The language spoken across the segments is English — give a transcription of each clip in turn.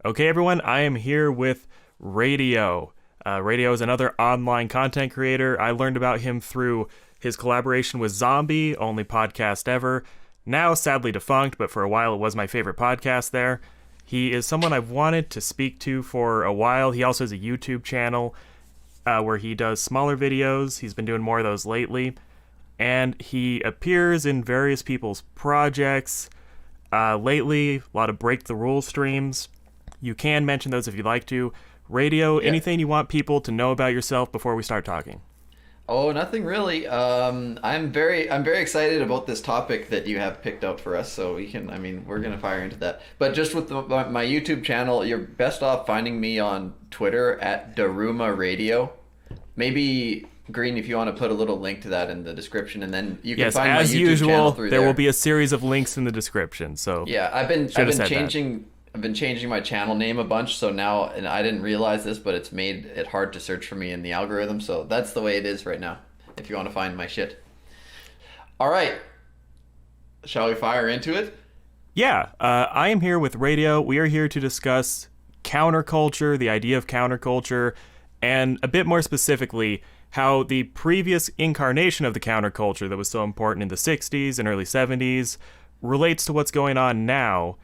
Okay, everyone, I am here with Radio. Radio is another online content creator. I learned about him through his collaboration with Zombie, only podcast ever. Now, sadly defunct, but for a while it was my favorite podcast there. He is someone I've wanted to speak to for a while. He also has a YouTube channel where he does smaller videos. He's been doing more of those lately. And he appears in various people's projects. Lately, a lot of Break the Rules streams. You can mention those if you'd like to. Radio, anything you want people to know about yourself before we start talking? Oh, nothing really. I'm very excited about this topic that you have picked out for us. So we're gonna fire into that. But just with my YouTube channel, you're best off finding me on Twitter at DarumaRadio. Maybe Green, if you want to put a little link to that in the description, and then you can find my YouTube channel through there. There will be a series of links in the description. So yeah, I've been changing my channel name a bunch, so now, and I didn't realize this, but it's made it hard to search for me in the algorithm, so that's the way it is right now, if you want to find my shit. All right. Shall we fire into it? Yeah. I am here with Radio. We are here to discuss counterculture, the idea of counterculture, and a bit more specifically, how the previous incarnation of the counterculture that was so important in the 60s and early 70s relates to what's going on now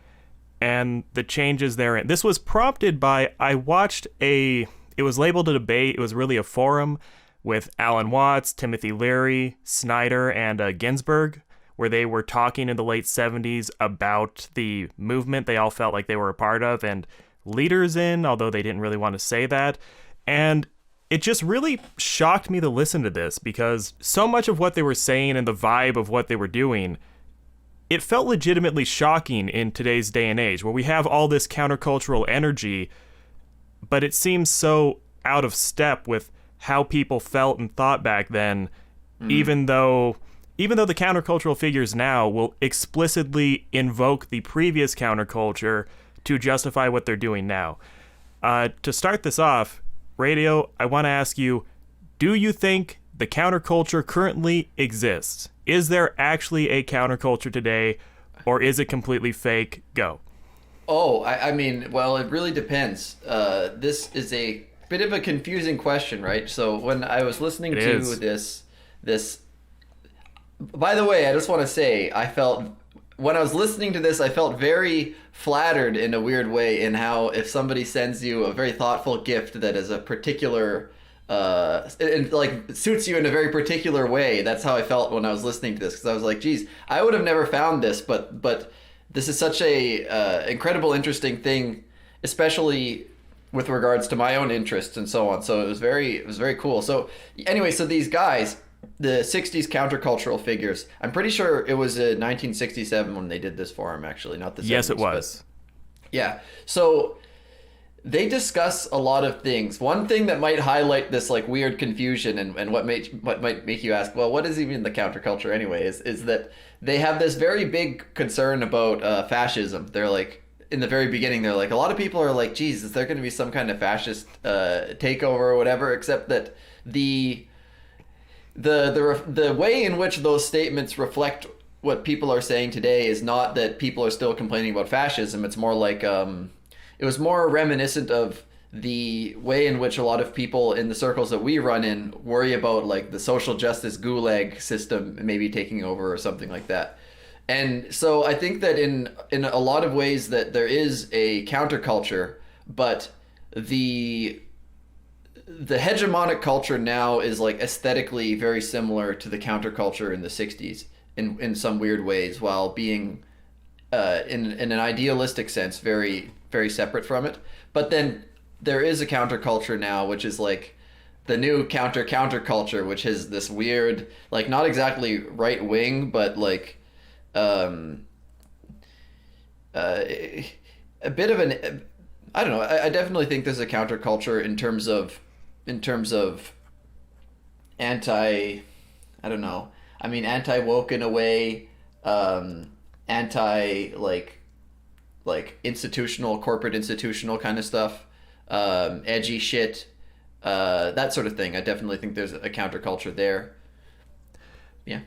and the changes therein. This was prompted by, it was labeled a debate. It was really a forum with Alan Watts, Timothy Leary, Snyder, and Ginsburg, where they were talking in the late 70s about the movement they all felt like they were a part of and leaders in, although they didn't really want to say that. And it just really shocked me to listen to this because so much of what they were saying and the vibe of what they were doing, it felt legitimately shocking in today's day and age where we have all this countercultural energy, but it seems so out of step with how people felt and thought back then, even though the countercultural figures now will explicitly invoke the previous counterculture to justify what they're doing now. To start this off, Radio, I want to ask you, do you think the counterculture currently exists? Is there actually a counterculture today, or is it completely fake? Go. Oh, well, it really depends. This is a bit of a confusing question, right? So when I was listening to this, by the way, I just want to say, when I was listening to this, I felt very flattered in a weird way in how if somebody sends you a very thoughtful gift that is a particular and like suits you in a very particular way. That's how I felt when I was listening to this, because I was like, geez, I would have never found this, but this is such a incredible, interesting thing, especially with regards to my own interests and so on. So it was very cool. So anyway, so these guys, the 60s countercultural figures, I'm pretty sure it was 1967 when they did this forum, actually, not the 70s. Yes, it was. Yeah. So they discuss a lot of things. One thing that might highlight this like weird confusion and what might make you ask, well, what is even the counterculture anyway, is that they have this very big concern about fascism. They're like, in the very beginning, they're like, a lot of people are like, geez, is there going to be some kind of fascist takeover or whatever, except that the way in which those statements reflect what people are saying today is not that people are still complaining about fascism. It's more like it was more reminiscent of the way in which a lot of people in the circles that we run in worry about like the social justice gulag system maybe taking over or something like that. And so I think that in a lot of ways that there is a counterculture, but the hegemonic culture now is like aesthetically very similar to the counterculture in the 60s in some weird ways, while being in an idealistic sense very, very separate from it. But then there is a counterculture now, which is like the new counterculture, which is this weird, like not exactly right wing, but like a bit of an, I don't know. I definitely think there's a counterculture in terms of anti woke in a way, anti like corporate institutional kind of stuff, edgy shit, that sort of thing. I definitely think there's a counterculture there. Yeah.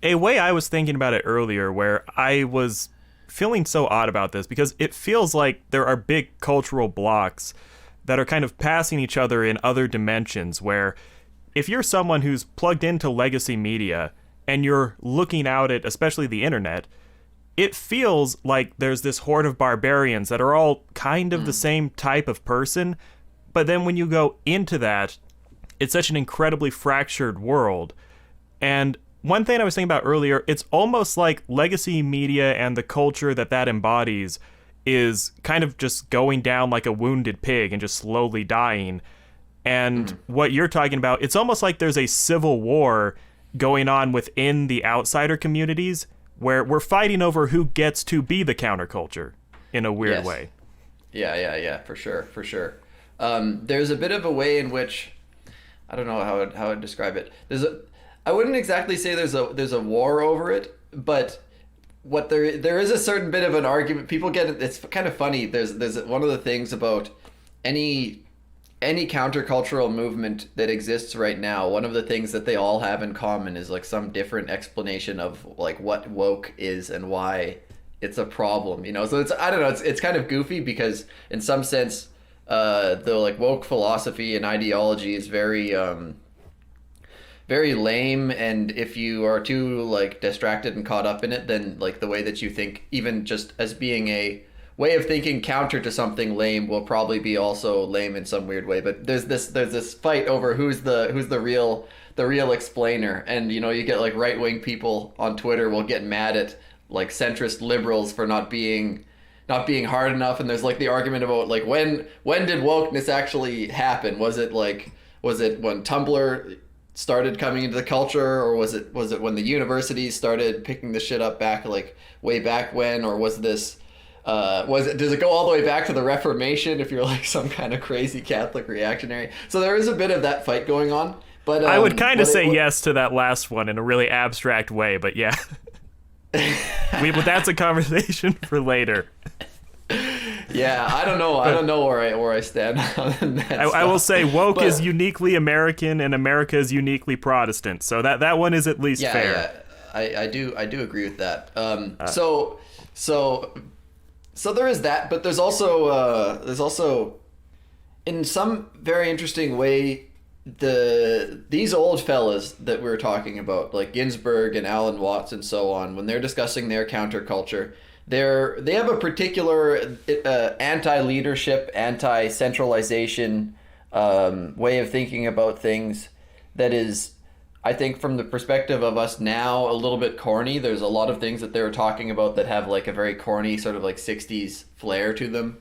A way I was thinking about it earlier, where I was feeling so odd about this because it feels like there are big cultural blocks that are kind of passing each other in other dimensions, where if you're someone who's plugged into legacy media and you're looking out at especially the internet, it feels like there's this horde of barbarians that are all kind of the same type of person. But then when you go into that, it's such an incredibly fractured world. And one thing I was thinking about earlier, it's almost like legacy media and the culture that embodies is kind of just going down like a wounded pig and just slowly dying. And what you're talking about, it's almost like there's a civil war going on within the outsider communities where we're fighting over who gets to be the counterculture in a weird way. Yeah, for sure. There's a bit of a way in which, I don't know how I'd describe it. I wouldn't exactly say there's a war over it, but what there is a certain bit of an argument. People get it. It's kind of funny. There's one of the things about any countercultural movement that exists right now. One of the things that they all have in common is like some different explanation of like what woke is and why it's a problem. So I don't know. It's kind of goofy because in some sense, the like woke philosophy and ideology is very very lame, and if you are too like distracted and caught up in it, then like the way that you think, even just as being a way of thinking counter to something lame, will probably be also lame in some weird way. But there's this fight over who's the real explainer, and you get like right-wing people on Twitter will get mad at like centrist liberals for not being hard enough, and there's like the argument about like when did wokeness actually happen? Was it when Tumblr started coming into the culture, or was it when the universities started picking the shit up back like way back when, or was this does it go all the way back to the Reformation if you're like some kind of crazy Catholic reactionary? So there is a bit of that fight going on, but I would kind of say yes to that last one in a really abstract way, but yeah. That's a conversation for later. Yeah, I don't know where I stand on that. I will say woke is uniquely American and America is uniquely Protestant. So that one is at least fair. Yeah, I do agree with that. So there is that, but there's also in some very interesting way these old fellas that we were talking about, like Ginsberg and Alan Watts and so on, when they're discussing their counterculture, they have a particular anti-leadership, anti-centralization way of thinking about things that is, I think, from the perspective of us now, a little bit corny. There's a lot of things that they were talking about that have like a very corny sort of like 60s flair to them.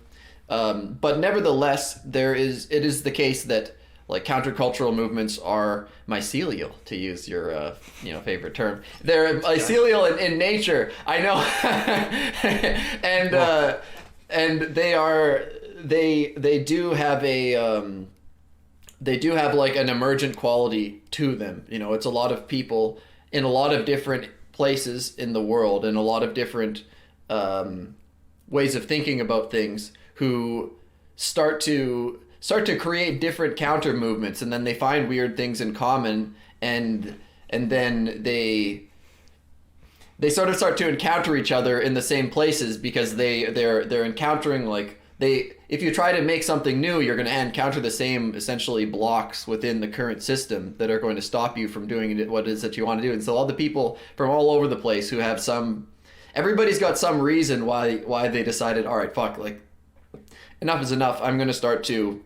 But nevertheless, it is the case that like countercultural movements are mycelial, to use your favorite term. They're mycelial in nature. I know, and they do have like an emergent quality to them. It's a lot of people in a lot of different places in the world, and a lot of different ways of thinking about things, who start to create different counter movements, and then they find weird things in common, and then they sort of start to encounter each other in the same places, because they're encountering like if you try to make something new, you're going to encounter the same essentially blocks within the current system that are going to stop you from doing what it is that you want to do. And so all the people from all over the place who have everybody's got some reason why they decided, all right, fuck, like enough is enough. I'm going to start to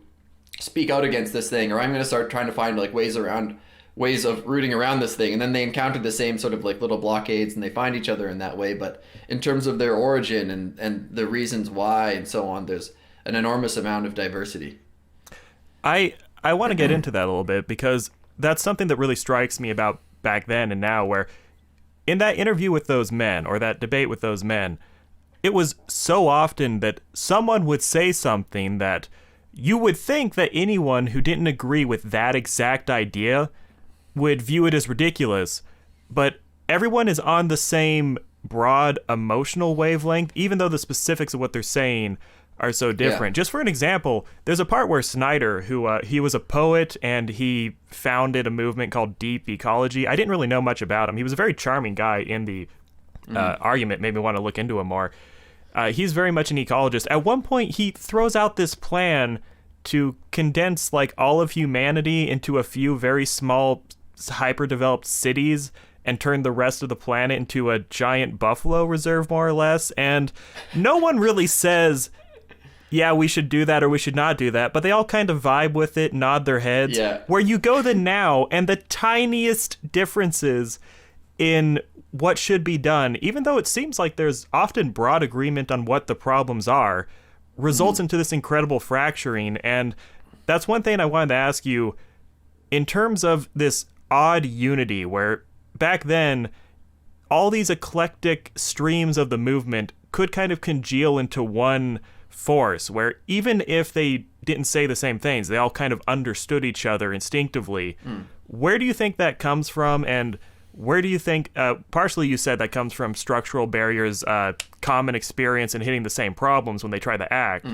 speak out against this thing, or I'm going to start trying to find like ways of rooting around this thing. And then they encounter the same sort of like little blockades, and they find each other in that way. But in terms of their origin and the reasons why and so on, there's an enormous amount of diversity. I want to get into that a little bit, because that's something that really strikes me about back then and now, where in that interview with those men, or that debate with those men, it was so often that someone would say something that you would think that anyone who didn't agree with that exact idea would view it as ridiculous, but everyone is on the same broad emotional wavelength, even though the specifics of what they're saying are so different. Yeah. Just for an example, there's a part where Snyder, who he was a poet and he founded a movement called Deep Ecology. I didn't really know much about him. He was a very charming guy in the argument, made me want to look into him more. He's very much an ecologist. At one point, he throws out this plan to condense like all of humanity into a few very small, hyper-developed cities and turn the rest of the planet into a giant buffalo reserve, more or less. And no one really says, yeah, we should do that or we should not do that, but they all kind of vibe with it, nod their heads. Yeah. Where you go the now and the tiniest differences in what should be done, even though it seems like there's often broad agreement on what the problems are, results into this incredible fracturing. And that's one thing I wanted to ask you, in terms of this odd unity where back then all these eclectic streams of the movement could kind of congeal into one force, where even if they didn't say the same things, they all kind of understood each other instinctively. Where do you think that comes from, and where do you think, partially you said that comes from structural barriers, common experience, and hitting the same problems when they try to act.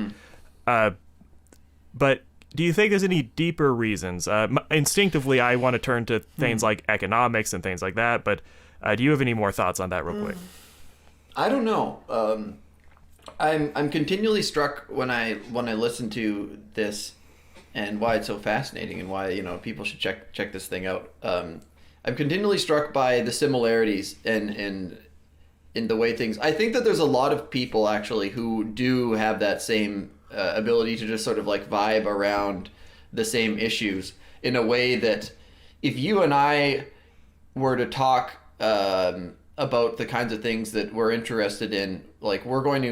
But do you think there's any deeper reasons? Instinctively, I want to turn to things like economics and things like that, but do you have any more thoughts on that real quick? I don't know. I'm continually struck when I listen to this and why it's so fascinating and why people should check this thing out. I'm continually struck by the similarities in the way things. I think that there's a lot of people actually who do have that same ability to just sort of like vibe around the same issues in a way that if you and I were to talk about the kinds of things that we're interested in, like we're going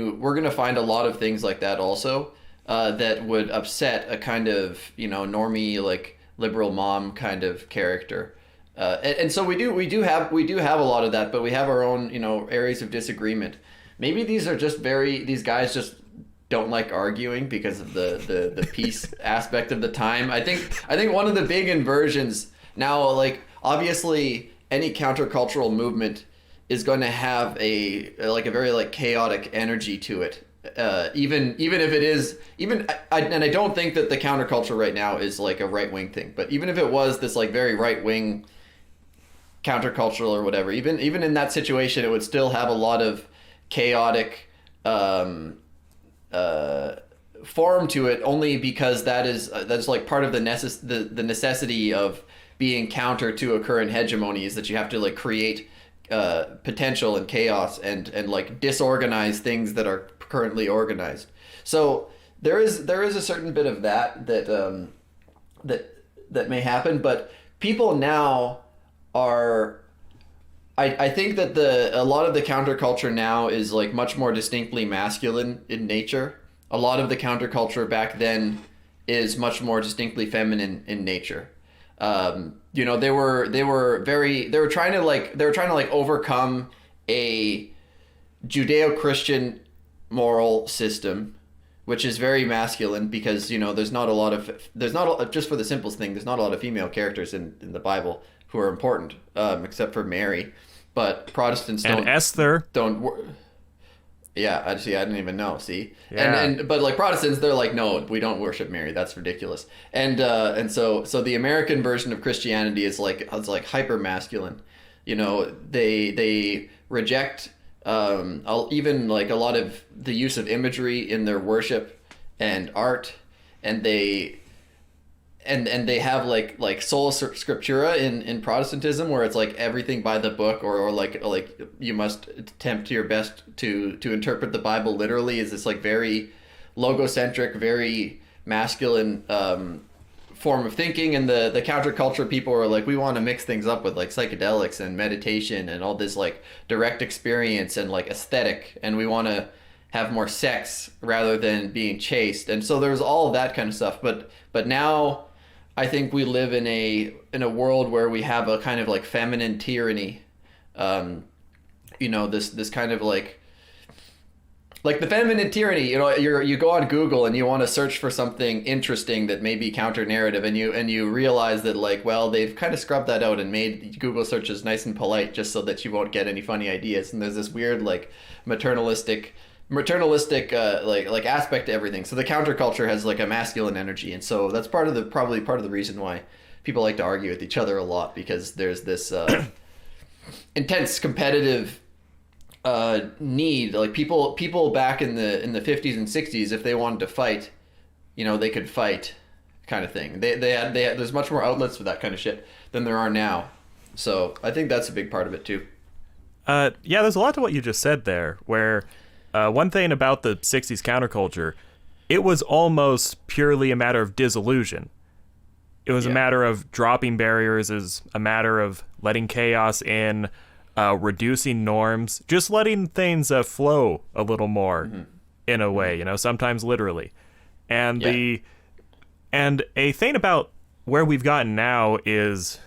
to find a lot of things like that also that would upset a kind of normie like liberal mom kind of character. And so we do have a lot of that, but we have our own areas of disagreement. Maybe these guys just don't like arguing because of the peace aspect of the time. I think one of the big inversions now, like obviously any countercultural movement is going to have a very like chaotic energy to it. Even if it is and I don't think that the counterculture right now is like a right wing thing, but even if it was this like very right wing countercultural or whatever, even in that situation, it would still have a lot of chaotic form to it, only because that's like part of the necessity of being counter to a current hegemony is that you have to like create potential and chaos and like disorganize things that are currently organized. So there is a certain bit of that may happen, but people now are, I think that a lot of the counterculture now is like much more distinctly masculine in nature. A lot of the counterculture back then is much more distinctly feminine in nature. They were trying to overcome a Judeo-Christian moral system, which is very masculine because there's not a lot of just for the simplest thing, there's not a lot of female characters in the Bible who are important, except for Mary. But Protestants don't. And Esther. Yeah, I didn't even know. See, yeah. But like Protestants, they're like, no, we don't worship Mary. That's ridiculous. And so the American version of Christianity is like hyper masculine. They reject even like a lot of the use of imagery in their worship and art, and they have like sola scriptura in Protestantism, where it's like everything by the book, or like you must attempt your best to interpret the Bible literally, is this like very logocentric, very masculine form of thinking. And the counterculture people are like, we want to mix things up with like psychedelics and meditation and all this like direct experience and like aesthetic, and we want to have more sex rather than being chaste. And so there's all of that kind of stuff, but now I think we live in a world where we have a kind of like feminine tyranny. This kind of like the feminine tyranny. You go on Google and you want to search for something interesting that may be counter narrative, and you realize that like, well, they've kind of scrubbed that out and made Google searches nice and polite just so that you won't get any funny ideas. And there's this weird like maternalistic like aspect to everything. So the counterculture has like a masculine energy, and so that's probably part of the reason why people like to argue with each other a lot, because there's this intense competitive need, like people back in the 50s and 60s, if they wanted to fight, they could fight, kind of thing. They had there's much more outlets for that kind of shit than there are now. So I think that's a big part of it too. Yeah, there's a lot to what you just said there, where one thing about the 60s counterculture, it was almost purely a matter of disillusion. It was a matter of dropping barriers, as a matter of letting chaos in, reducing norms, just letting things flow a little more in a way, sometimes literally. And a thing about where we've gotten now is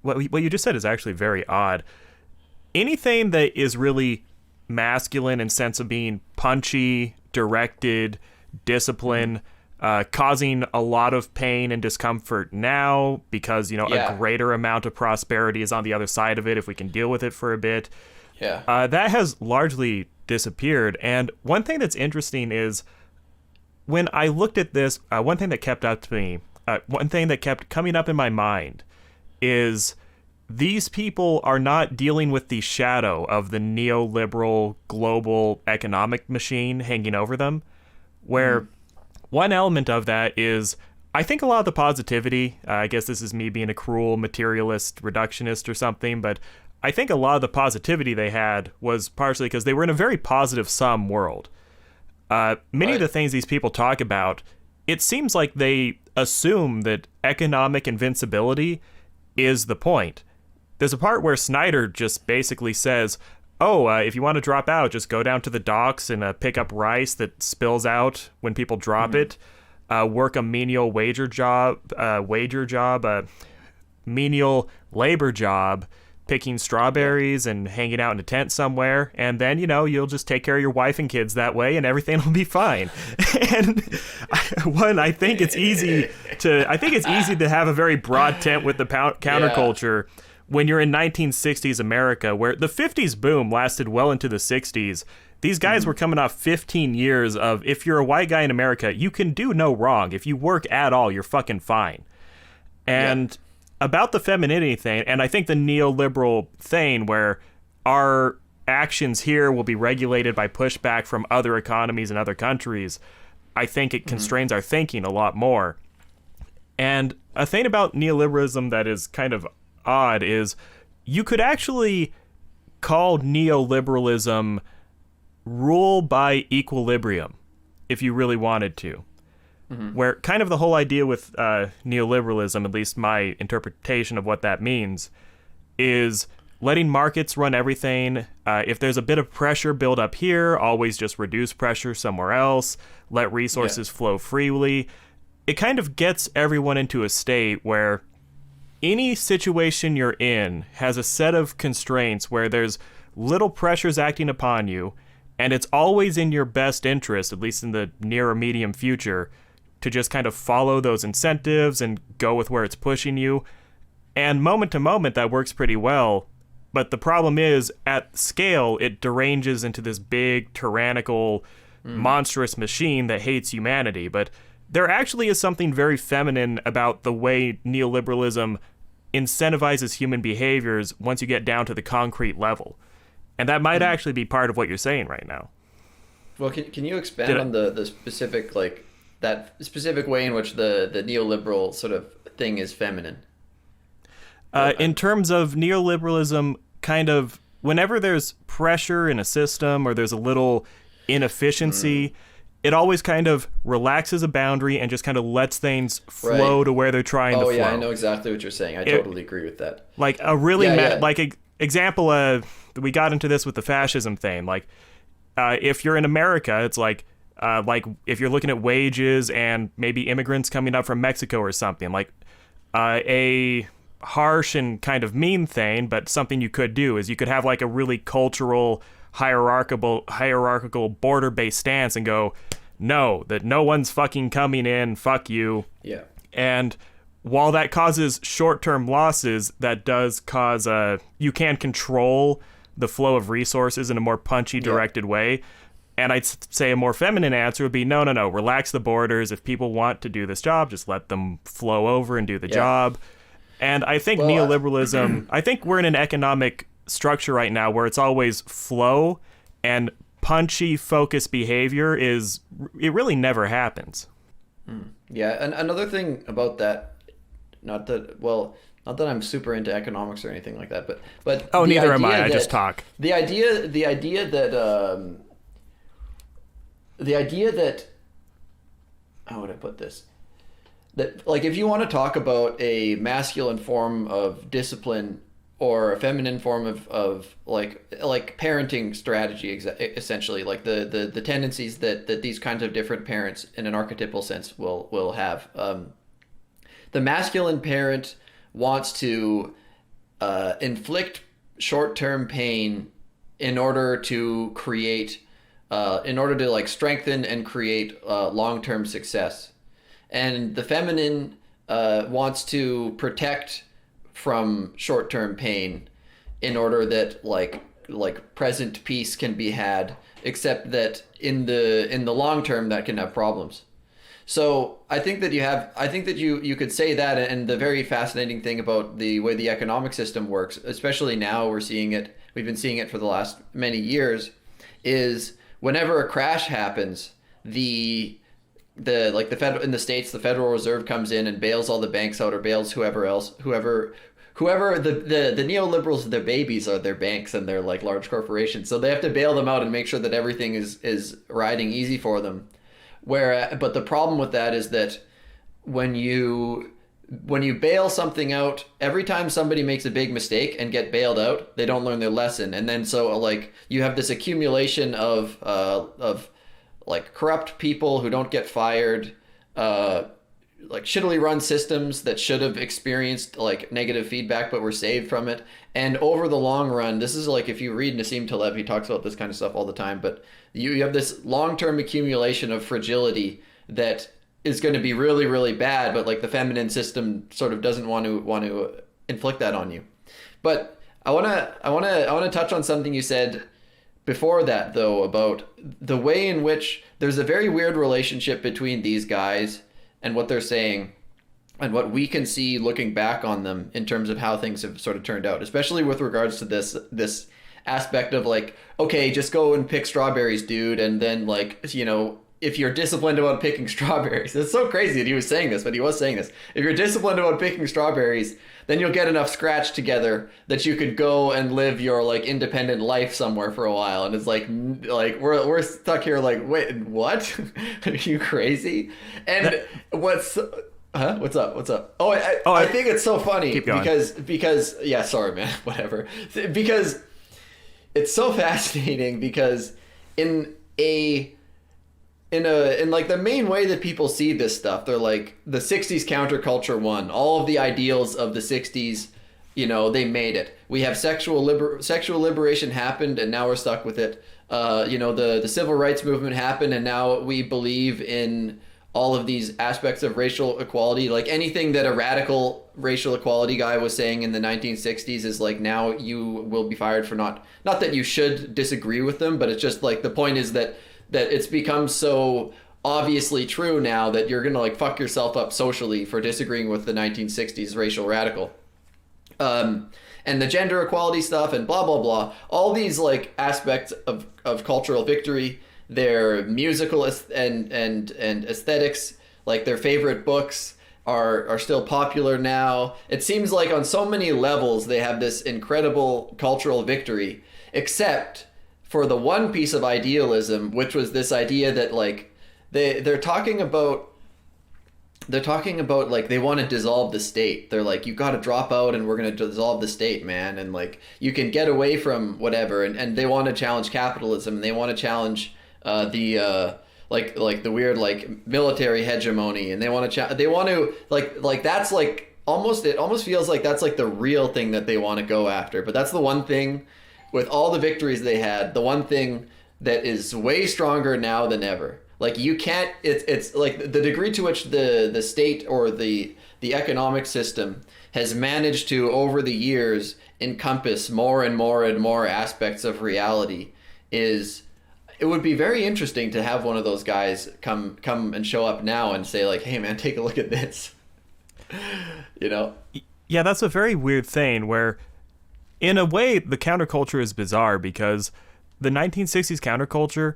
what you just said is actually very odd. Anything that is really masculine in sense of being punchy, directed, discipline, causing a lot of pain and discomfort now because, a greater amount of prosperity is on the other side of it if we can deal with it for a bit. Yeah. That has largely disappeared. And one thing that's interesting is when I looked at this, one thing that kept coming up in my mind is these people are not dealing with the shadow of the neoliberal global economic machine hanging over them, where one element of that is, I think a lot of the positivity, I guess this is me being a cruel materialist reductionist or something, but I think a lot of the positivity they had was partially because they were in a very positive sum world. Many of the things these people talk about, it seems like they assume that economic invincibility is the point. There's a part where Snyder just basically says, if you want to drop out, just go down to the docks and pick up rice that spills out when people drop it. Work a menial menial labor job, picking strawberries and hanging out in a tent somewhere, and then you'll just take care of your wife and kids that way, and everything will be fine. And I think it's easy to have a very broad tent with the counterculture. When you're in 1960s America, where the 50s boom lasted well into the 60s, these guys were coming off 15 years of, if you're a white guy in America, you can do no wrong. If you work at all, you're fucking fine. And about the femininity thing, and I think the neoliberal thing where our actions here will be regulated by pushback from other economies and other countries, I think it constrains our thinking a lot more. And a thing about neoliberalism that is kind of odd is you could actually call neoliberalism rule by equilibrium if you really wanted to. Where kind of the whole idea with neoliberalism, at least my interpretation of what that means, is letting markets run everything. If there's a bit of pressure build up here, always just reduce pressure somewhere else, let resources flow freely. It kind of gets everyone into a state where any situation you're in has a set of constraints where there's little pressures acting upon you, and it's always in your best interest, at least in the near or medium future, to just kind of follow those incentives and go with where it's pushing you. And moment to moment, that works pretty well. But the problem is, at scale, it deranges into this big, tyrannical, monstrous machine that hates humanity. But there actually is something very feminine about the way neoliberalism incentivizes human behaviors once you get down to the concrete level. And that might actually be part of what you're saying right now. Well, can you expand on the specific, like, that specific way in which the neoliberal sort of thing is feminine? In terms of neoliberalism, kind of, whenever there's pressure in a system or there's a little inefficiency, it always kind of relaxes a boundary and just kind of lets things flow to where they're trying to flow. Oh, yeah, I know exactly what you're saying. I totally agree with that. Like a really, example, we got into this with the fascism thing. Like, if you're in America, it's like if you're looking at wages and maybe immigrants coming up from Mexico or something, like a harsh and kind of mean thing, but something you could do is you could have like a really cultural, hierarchical border-based stance and go, no, that no one's fucking coming in, fuck you. Yeah. And while that causes short-term losses, that does cause you can control the flow of resources in a more punchy, directed way. And I'd say a more feminine answer would be, no, relax the borders. If people want to do this job, just let them flow over and do the job. And I think neoliberalism, I think we're in an economic structure right now where it's always flow and punchy, focused behavior it really never happens. Yeah, and another thing about that, not that I'm super into economics or anything like that, but oh, neither am I. I just talk. The idea that how would I put this? That, like, if you want to talk about a masculine form of discipline or a feminine form of like parenting strategy, essentially, like the tendencies that these kinds of different parents in an archetypal sense will have. The masculine parent wants to inflict short-term pain in order to create, in order to like strengthen and create long-term success, and the feminine wants to protect from short-term pain in order that like present peace can be had, except that in the long term that can have problems. So I think that you could say that, and the very fascinating thing about the way the economic system works, especially now we've been seeing it for the last many years, is whenever a crash happens, the federal, in the States, the Federal Reserve comes in and bails all the banks out, or bails whoever the neoliberals, their babies are their banks and their like large corporations. So they have to bail them out and make sure that everything is riding easy for them. But the problem with that is that when you bail something out, every time somebody makes a big mistake and get bailed out, they don't learn their lesson. And then so like you have this accumulation of like corrupt people who don't get fired, like shittily run systems that should have experienced like negative feedback but were saved from it. And over the long run, this is like, if you read Nassim Taleb, he talks about this kind of stuff all the time, but you have this long-term accumulation of fragility that is going to be really, really bad, but like the feminine system sort of doesn't want to inflict that on you. But I want to touch on something you said before that, though, about the way in which there's a very weird relationship between these guys and what they're saying and what we can see looking back on them in terms of how things have sort of turned out, especially with regards to this aspect of like, okay, just go and pick strawberries, dude, and then like, you know, if you're disciplined about picking strawberries, it's so crazy that he was saying this, but he was saying this. If you're disciplined about picking strawberries, then you'll get enough scratch together that you could go and live your like independent life somewhere for a while. And it's like we're stuck here like, wait, what? Are you crazy? And what's up? Oh, I think it's so funny because yeah, sorry, man, whatever. Because it's so fascinating because in like the main way that people see this stuff, they're like, the 60s counterculture won. All of the ideals of the 60s, you know, they made it. We have sexual liberation happened, and now we're stuck with it. You know, the civil rights movement happened, and now we believe in all of these aspects of racial equality. Like anything that a radical racial equality guy was saying in the 1960s is like, now you will be fired for not that you should disagree with them, but it's just like, the point is that it's become so obviously true now that you're gonna like fuck yourself up socially for disagreeing with the 1960s racial radical. And the gender equality stuff and blah, blah, blah. All these like aspects of cultural victory, their musical and aesthetics, like their favorite books are still popular now. It seems like on so many levels they have this incredible cultural victory, except for the one piece of idealism, which was this idea that like they're talking about like they want to dissolve the state. They're like, you got to drop out and we're going to dissolve the state, man. And like you can get away from whatever. And they want to challenge capitalism, and they want to challenge the weird like military hegemony, and they want to like that's like it almost feels like that's like the real thing that they want to go after. But that's the one thing with all the victories they had, the one thing that is way stronger now than ever. Like you can't, it's like the degree to which the state or the economic system has managed to, over the years, encompass more and more and more aspects of reality is, it would be very interesting to have one of those guys come and show up now and say like, hey man, take a look at this. You know? Yeah, that's a very weird thing where, in a way, the counterculture is bizarre because the 1960s counterculture,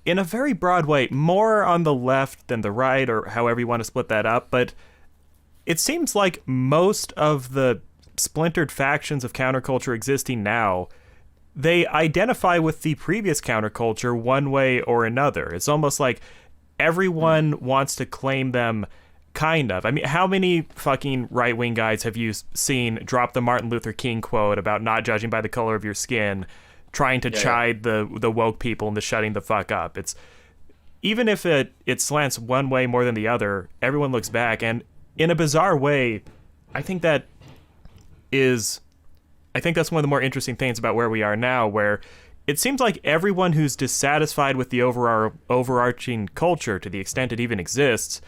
in a very broad way, more on the left than the right, or however you want to split that up, but it seems like most of the splintered factions of counterculture existing now, they identify with the previous counterculture one way or another. It's almost like everyone wants to claim them, kind of. I mean, how many fucking right-wing guys have you seen drop the Martin Luther King quote about not judging by the color of your skin, trying to chide the woke people into shutting the fuck up? It's, even if it slants one way more than the other, everyone looks back, and in a bizarre way, I think that's one of the more interesting things about where we are now, where it seems like everyone who's dissatisfied with the overarching culture, to the extent it even exists,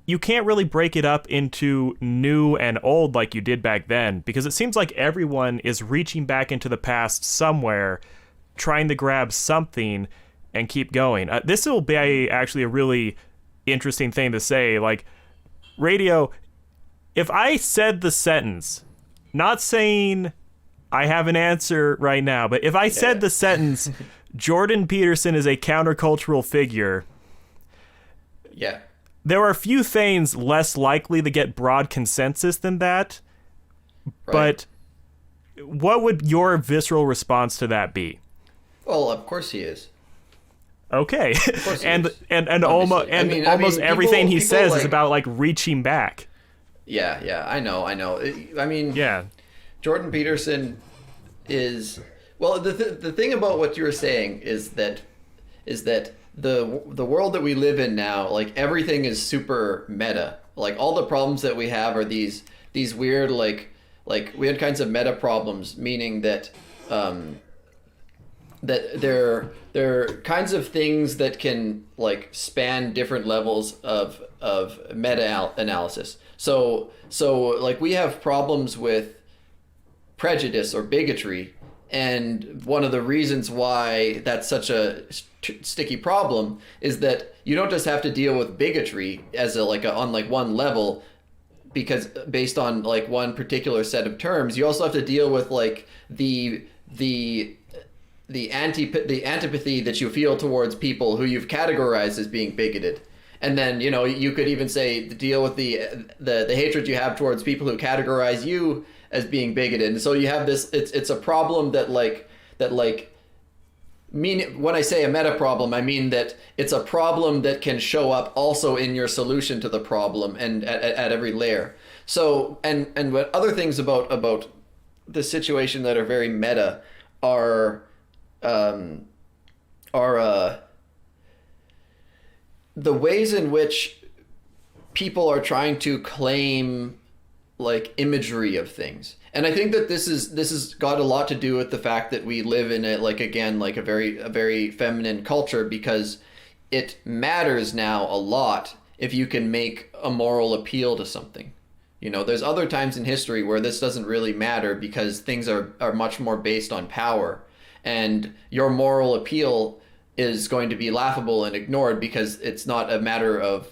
you can't really break it up into new and old like you did back then, because it seems like everyone is reaching back into the past somewhere, trying to grab something and keep going. This will be actually a really interesting thing to say. Like, Radio, if I said the sentence, not saying I have an answer right now, but if I said the sentence, Jordan Peterson is a countercultural figure, there are a few things less likely to get broad consensus than that. But what would your visceral response to that be? Well, of course he is. Okay. And almost everything he says is about like reaching back. Yeah, I know. I mean, Jordan Peterson is, well, the thing about what you were saying is that the world that we live in now, like, everything is super meta. Like, all the problems that we have are these weird like weird kinds of meta problems, meaning that that they're kinds of things that can like span different levels of meta analysis. So like, we have problems with prejudice or bigotry, and one of the reasons why that's such a sticky problem is that you don't just have to deal with bigotry as on one level, because based on like one particular set of terms, you also have to deal with like the antipathy that you feel towards people who you've categorized as being bigoted. And then, you know, you could even say deal with the hatred you have towards people who categorize you as being bigoted. And so you have this, it's a problem that when I say a meta problem, I mean that it's a problem that can show up also in your solution to the problem and at every layer. So, and what other things about the situation that are very meta are the ways in which people are trying to claim like imagery of things. And I think that this has got a lot to do with the fact that we live in a very feminine culture, because it matters now a lot if you can make a moral appeal to something. You know, there's other times in history where this doesn't really matter because things are much more based on power, and your moral appeal is going to be laughable and ignored because it's not a matter of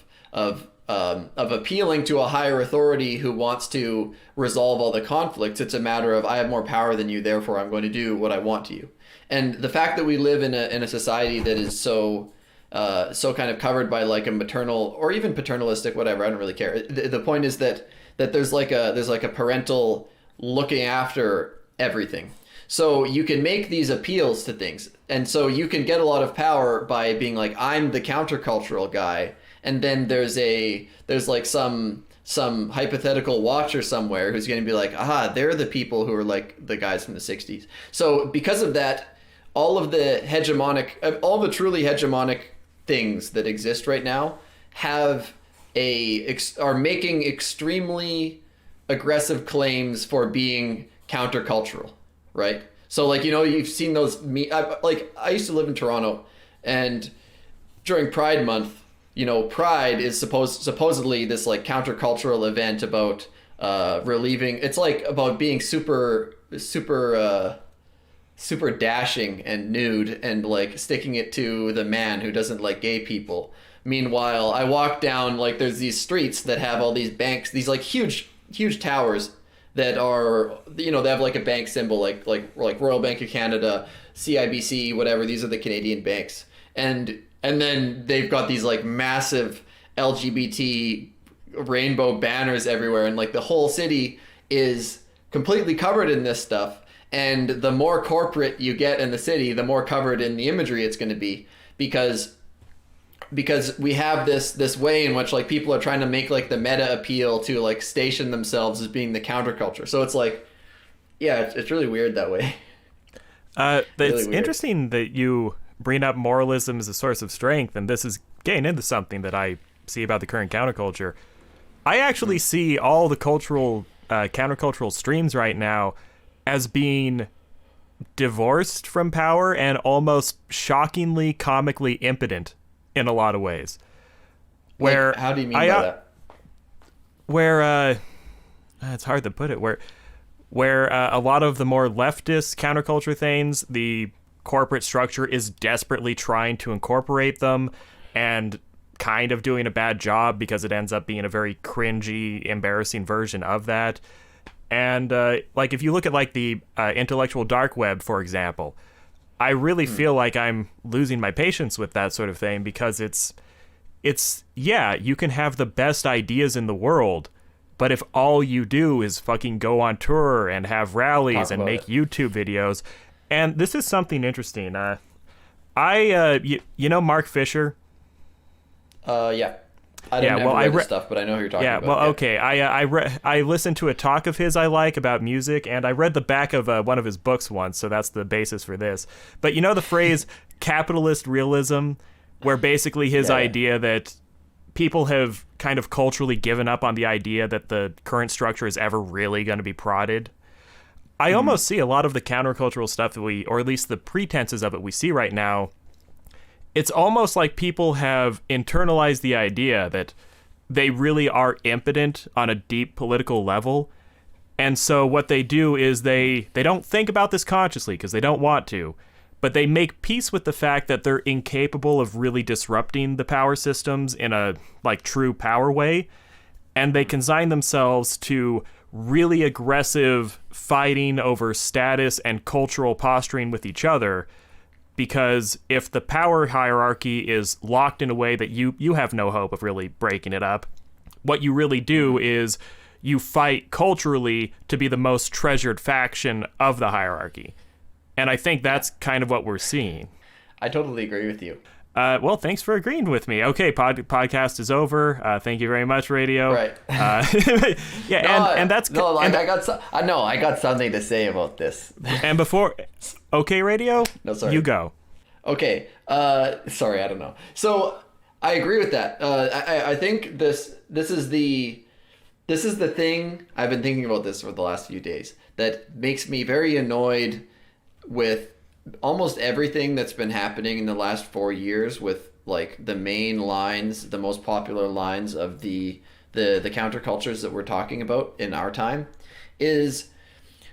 appealing to a higher authority who wants to resolve all the conflicts. It's a matter of, I have more power than you, therefore I'm going to do what I want to you. And the fact that we live in a society that is so kind of covered by like a maternal or even paternalistic, whatever, I don't really care. The point is that there's like a parental looking after everything. So you can make these appeals to things. And so you can get a lot of power by being like, I'm the countercultural guy. And then there's like some hypothetical watcher somewhere who's going to be like, aha, they're the people who are like the guys from the 60s. So because of that, all the truly hegemonic things that exist right now are making extremely aggressive claims for being countercultural, right? So like, you know, you've seen those, I used to live in Toronto, and during Pride Month, you know, Pride is supposedly this like countercultural event about relieving. It's like about being super dashing and nude and like sticking it to the man who doesn't like gay people. Meanwhile, I walk down, like, there's these streets that have all these banks, these like huge towers that are, you know, they have like a bank symbol, like Royal Bank of Canada, CIBC, whatever. These are the Canadian banks, and then they've got these like massive LGBT rainbow banners everywhere, and like the whole city is completely covered in this stuff. And the more corporate you get in the city, the more covered in the imagery it's going to be, because we have this way in which like people are trying to make like the meta appeal to like station themselves as being the counterculture. So it's like, yeah, it's really weird that way. It's really weird. Interesting that you bring up moralism as a source of strength, and this is getting into something that I see about the current counterculture. I actually see all the cultural countercultural streams right now as being divorced from power and almost shockingly comically impotent in a lot of ways. Where like, how do you mean by that? Where it's hard to put it. Where a lot of the more leftist counterculture things, the corporate structure is desperately trying to incorporate them and kind of doing a bad job because it ends up being a very cringy, embarrassing version of that. And like if you look at like the intellectual dark web, for example, I really feel like I'm losing my patience with that sort of thing, because it's yeah, you can have the best ideas in the world, but if all you do is fucking go on tour and have rallies and make YouTube videos, and this is something interesting. You know Mark Fisher? Yeah. I didn't read his stuff, but I know who you're talking about. Well, okay. I listened to a talk of his I like about music, and I read the back of one of his books once, so that's the basis for this. But you know the phrase capitalist realism, where basically his idea that people have kind of culturally given up on the idea that the current structure is ever really going to be prodded. I almost see a lot of the countercultural stuff that or at least the pretenses of it we see right now. It's almost like people have internalized the idea that they really are impotent on a deep political level. And so what they do is they don't think about this consciously because they don't want to, but they make peace with the fact that they're incapable of really disrupting the power systems in a like true power way. And they consign themselves to really aggressive fighting over status and cultural posturing with each other. Because if the power hierarchy is locked in a way that you have no hope of really breaking it up, what you really do is you fight culturally to be the most treasured faction of the hierarchy. And I think that's kind of what we're seeing. I totally agree with you. Well, thanks for agreeing with me. Okay, podcast is over. Thank you very much, radio. Right. Yeah, no, and that's no. Like, I got something to say about this. And before, okay, radio. No, sorry. You go. Okay. Sorry, I don't know. So I agree with that. I think this is the thing. I've been thinking about this for the last few days that makes me very annoyed with almost everything that's been happening in the last 4 years with like the main lines, the most popular lines of the countercultures that we're talking about in our time is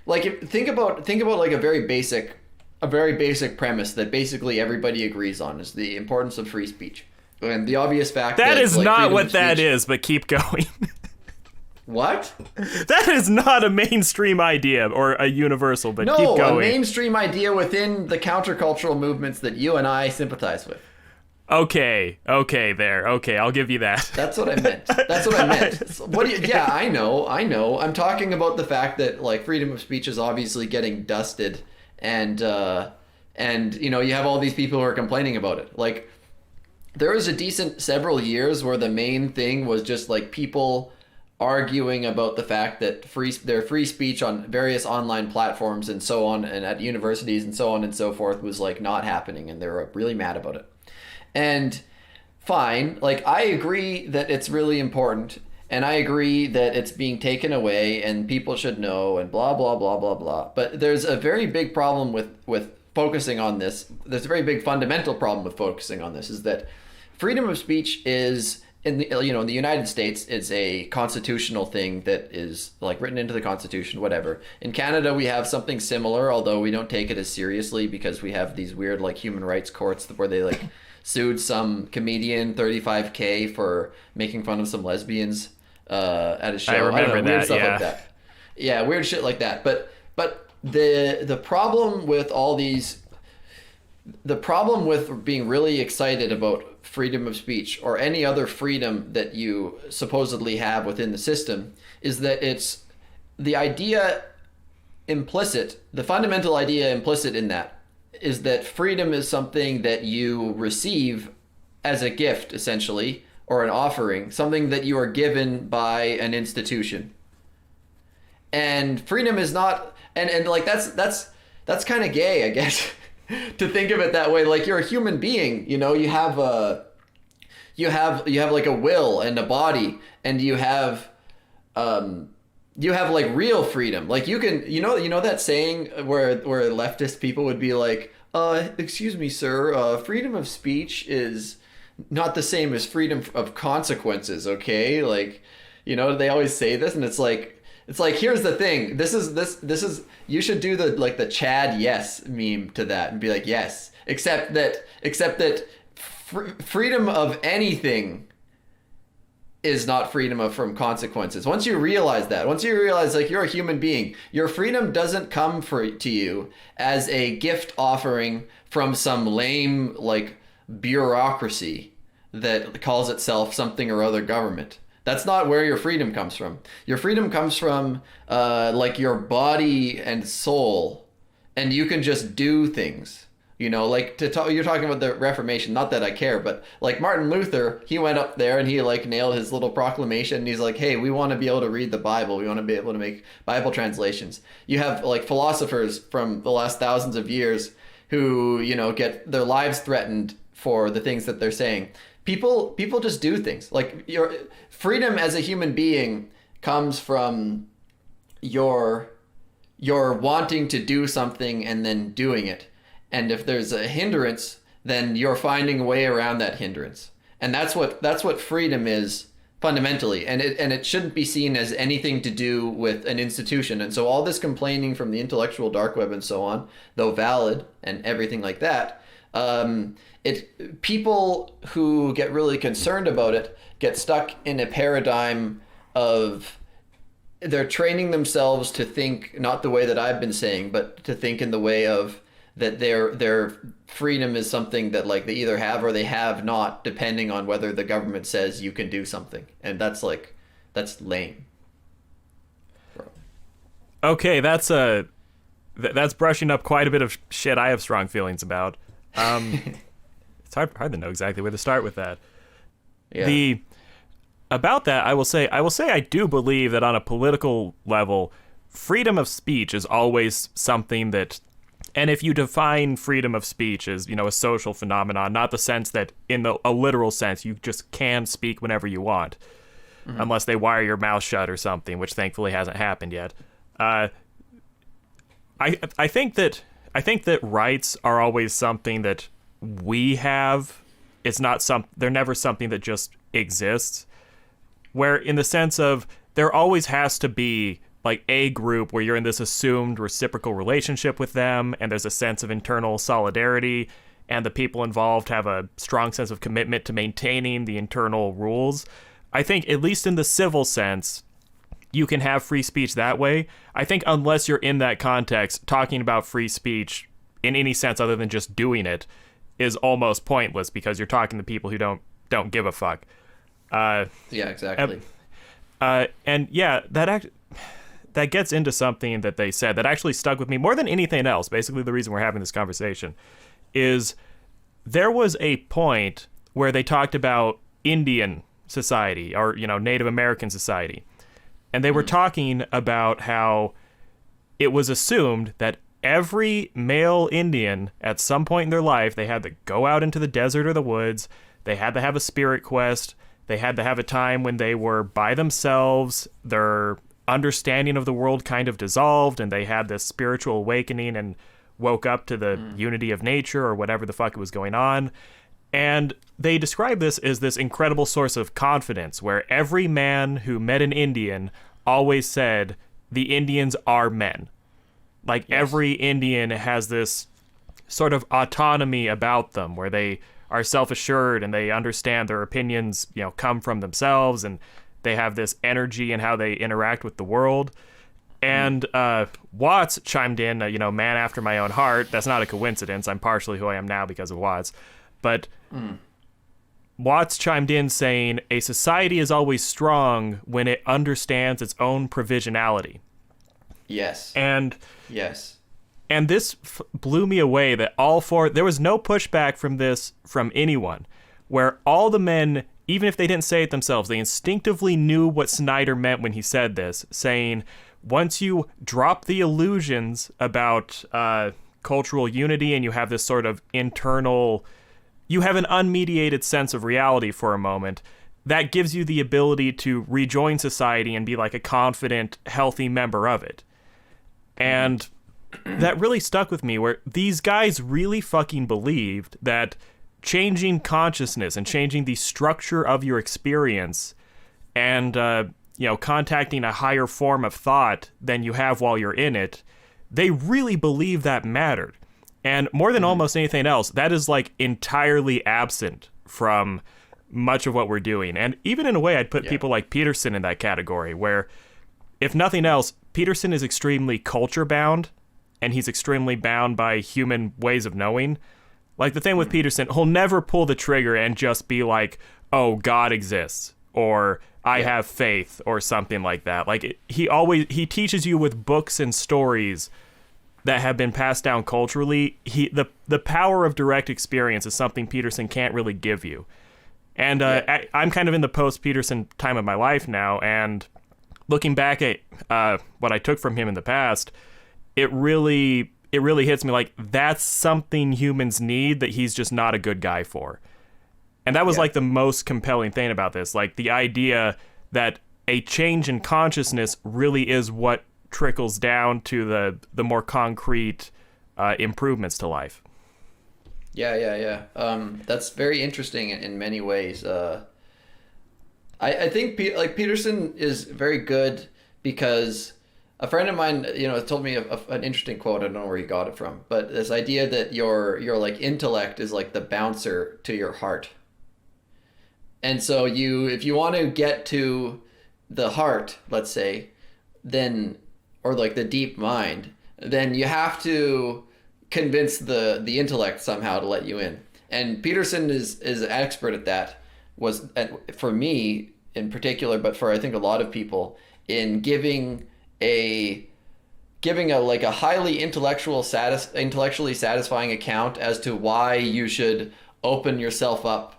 like, think about like a very basic premise that basically everybody agrees on is the importance of free speech. And the obvious fact that is like, not what that is, but keep going. What? That is not a mainstream idea or a universal, but keep going. No, a mainstream idea within the countercultural movements that you and I sympathize with. Okay, I'll give you that. That's what I meant. What do you, yeah, I know. I'm talking about the fact that like freedom of speech is obviously getting dusted, and you know, you have all these people who are complaining about it. Like, there was a decent several years where the main thing was just like people arguing about the fact that their free speech on various online platforms and so on, and at universities and so on and so forth, was like not happening, and they were really mad about it. And fine, like I agree that it's really important, and I agree that it's being taken away and people should know and blah blah blah blah blah. But there's a very big problem with focusing on this. There's a very big fundamental problem with focusing on this, is that freedom of speech is in the United States, it's a constitutional thing that is like written into the Constitution, whatever. In Canada, we have something similar, although we don't take it as seriously because we have these weird like human rights courts where they like sued some comedian $35,000 for making fun of some lesbians at a show. I remember that. Weird stuff yeah. like that. Yeah, weird shit like that. But the problem with all these, the problem with being really excited about freedom of speech or any other freedom that you supposedly have within the system is that it's the idea implicit, the fundamental idea implicit in that is that freedom is something that you receive as a gift, essentially, or an offering, something that you are given by an institution. And freedom is not, and like that's kind of gay, I guess, to think of it that way. Like, you're a human being, you know, you have like a will and a body, and you have like real freedom. Like, you can, you know that saying where leftist people would be like, excuse me, sir, freedom of speech is not the same as freedom of consequences, okay? Like, you know, they always say this, and it's like, here's the thing. This is you should do the Chad yes meme to that and be like, yes, except that freedom of anything is not freedom from consequences. Once you realize like you're a human being, your freedom doesn't come to you as a gift offering from some lame like bureaucracy that calls itself something or other government. That's not where your freedom comes from. Your freedom comes from like your body and soul, and you can just do things. You know, like you're talking about the Reformation, not that I care, but like Martin Luther, he went up there and he like nailed his little proclamation, and he's like, hey, we want to be able to read the Bible. We want to be able to make Bible translations. You have like philosophers from the last thousands of years who, you know, get their lives threatened for the things that they're saying. People just do things. Like, your freedom as a human being comes from your wanting to do something and then doing it. And if there's a hindrance, then you're finding a way around that hindrance. And that's what freedom is fundamentally. And it shouldn't be seen as anything to do with an institution. And so all this complaining from the intellectual dark web and so on, though valid and everything like that, people who get really concerned about it get stuck in a paradigm of they're training themselves to think not the way that I've been saying, but to think in the way of that their freedom is something that like they either have or they have not, depending on whether the government says you can do something. And that's lame. Okay, that's brushing up quite a bit of shit I have strong feelings about. It's hard to know exactly where to start with that. Yeah. About that, I will say I do believe that on a political level, freedom of speech is always something that, and if you define freedom of speech as, you know, a social phenomenon, not the sense that in a literal sense you just can speak whenever you want, unless they wire your mouth shut or something, which thankfully hasn't happened yet. I think that rights are always something that we have. It's not they're never something that just exists. Where in the sense of there always has to be like a group where you're in this assumed reciprocal relationship with them, and there's a sense of internal solidarity, and the people involved have a strong sense of commitment to maintaining the internal rules. I think, at least in the civil sense, you can have free speech that way. I think unless you're in that context, talking about free speech in any sense other than just doing it is almost pointless, because you're talking to people who don't give a fuck. Yeah, exactly. And yeah, that gets into something that they said that actually stuck with me more than anything else. Basically, the reason we're having this conversation is there was a point where they talked about Indian society, or, you know, Native American society. And they were talking about how it was assumed that every male Indian at some point in their life, they had to go out into the desert or the woods. They had to have a spirit quest. They had to have a time when they were by themselves. Their understanding of the world kind of dissolved, and they had this spiritual awakening and woke up to the unity of nature or whatever the fuck was going on. And they describe this as this incredible source of confidence, where every man who met an Indian always said, the Indians are men. Like, yes. Every Indian has this sort of autonomy about them, where they are self-assured and they understand their opinions, you know, come from themselves, and they have this energy in how they interact with the world. And Watts chimed in, man after my own heart. That's not a coincidence. I'm partially who I am now because of Watts. But Watts chimed in saying, a society is always strong when it understands its own provisionality. Yes. And yes. And this blew me away that there was no pushback from this from anyone, where all the men, even if they didn't say it themselves, they instinctively knew what Snyder meant when he said this, saying, once you drop the illusions about cultural unity and you have this sort of internal, you have an unmediated sense of reality for a moment, that gives you the ability to rejoin society and be like a confident, healthy member of it. And that really stuck with me, where these guys really fucking believed that changing consciousness and changing the structure of your experience and, contacting a higher form of thought than you have while you're in it, they really believe that mattered. And more than almost anything else, that is like entirely absent from much of what we're doing. And even in a way, I'd put people like Peterson in that category, where, if nothing else, Peterson is extremely culture bound, and he's extremely bound by human ways of knowing. Like, the thing with Peterson, he'll never pull the trigger and just be like, oh, God exists, or I have faith, or something like that. Like, he teaches you with books and stories that have been passed down culturally. The power of direct experience is something Peterson can't really give you. And I'm kind of in the post-Peterson time of my life now, and looking back at what I took from him in the past, it really hits me like that's something humans need that he's just not a good guy for. And that was like the most compelling thing about this, like the idea that a change in consciousness really is what trickles down to the more concrete improvements to life. Yeah. That's very interesting in many ways. I think Peterson is very good because a friend of mine, told me an interesting quote. I don't know where he got it from, but this idea that your like intellect is like the bouncer to your heart. And so if you want to get to the heart, let's say, then, or like the deep mind, then you have to convince the intellect somehow to let you in. And Peterson is an expert at that, for me in particular, but for I think a lot of people, in giving a like a highly intellectually satisfying account as to why you should open yourself up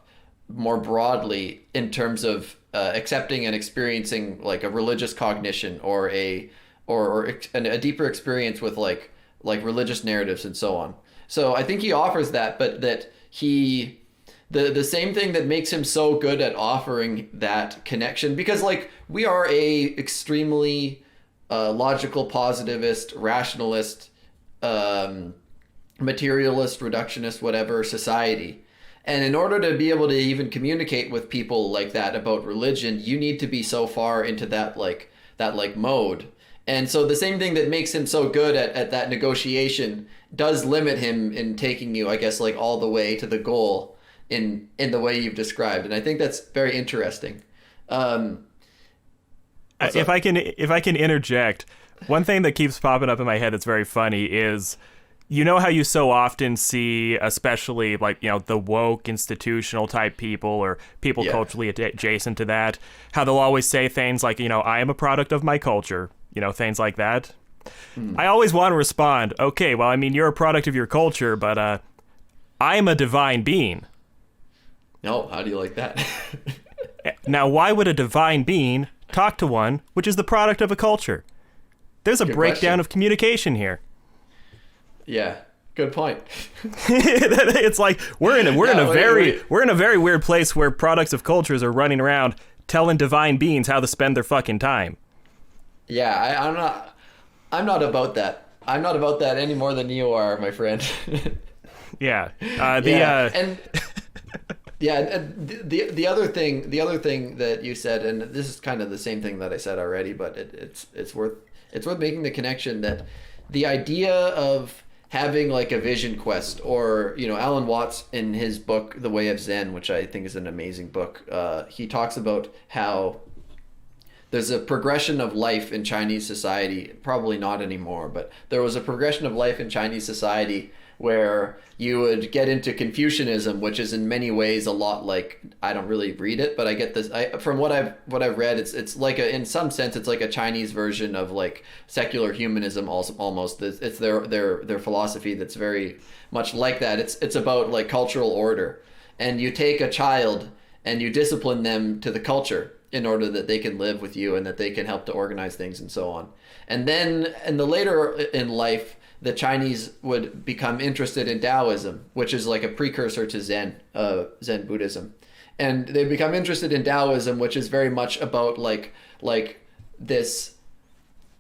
more broadly in terms of accepting and experiencing like a religious cognition or a deeper experience with like religious narratives and so on. So I think he offers that, but that the same thing that makes him so good at offering that connection, because like we are a extremely logical, positivist, rationalist, materialist, reductionist, whatever society. And in order to be able to even communicate with people like that about religion, you need to be so far into that mode. And so the same thing that makes him so good at that negotiation does limit him in taking you, I guess, like all the way to the goal in the way you've described. And I think that's very interesting. If I can interject, one thing that keeps popping up in my head that's very funny is, how you so often see, especially like, the woke institutional type people or people culturally adjacent to that, how they'll always say things like, I am a product of my culture, things like that. I always want to respond, okay, well, I mean, you're a product of your culture, but I am a divine being. No, how do you like that? Now, why would a divine being talk to one which is the product of a culture? There's a breakdown of communication here. Yeah, good point. It's like we're in a very weird place where products of cultures are running around telling divine beings how to spend their fucking time. Yeah, I'm not about that. I'm not about that any more than you are, my friend. Yeah. The other thing that you said, and this is kind of the same thing that I said already, but it's worth making the connection that the idea of having like a vision quest, or Alan Watts in his book The Way of Zen, which I think is an amazing book, he talks about how there's a progression of life in Chinese society, probably not anymore, but there was a progression of life in Chinese society where you would get into Confucianism, which is in many ways a lot like, I don't really read it, but I get this, from what I've read, it's like in some sense, it's like a Chinese version of like secular humanism almost. It's their philosophy that's very much like that. It's about like cultural order. And you take a child and you discipline them to the culture in order that they can live with you and that they can help to organize things and so on. And then in the later in life, the Chinese would become interested in Taoism, which is like a precursor to Zen Buddhism. And they become interested in Taoism, which is very much about like this,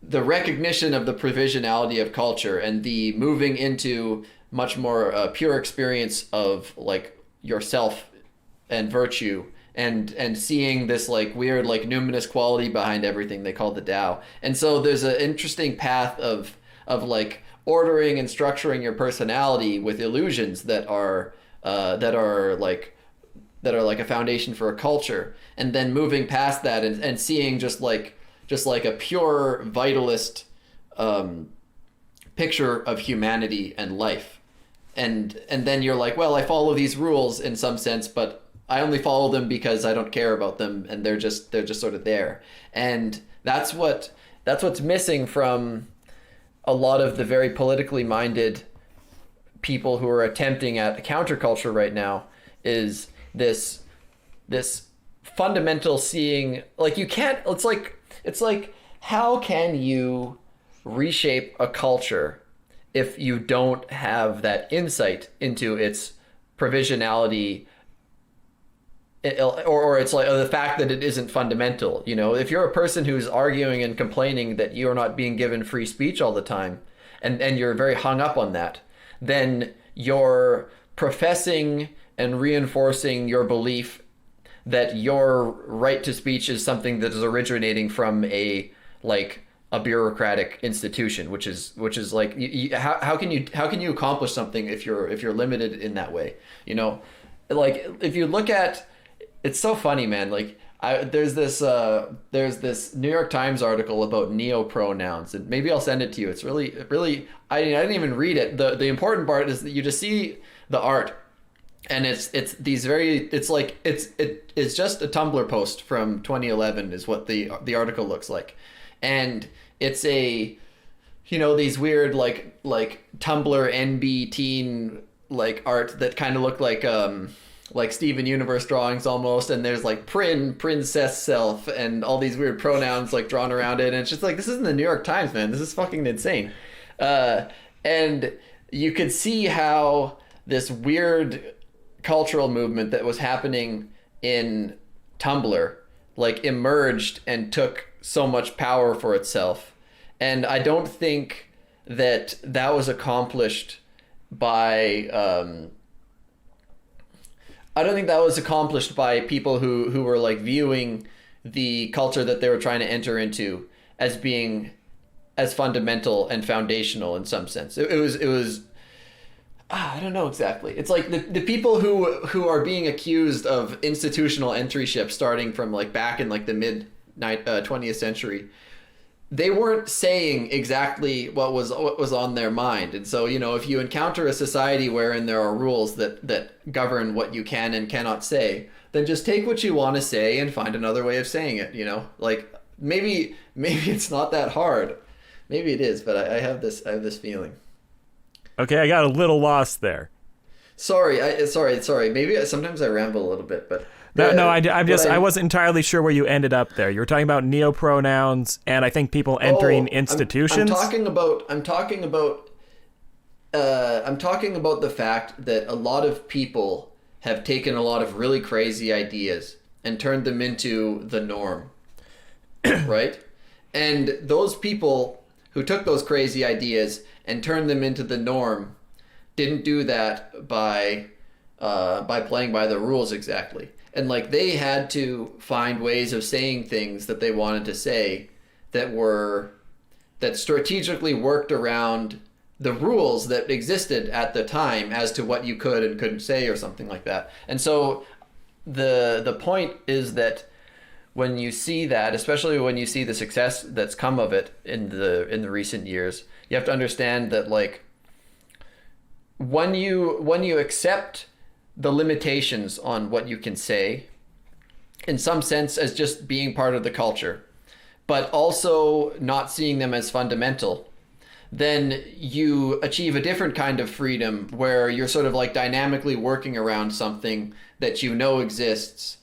the recognition of the provisionality of culture and the moving into much more pure experience of like yourself and virtue, and seeing this like weird like numinous quality behind everything they call the Tao. And so there's an interesting path of like ordering and structuring your personality with illusions that are like a foundation for a culture, and then moving past that and seeing just like a pure vitalist picture of humanity and life. And then you're like, well, I follow these rules in some sense, but I only follow them because I don't care about them, and they're just sort of there. And that's what's missing from a lot of the very politically minded people who are attempting at counterculture right now, is this fundamental seeing, like you can't, it's like how can you reshape a culture if you don't have that insight into its provisionality, or it's like the fact that it isn't fundamental. You know, if you're a person who's arguing and complaining that you're not being given free speech all the time, and you're very hung up on that, then you're professing and reinforcing your belief that your right to speech is something that is originating from a bureaucratic institution, which is like, how can you accomplish something if you're limited in that way? You know, like if you look at, it's so funny, man. Like there's this New York Times article about neopronouns, and maybe I'll send it to you. It's really I didn't even read it. The important part is that you just see the art, and it's just a Tumblr post from 2011 is what the article looks like. And it's these weird like Tumblr NB teen like art that kind of look like Steven Universe drawings almost, and there's like princess self and all these weird pronouns like drawn around it, and it's just like, this isn't the New York Times, man. This is fucking insane. And you could see how this weird cultural movement that was happening in Tumblr like emerged and took so much power for itself. And I don't think that was accomplished by people who were like viewing the culture that they were trying to enter into as being as fundamental and foundational in some sense. It was I don't know exactly. It's like the people who are being accused of institutional entryship starting from like back in like the mid 20th century, they weren't saying exactly what was on their mind. And so, you know, if you encounter a society wherein there are rules that govern what you can and cannot say, then just take what you want to say and find another way of saying it, you know? Like maybe it's not that hard. Maybe it is, but I have this feeling. Okay, I got a little lost there. Sorry. Maybe sometimes I ramble a little bit, but I wasn't entirely sure where you ended up there. You were talking about neopronouns, and I think people entering institutions. I'm talking about the fact that a lot of people have taken a lot of really crazy ideas and turned them into the norm, right? And those people who took those crazy ideas and turned them into the norm didn't do that by playing by the rules exactly. And like they had to find ways of saying things that they wanted to say that strategically worked around the rules that existed at the time as to what you could and couldn't say or something like that. And so the point is that when you see that, especially when you see the success that's come of it in the recent years, you have to understand that like when you accept the limitations on what you can say, in some sense as just being part of the culture, but also not seeing them as fundamental, then you achieve a different kind of freedom where you're sort of like dynamically working around something that you know exists,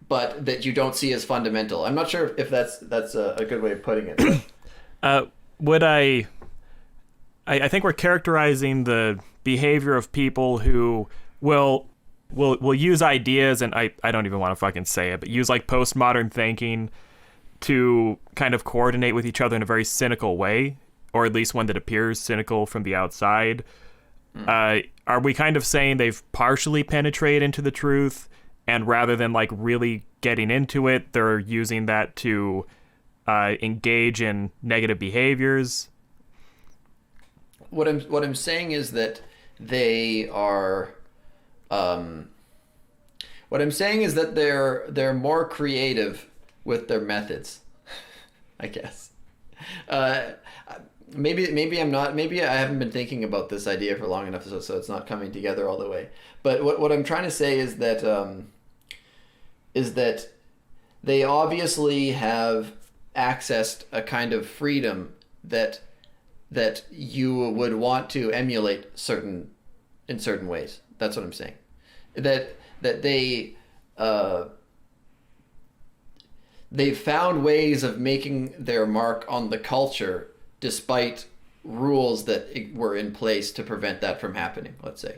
but that you don't see as fundamental. I'm not sure if that's a good way of putting it. I think we're characterizing the behavior of people who will use ideas, and I don't even want to fucking say it, but use like postmodern thinking to kind of coordinate with each other in a very cynical way, or at least one that appears cynical from the outside. Are we kind of saying they've partially penetrated into the truth, and rather than like really getting into it, they're using that to engage in negative behaviors? What I'm saying is that they are. What I'm saying is that they're more creative with their methods, I guess. Maybe I'm not. Maybe I haven't been thinking about this idea for long enough, so it's not coming together all the way. But what I'm trying to say is that they obviously have accessed a kind of freedom that you would want to emulate in certain ways. That's what I'm saying. That they've found ways of making their mark on the culture despite rules that were in place to prevent that from happening, let's say.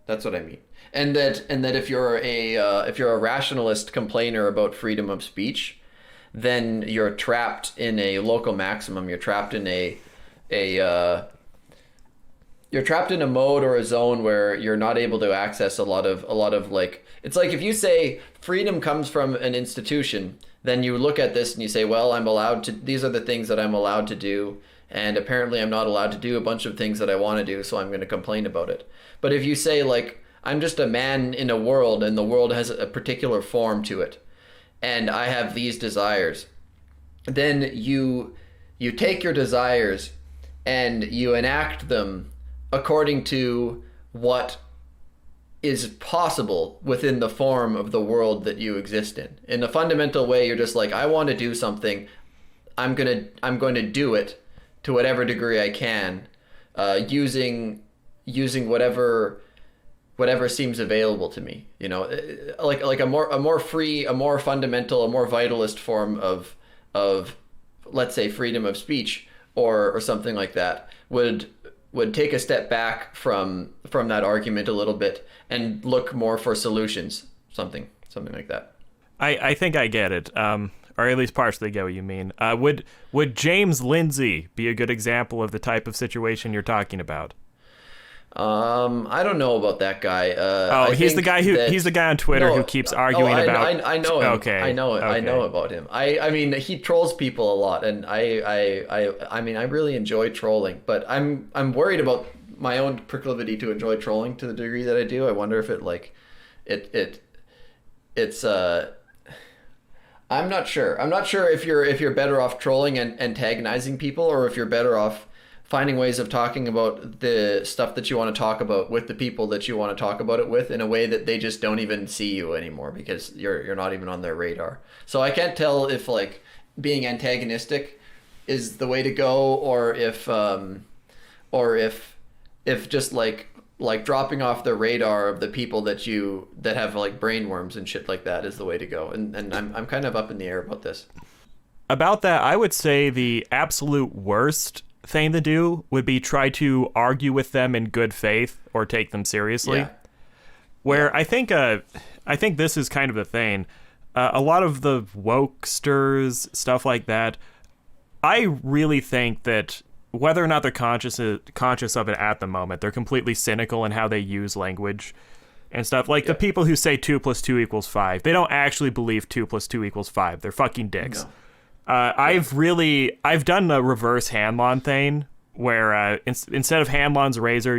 That's what I mean. And that if you're a rationalist complainer about freedom of speech, then you're trapped in a local maximum. You're trapped in you're trapped in a mode or a zone where you're not able to access a lot of like, it's like if you say freedom comes from an institution, then you look at this and you say, well, these are the things that I'm allowed to do, and apparently I'm not allowed to do a bunch of things that I want to do, so I'm going to complain about it. But if you say like, I'm just a man in a world, and the world has a particular form to it, and I have these desires, then you take your desires and you enact them according to what is possible within the form of the world that you exist in. In a fundamental way, you're just like, I want to do something. I'm going to do it to whatever degree I can, using whatever seems available to me. You know, like a more free, a more fundamental, a more vitalist form of let's say freedom of speech or something like that would take a step back from that argument a little bit and look more for solutions, something like that. I think I get it, or at least partially get what you mean. Would James Lindsay be a good example of the type of situation you're talking about? I don't know about that guy. He's the guy on Twitter who keeps arguing about. I know him. Okay. I know it. Okay. I know about him. I mean, he trolls people a lot, and I mean, I really enjoy trolling, but I'm worried about my own proclivity to enjoy trolling to the degree that I do. I wonder if it's I'm not sure. I'm not sure if you're better off trolling and antagonizing people, or if you're better off finding ways of talking about the stuff that you want to talk about with the people that you want to talk about it with in a way that they just don't even see you anymore because you're not even on their radar. So I can't tell if like being antagonistic is the way to go, or if just like dropping off the radar of the people that have like brainworms and shit like that is the way to go. And I'm kind of up in the air about this. About that, I would say the absolute worst thing to do would be try to argue with them in good faith or take them seriously. Yeah. Where I think this is kind of the thing. A lot of the wokesters, stuff like that, I really think that whether or not they're conscious of it at the moment, they're completely cynical in how they use language and stuff. Like the people who say 2 + 2 = 5, they don't actually believe 2 + 2 = 5. They're fucking dicks. No. I've done a reverse Hanlon thing where instead of Hanlon's razor,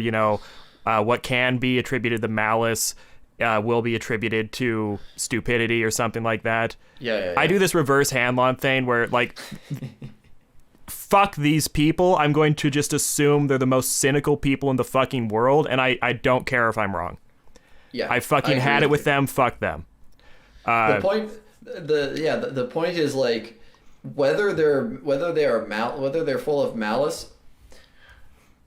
what can be attributed to malice will be attributed to stupidity or something like that. Yeah. I do this reverse Hanlon thing where, like, fuck these people. I'm going to just assume they're the most cynical people in the fucking world, and I don't care if I'm wrong. Yeah, I fucking had it with them. Fuck them. The point is, like, whether they're full of malice.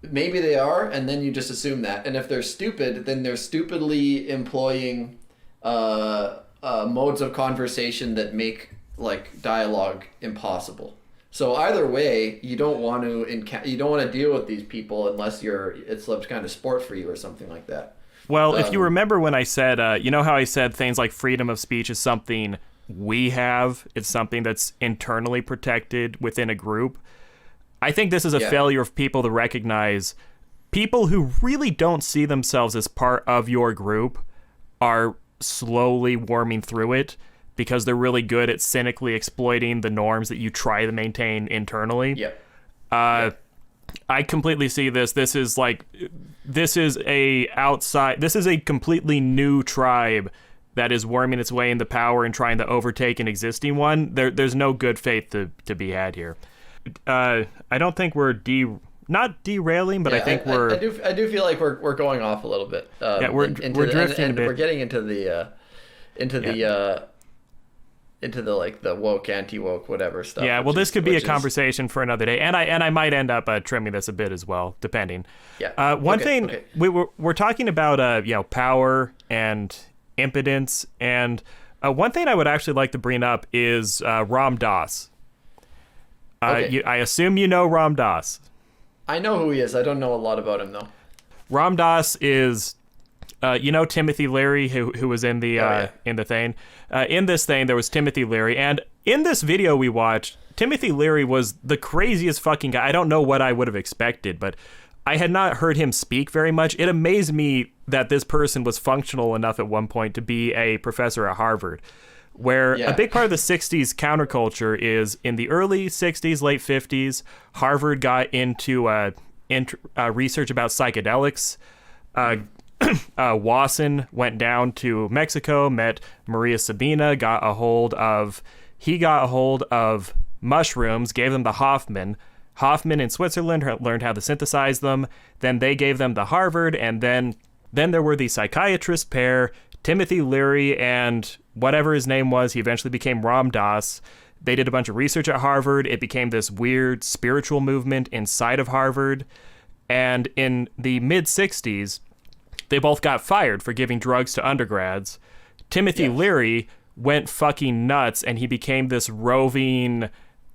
Maybe they are, and then you just assume that. And if they're stupid, then they're stupidly employing modes of conversation that make, like, dialogue impossible. So either way, you don't want to deal with these people unless it's some kind of sport for you or something like that. Well, if you remember when I said, you know how I said things like freedom of speech is something we have, it's something that's internally protected within a group. I think this is a failure of people to recognize people who really don't see themselves as part of your group are slowly warming through it because they're really good at cynically exploiting the norms that you try to maintain internally. I completely see this. This is a completely new tribe that is worming its way into power and trying to overtake an existing one. There's no good faith to be had here. I don't think we're not derailing, but I think we're. I do feel like we're going off a little bit. We're drifting a bit. We're getting into the like the woke, anti-woke, whatever stuff. Yeah, well, this could be a conversation for another day, and I might end up trimming this a bit as well, depending. Yeah. One thing we're talking about, power and impotence, and one thing I would actually like to bring up is Ram Dass. I assume you know Ram Dass. I know who he is. I don't know a lot about him, though. Ram Dass is, Timothy Leary, who was in the in the thing. In this thing, there was Timothy Leary, and in this video we watched, Timothy Leary was the craziest fucking guy. I don't know what I would have expected, but I had not heard him speak very much. It amazed me that this person was functional enough at one point to be a professor at Harvard. Where a big part of the 60s counterculture is in the early 60s, late 50s, Harvard got into research about psychedelics. Wasson went down to Mexico, met Maria Sabina, got a hold of mushrooms, gave them to Hoffman. Hoffman in Switzerland learned how to synthesize them. Then they gave them to Harvard, and then there were the psychiatrist pair, Timothy Leary and whatever his name was. He eventually became Ram Dass. They did a bunch of research at Harvard. It became this weird spiritual movement inside of Harvard. And in the mid-60s, they both got fired for giving drugs to undergrads. Timothy Leary went fucking nuts, and he became this roving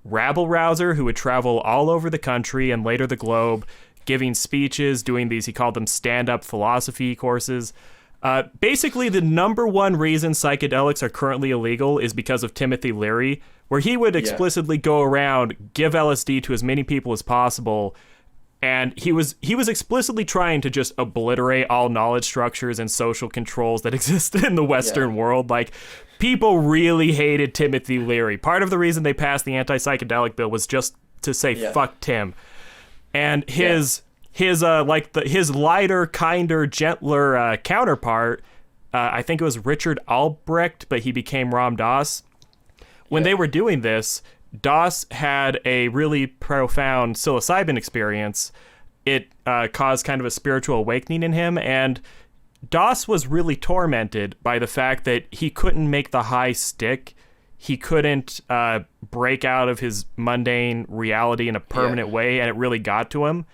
rabble-rouser who would travel all over the country and later the globe, giving speeches, doing these, he called them stand-up philosophy courses. Basically, the number one reason psychedelics are currently illegal is because of Timothy Leary, where he would explicitly go around, give LSD to as many people as possible, and he was explicitly trying to just obliterate all knowledge structures and social controls that exist in the Western world. Like, people really hated Timothy Leary. Part of the reason they passed the anti-psychedelic bill was just to say fuck Tim. And his lighter, kinder, gentler counterpart, I think it was Richard Albrecht, but he became Ram Dass. When they were doing this, Dass had a really profound psilocybin experience. It caused kind of a spiritual awakening in him, and Dass was really tormented by the fact that he couldn't make the high stick. He couldn't break out of his mundane reality in a permanent way, and it really got to him.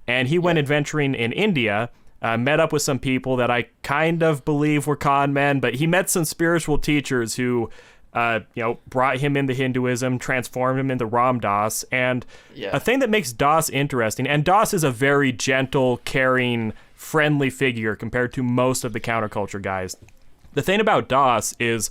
And he went adventuring in India, met up with some people that I kind of believe were con men, but he met some spiritual teachers who, brought him into Hinduism, transformed him into Ram Dass. And a thing that makes Dass interesting, and Dass is a very gentle, caring, friendly figure compared to most of the counterculture guys. The thing about Dass is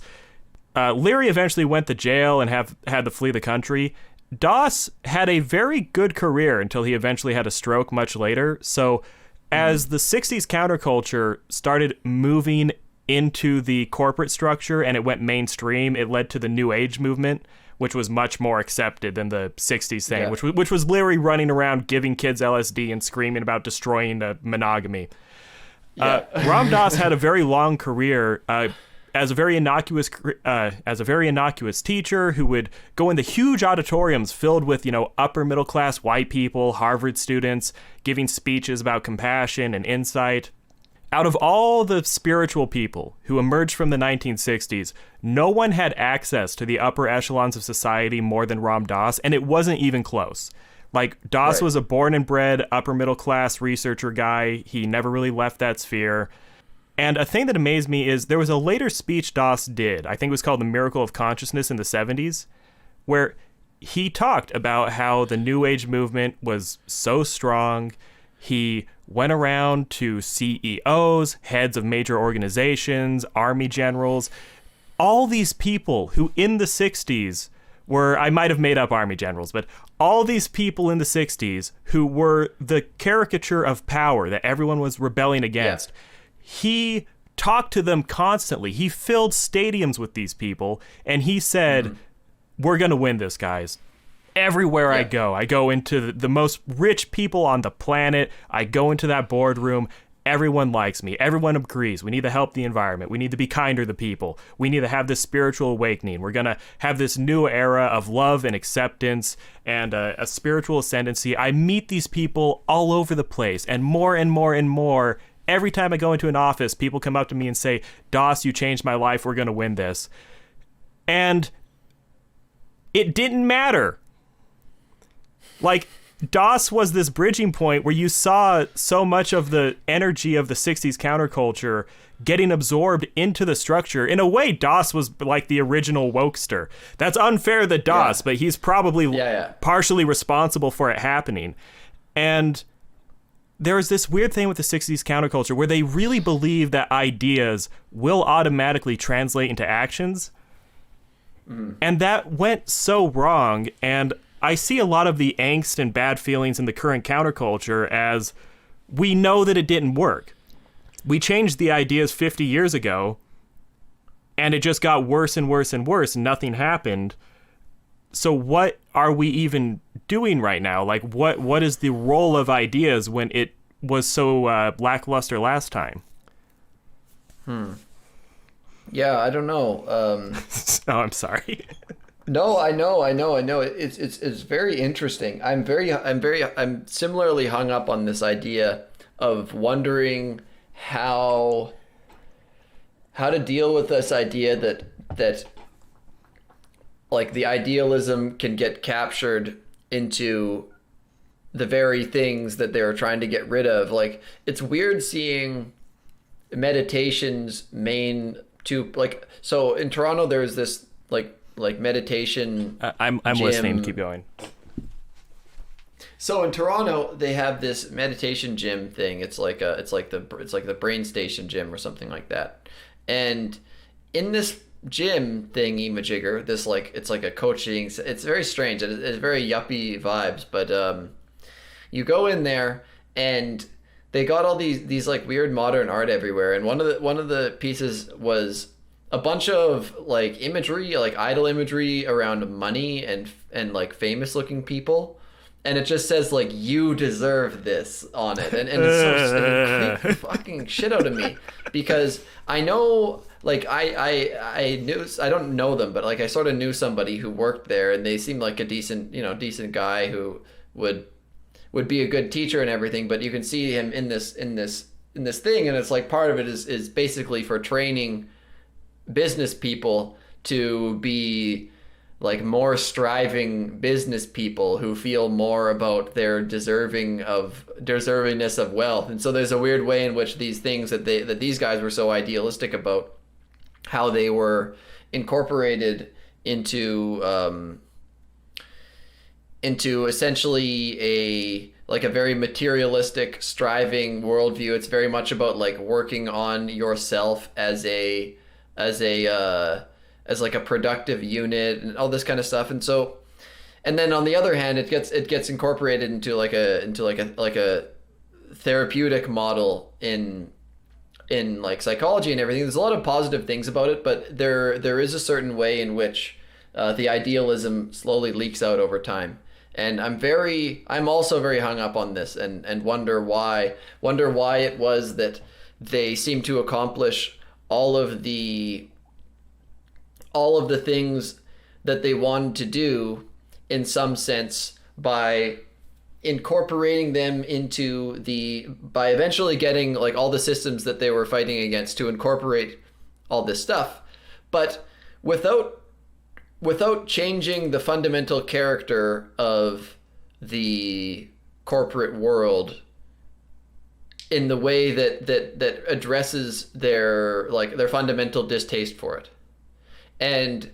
Leary eventually went to jail and had to flee the country. Dass had a very good career until he eventually had a stroke much later. So as the 60s counterculture started moving into the corporate structure and it went mainstream, it led to the New Age movement, which was much more accepted than the 60s thing, which was Leary running around giving kids LSD and screaming about destroying monogamy. Ram Dass had a very long career as a very innocuous teacher who would go into huge auditoriums filled with, upper middle class white people, Harvard students, giving speeches about compassion and insight. Out of all the spiritual people who emerged from the 1960s, no one had access to the upper echelons of society more than Ram Dass, and it wasn't even close. Like, Dass was a born and bred upper middle class researcher guy. He never really left that sphere. And a thing that amazed me is there was a later speech Dass did, I think it was called The Miracle of Consciousness in the 70s, where he talked about how the New Age movement was so strong. He went around to CEOs, heads of major organizations, army generals, all these people who in the 60s were, I might have made up army generals, but all these people in the 60s who were the caricature of power that everyone was rebelling against. Yeah. He talked to them constantly. He filled stadiums with these people, and he said, we're going to win this, guys. Everywhere I go into the most rich people on the planet. I go into that boardroom. Everyone likes me. Everyone agrees. We need to help the environment. We need to be kinder to people. We need to have this spiritual awakening. We're going to have this new era of love and acceptance and a spiritual ascendancy. I meet these people all over the place, and more and more and more. Every time I go into an office, people come up to me and say, Dass, you changed my life. We're going to win this. And it didn't matter. Like, Dass was this bridging point where you saw so much of the energy of the 60s counterculture getting absorbed into the structure. In a way, Dass was like the original wokester. That's unfair to Dass, but he's probably partially responsible for it happening. And there's this weird thing with the 60s counterculture where they really believe that ideas will automatically translate into actions. And that went so wrong. And I see a lot of the angst and bad feelings in the current counterculture as we know that it didn't work. We changed the ideas 50 years ago, and it just got worse and worse and worse, and nothing happened. So what are we even doing right now? Like, what is the role of ideas when it was so lackluster last time? Yeah, I don't know. Oh, I'm sorry. No, I know. It's very interesting. I'm similarly hung up on this idea of wondering how to deal with this idea that like the idealism can get captured into the very things that they're trying to get rid of. Like, it's weird seeing meditation's main two, like, so in Toronto there's this like meditation I'm gym. listening, keep going. So in Toronto they have this meditation gym thing. It's like the Brain Station gym or something like that. And in this gym thingy majigger, this like, it's like a coaching, it's very strange. It's very yuppie vibes, but you go in there and they got all these like weird modern art everywhere. And one of the pieces was a bunch of like imagery, like idle imagery around money and like famous looking people. And it just says like, you deserve this on it. And it's so it creeped the fucking shit out of me, because I know, like, I knew, I don't know them, but like I sort of knew somebody who worked there, and they seemed like a decent guy who would be a good teacher and everything. But you can see him in this thing, and it's like part of it is basically for training business people to be like more striving business people who feel more about their deservingness of wealth. And so there's a weird way in which these things that these guys were so idealistic about, how they were incorporated into essentially a very materialistic striving worldview. It's very much about like working on yourself as like a productive unit and all this kind of stuff. And so, and then on the other hand, it gets incorporated into like a therapeutic model in like psychology and everything. There's a lot of positive things about it, but there is a certain way in which the idealism slowly leaks out over time. And I'm also very hung up on this and wonder why it was that they seem to accomplish all of the things that they wanted to do in some sense by incorporating them into by eventually getting like all the systems that they were fighting against to incorporate all this stuff, but without changing the fundamental character of the corporate world in the way that addresses their fundamental distaste for it. And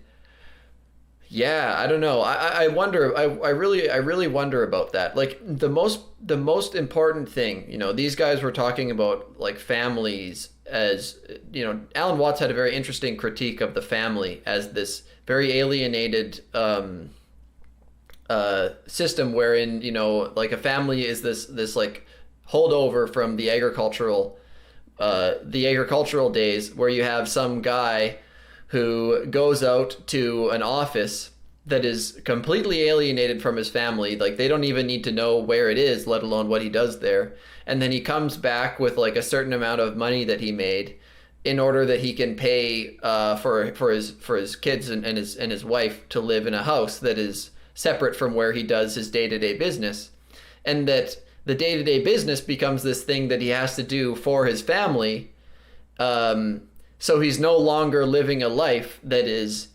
yeah, I don't know. I wonder. I really wonder about that. Like the most important thing, you know, these guys were talking about like families as, you know, Alan Watts had a very interesting critique of the family as this very alienated system wherein, you know, like a family is this like holdover from the agricultural days where you have some guy who goes out to an office that is completely alienated from his family. Like they don't even need to know where it is, let alone what he does there. And then he comes back with like a certain amount of money that he made in order that he can pay for his kids and his wife to live in a house that is separate from where he does his day-to-day business. And that the day-to-day business becomes this thing that he has to do for his family. So he's no longer living a life that is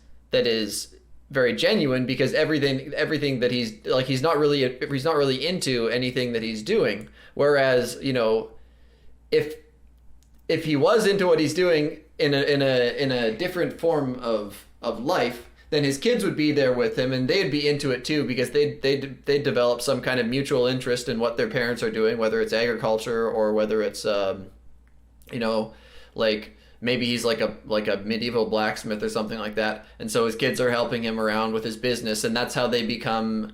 very genuine, because everything that he's not really into anything that he's doing. Whereas, you know, if he was into what he's doing in a different form of life, then his kids would be there with him and they'd be into it too, because they'd develop some kind of mutual interest in what their parents are doing, whether it's agriculture or whether it's you know, like maybe he's like a medieval blacksmith or something like that, and so his kids are helping him around with his business, and that's how they become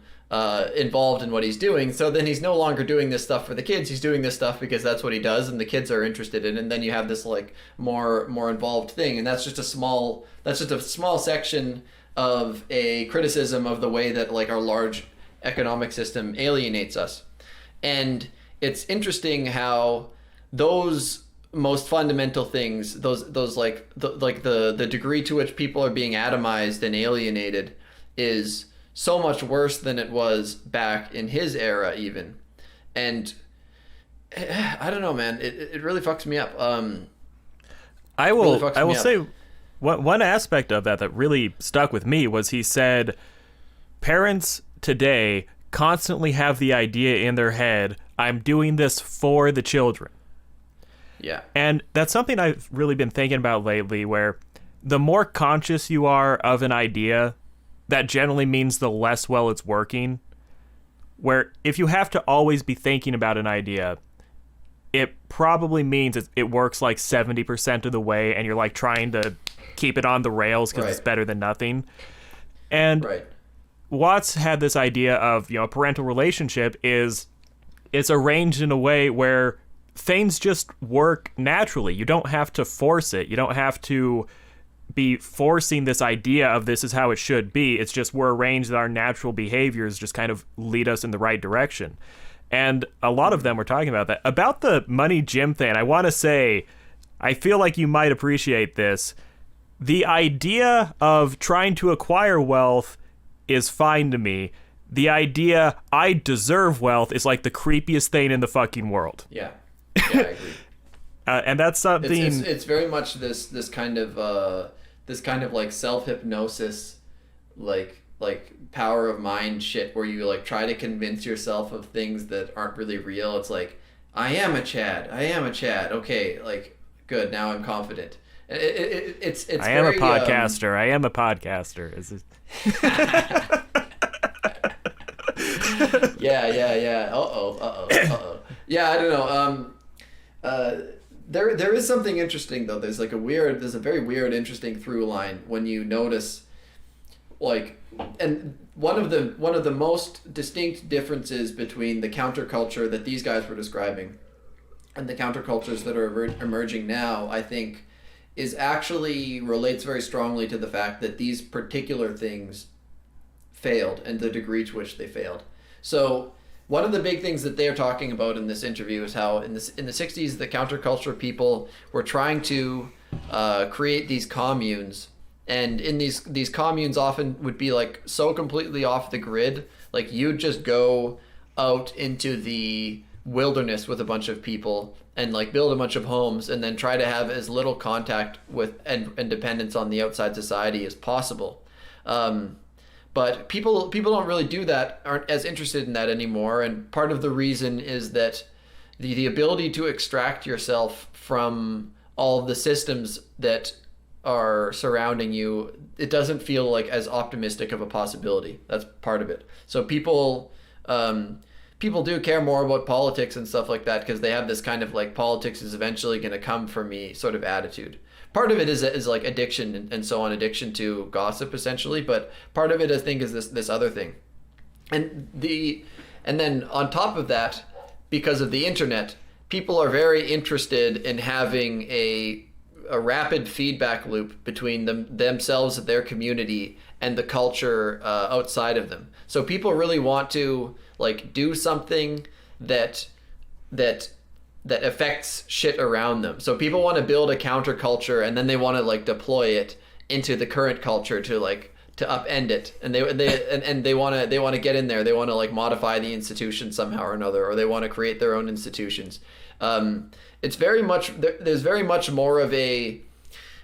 involved in what he's doing. So then he's no longer doing this stuff for the kids, he's doing this stuff because that's what he does and the kids are interested in, and then you have this like more involved thing. And that's just a small section of a criticism of the way that like our large economic system alienates us. And it's interesting how those most fundamental things, those the degree to which people are being atomized and alienated is so much worse than it was back in his era even. And I don't know, man, it really fucks me up. I will say one aspect of that really stuck with me was he said parents today constantly have the idea in their head, I'm doing this for the children. Yeah. And that's something I've really been thinking about lately, where the more conscious you are of an idea, that generally means the less well it's working. Where if you have to always be thinking about an idea, it probably means it works like 70% of the way, and you're like trying to keep it on the rails because it's better than nothing. And Watts had this idea of, you know, a parental relationship it's arranged in a way where things just work naturally. You don't have to force it. You don't have to be forcing this idea of this is how it should be. It's just we're arranged that our natural behaviors just kind of lead us in the right direction. And a lot of them were talking about that. About the money gym thing, I want to say, I feel like you might appreciate this. The idea of trying to acquire wealth is fine to me. The idea I deserve wealth is like the creepiest thing in the fucking world. Yeah. Yeah, I agree. And that's something. It's very much this kind of like self-hypnosis, like power of mind shit, where you like try to convince yourself of things that aren't really real. It's like, I am a Chad. Okay, like good. Now I'm confident. It's. I am a podcaster. I am a podcaster. Is it? Yeah. Uh-oh. Yeah, I don't know. There is something interesting though. There's a very weird, interesting through line when you notice, like, and one of the most distinct differences between the counterculture that these guys were describing and the countercultures that are emerging now, I think, is actually relates very strongly to the fact that these particular things failed and the degree to which they failed. So one of the big things that they're talking about in this interview is how in the 60s the counterculture people were trying to create these communes, and in these communes often would be like so completely off the grid, like you'd just go out into the wilderness with a bunch of people and like build a bunch of homes and then try to have as little contact with and dependence on the outside society as possible. But people don't really do that, aren't as interested in that anymore. And part of the reason is that the ability to extract yourself from all of the systems that are surrounding you, it doesn't feel like as optimistic of a possibility. That's part of it. So people do care more about politics and stuff like that because they have this kind of like politics is eventually going to come for me sort of attitude. Part of it is like addiction and so on, addiction to gossip essentially, but part of it I think is this other thing. And then on top of that, because of the internet, people are very interested in having a rapid feedback loop between themselves, their community, and the culture outside of them. So people really want to like do something that affects shit around them. So people want to build a counterculture and then they want to like deploy it into the current culture to upend it. And they want to get in there. They want to like modify the institution somehow or another, or they want to create their own institutions. It's very much, there's very much more of a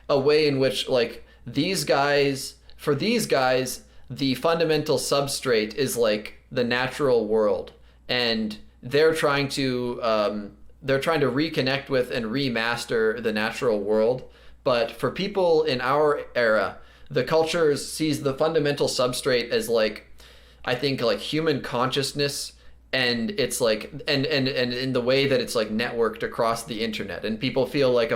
way in which like for these guys, the fundamental substrate is like the natural world, and they're trying to reconnect with and remaster the natural world. But for people in our era, the culture sees the fundamental substrate as like, I think like human consciousness, and it's like and in the way that it's like networked across the internet, and people feel like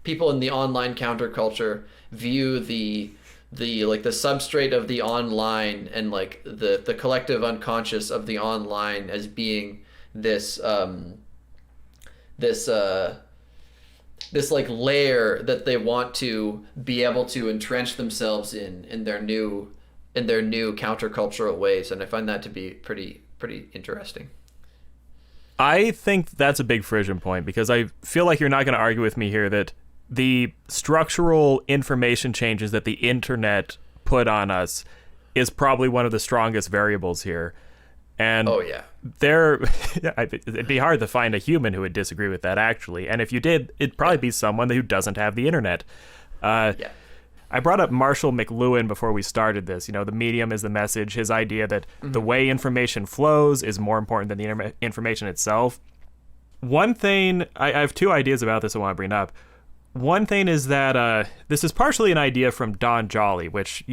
people in the online counterculture view the like the substrate of the online and like the collective unconscious of the online as being this like layer that they want to be able to entrench themselves in their new countercultural ways. And I find that to be pretty interesting. I think that's a big frisson point, because I feel like you're not going to argue with me here that the structural information changes that the internet put on us is probably one of the strongest variables here. And oh yeah, it'd be hard to find a human who would disagree with that, actually. And if you did, it'd probably be someone who doesn't have the internet. Yeah. I brought up Marshall McLuhan before we started this. The medium is the message. His idea that the way information flows is more important than the information itself. One thing, I have two ideas about this I want to bring up. One thing is that this is partially an idea from Don Jolly, which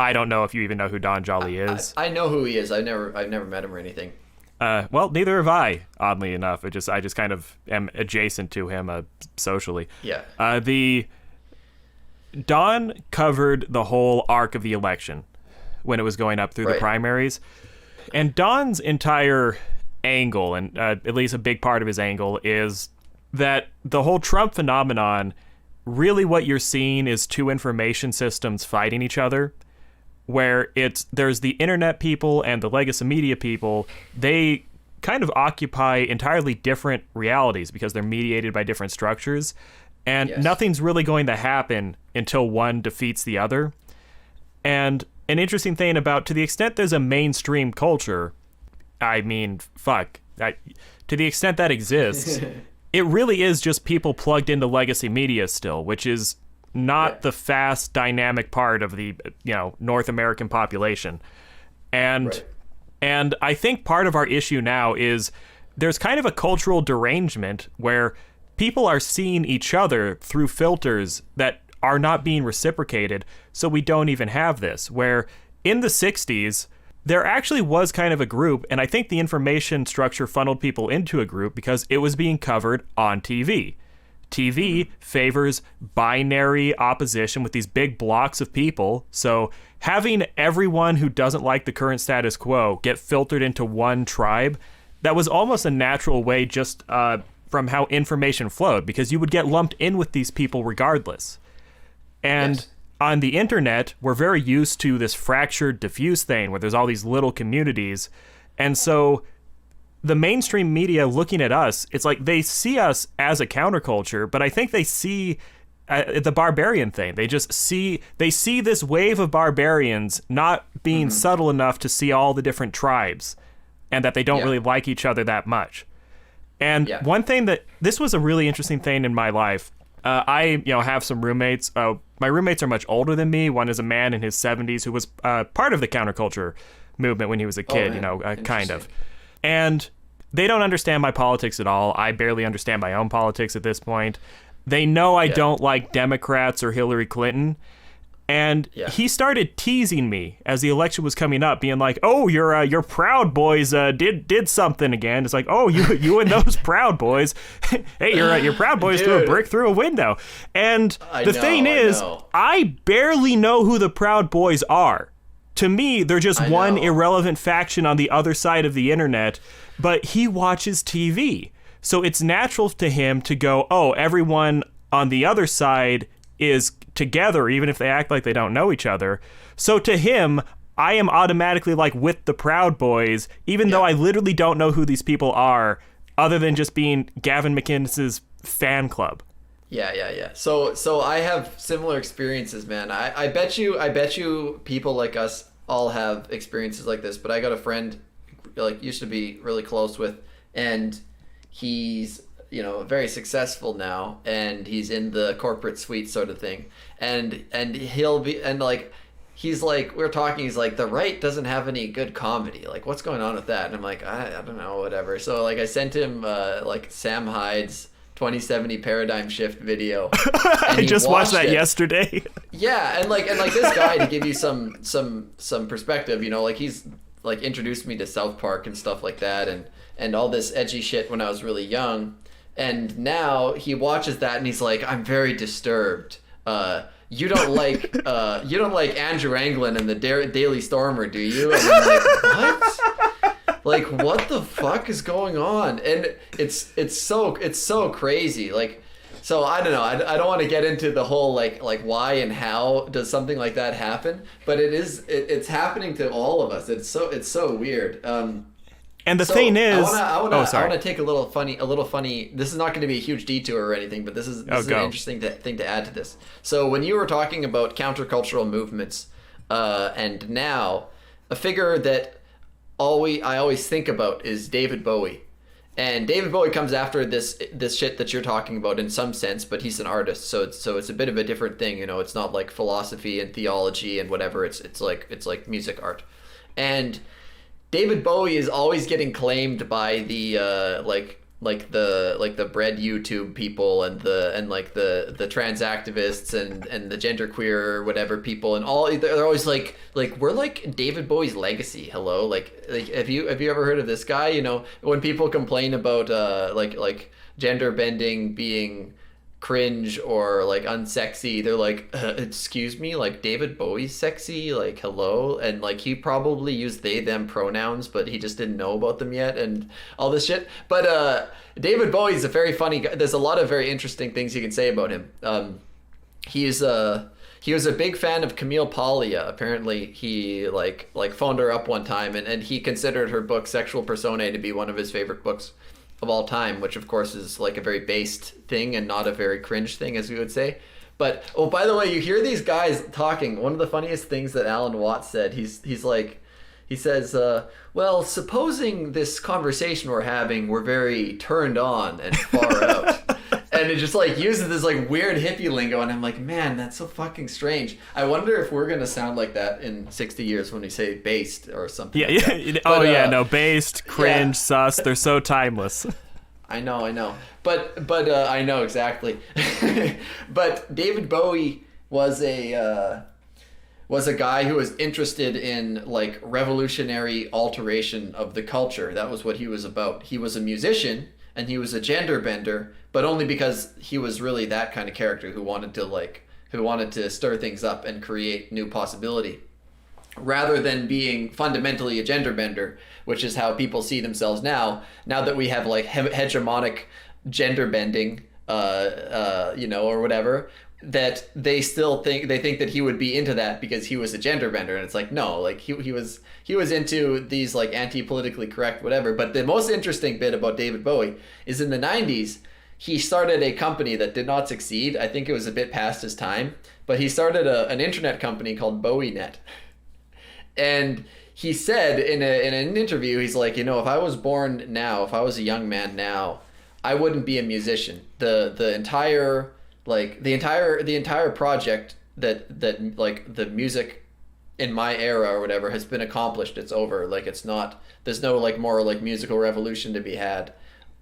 I don't know if you even know who Don Jolly is. I know who he is. I've never met him or anything. Well, neither have I, oddly enough. I just kind of am adjacent to him socially. Yeah. Don covered the whole arc of the election when it was going up through the primaries. And Don's entire angle, and at least a big part of his angle, is that the whole Trump phenomenon, really what you're seeing is two information systems fighting each other, where there's the internet people and the legacy media people. They kind of occupy entirely different realities because they're mediated by different structures, and nothing's really going to happen until one defeats the other. And an interesting thing to the extent there's a mainstream culture, I mean, to the extent that exists, it really is just people plugged into legacy media still, which is not the fast, dynamic part of the North American population. And I think part of our issue now is there's kind of a cultural derangement where people are seeing each other through filters that are not being reciprocated, so we don't even have this. Where in the 60s, there actually was kind of a group, and I think the information structure funneled people into a group because it was being covered on TV. TV favors binary opposition with these big blocks of people, so having everyone who doesn't like the current status quo get filtered into one tribe, that was almost a natural way just from how information flowed, because you would get lumped in with these people regardless. And on the internet, we're very used to this fractured, diffuse thing where there's all these little communities, And so the mainstream media looking at us, it's like they see us as a counterculture, but I think they see the barbarian thing. They see this wave of barbarians not being subtle enough to see all the different tribes, and that they don't really like each other that much. And one thing this was a really interesting thing in my life. I have some roommates. My roommates are much older than me. One is a man in his 70s who was part of the counterculture movement when he was a kid, kind of. And they don't understand my politics at all. I barely understand my own politics at this point. They know I don't like Democrats or Hillary Clinton. And he started teasing me as the election was coming up, being like, "Oh, your Proud Boys did something again." It's like, "Oh, you and those Proud Boys, hey, your Proud Boys threw a brick through a window." And the thing is, I barely know who the Proud Boys are. To me, they're just one irrelevant faction on the other side of the internet. But he watches TV, so it's natural to him to go, "Oh, everyone on the other side is together, even if they act like they don't know each other." So to him, I am automatically like with the Proud Boys, even though I literally don't know who these people are, other than just being Gavin McInnes's fan club. Yeah. So I have similar experiences, man. I bet you people like us all have experiences like this. But I got a friend, like, used to be really close with, and he's very successful now, and he's in the corporate suite sort of thing, and he'll be, and like, he's like, we're talking, he's like, the right doesn't have any good comedy, like, what's going on with that? And I'm like, I don't know, whatever. So like, I sent him like Sam Hyde's 2070 paradigm shift video. I just watched that yesterday. Yeah, and like this guy, to give you some perspective, like, he's like introduced me to South Park and stuff like that, and all this edgy shit when I was really young. And now he watches that and he's like, "I'm very disturbed. You don't like Andrew Anglin and the Daily Stormer, do you?" And I'm like, "What? Like, what the fuck is going on?" And it's so crazy. Like, so I don't know. I don't want to get into the whole like why and how does something like that happen, but it's happening to all of us. It's so weird. And the thing is, I want to take a little funny. This is not going to be a huge detour or anything, but this is an interesting thing to add to this. So when you were talking about countercultural movements, and now a figure that I always think about is David Bowie, and David Bowie comes after this shit that you're talking about in some sense, but he's an artist, so it's a bit of a different thing. It's not like philosophy and theology and whatever. It's like music art, and David Bowie is always getting claimed by the like the bread YouTube people and the trans activists and the genderqueer whatever people, and all, they're always like we're like David Bowie's legacy. Hello, like have you ever heard of this guy? When people complain about like gender bending being cringe or like unsexy, they're like, excuse me, like David Bowie's sexy, like, hello? And like, he probably used they them pronouns, but he just didn't know about them yet and all this shit. But David Bowie's a very funny guy. There's a lot of very interesting things you can say about him. He was a big fan of Camille Paglia. Apparently he like phoned her up one time, and he considered her book Sexual Personae to be one of his favorite books of all time, which of course is like a very based thing and not a very cringe thing, as we would say. But by the way, you hear these guys talking. One of the funniest things that Alan Watts said, he says, well, supposing this conversation we're having were very turned on and far out. And it just like uses this like weird hippie lingo, and I'm like, man, that's so fucking strange. I wonder if we're gonna sound like that in 60 years when we say based or something. Yeah, like that. Based, cringe, sus. They're so timeless. I know. But I know exactly. But David Bowie was a guy who was interested in like revolutionary alteration of the culture. That was what he was about. He was a musician and he was a gender bender, but only because he was really that kind of character who wanted to stir things up and create new possibility, rather than being fundamentally a gender bender, which is how people see themselves now that we have like hegemonic gender bending, or whatever. that they think that he would be into that because he was a gender bender, and it's like, no, like he was into these like anti-politically correct whatever. But the most interesting bit about David Bowie is in the 90s he started a company that did not succeed. I think it was a bit past his time, but he started an internet company called BowieNet. And he said in an interview, he's like, if I was born now, if I was a young man now, I wouldn't be a musician. The entire project that like the music in my era or whatever has been accomplished. It's over. Like, it's not, there's no like more like musical revolution to be had.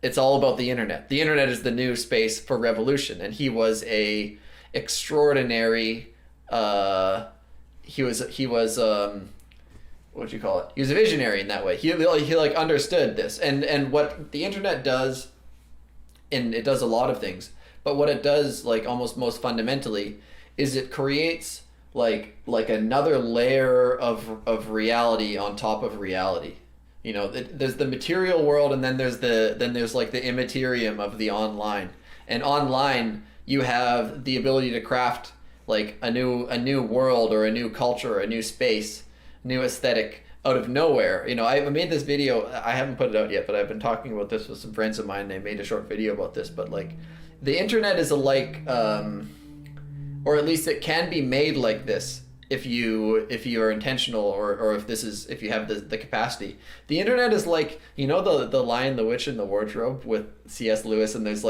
It's all about the internet. The internet is the new space for revolution. And he was a extraordinary, he was what do you call it? He was a visionary in that way. He like understood this. And what the internet does, and it does a lot of things, but what it does, like almost most fundamentally, is it creates like another layer of reality on top of reality. There's the material world, and then there's like the immaterium of the online. And online, you have the ability to craft like a new world or a new culture, a new space, new aesthetic out of nowhere. I made this video. I haven't put it out yet, but I've been talking about this with some friends of mine. They made a short video about this, but like the internet is or at least it can be made like this if you are intentional, or if you have the capacity. The internet is like, the Lion, the Witch, and the Wardrobe with C.S. Lewis, and there's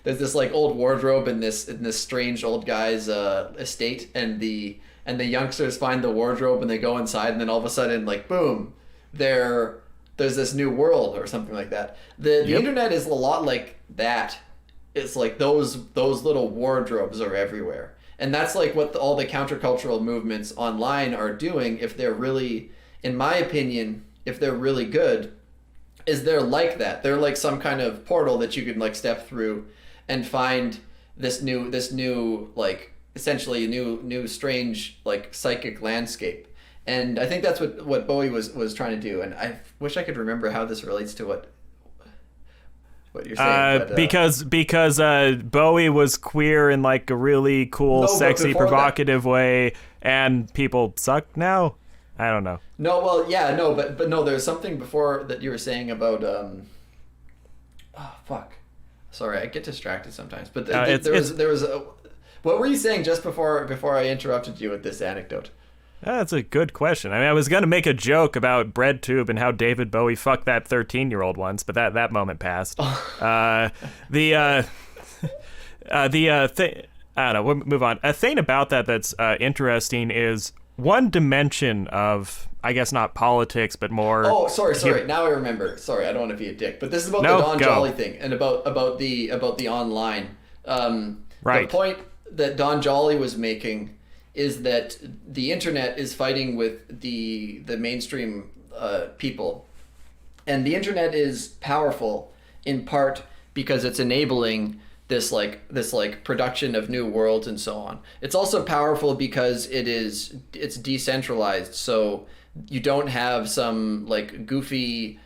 this like old wardrobe in this strange old guy's estate, and the youngsters find the wardrobe and they go inside, and then all of a sudden, like, boom, there's this new world or something like that. The internet is a lot like that. It's like those little wardrobes are everywhere. And that's like what all the countercultural movements online are doing. If they're really, in my opinion, if they're really good, is they're like that. They're like some kind of portal that you can like step through and find this new like essentially new strange like psychic landscape. And I think that's what Bowie was trying to do. And I wish I could remember how this relates to what you're saying. Because Bowie was queer in like a really cool, sexy, provocative way, and people suck now? I don't know. No, well, yeah, no, but no, there's something before that you were saying about oh fuck. Sorry, I get distracted sometimes. But there was what were you saying just before I interrupted you with this anecdote? That's a good question. I mean, I was going to make a joke about BreadTube and how David Bowie fucked that 13-year-old once, but that moment passed. I don't know, we'll move on. A thing about that's interesting is one dimension of, I guess not politics, but more... Oh, sorry. Now I remember. Sorry, I don't want to be a dick, but this is about the Don Jolly thing and about the online. Right. The point that Don Jolly was making is that the internet is fighting with the mainstream people, and the internet is powerful in part because it's enabling this production of new worlds and so on. It's also powerful because it's decentralized, so you don't have some like goofy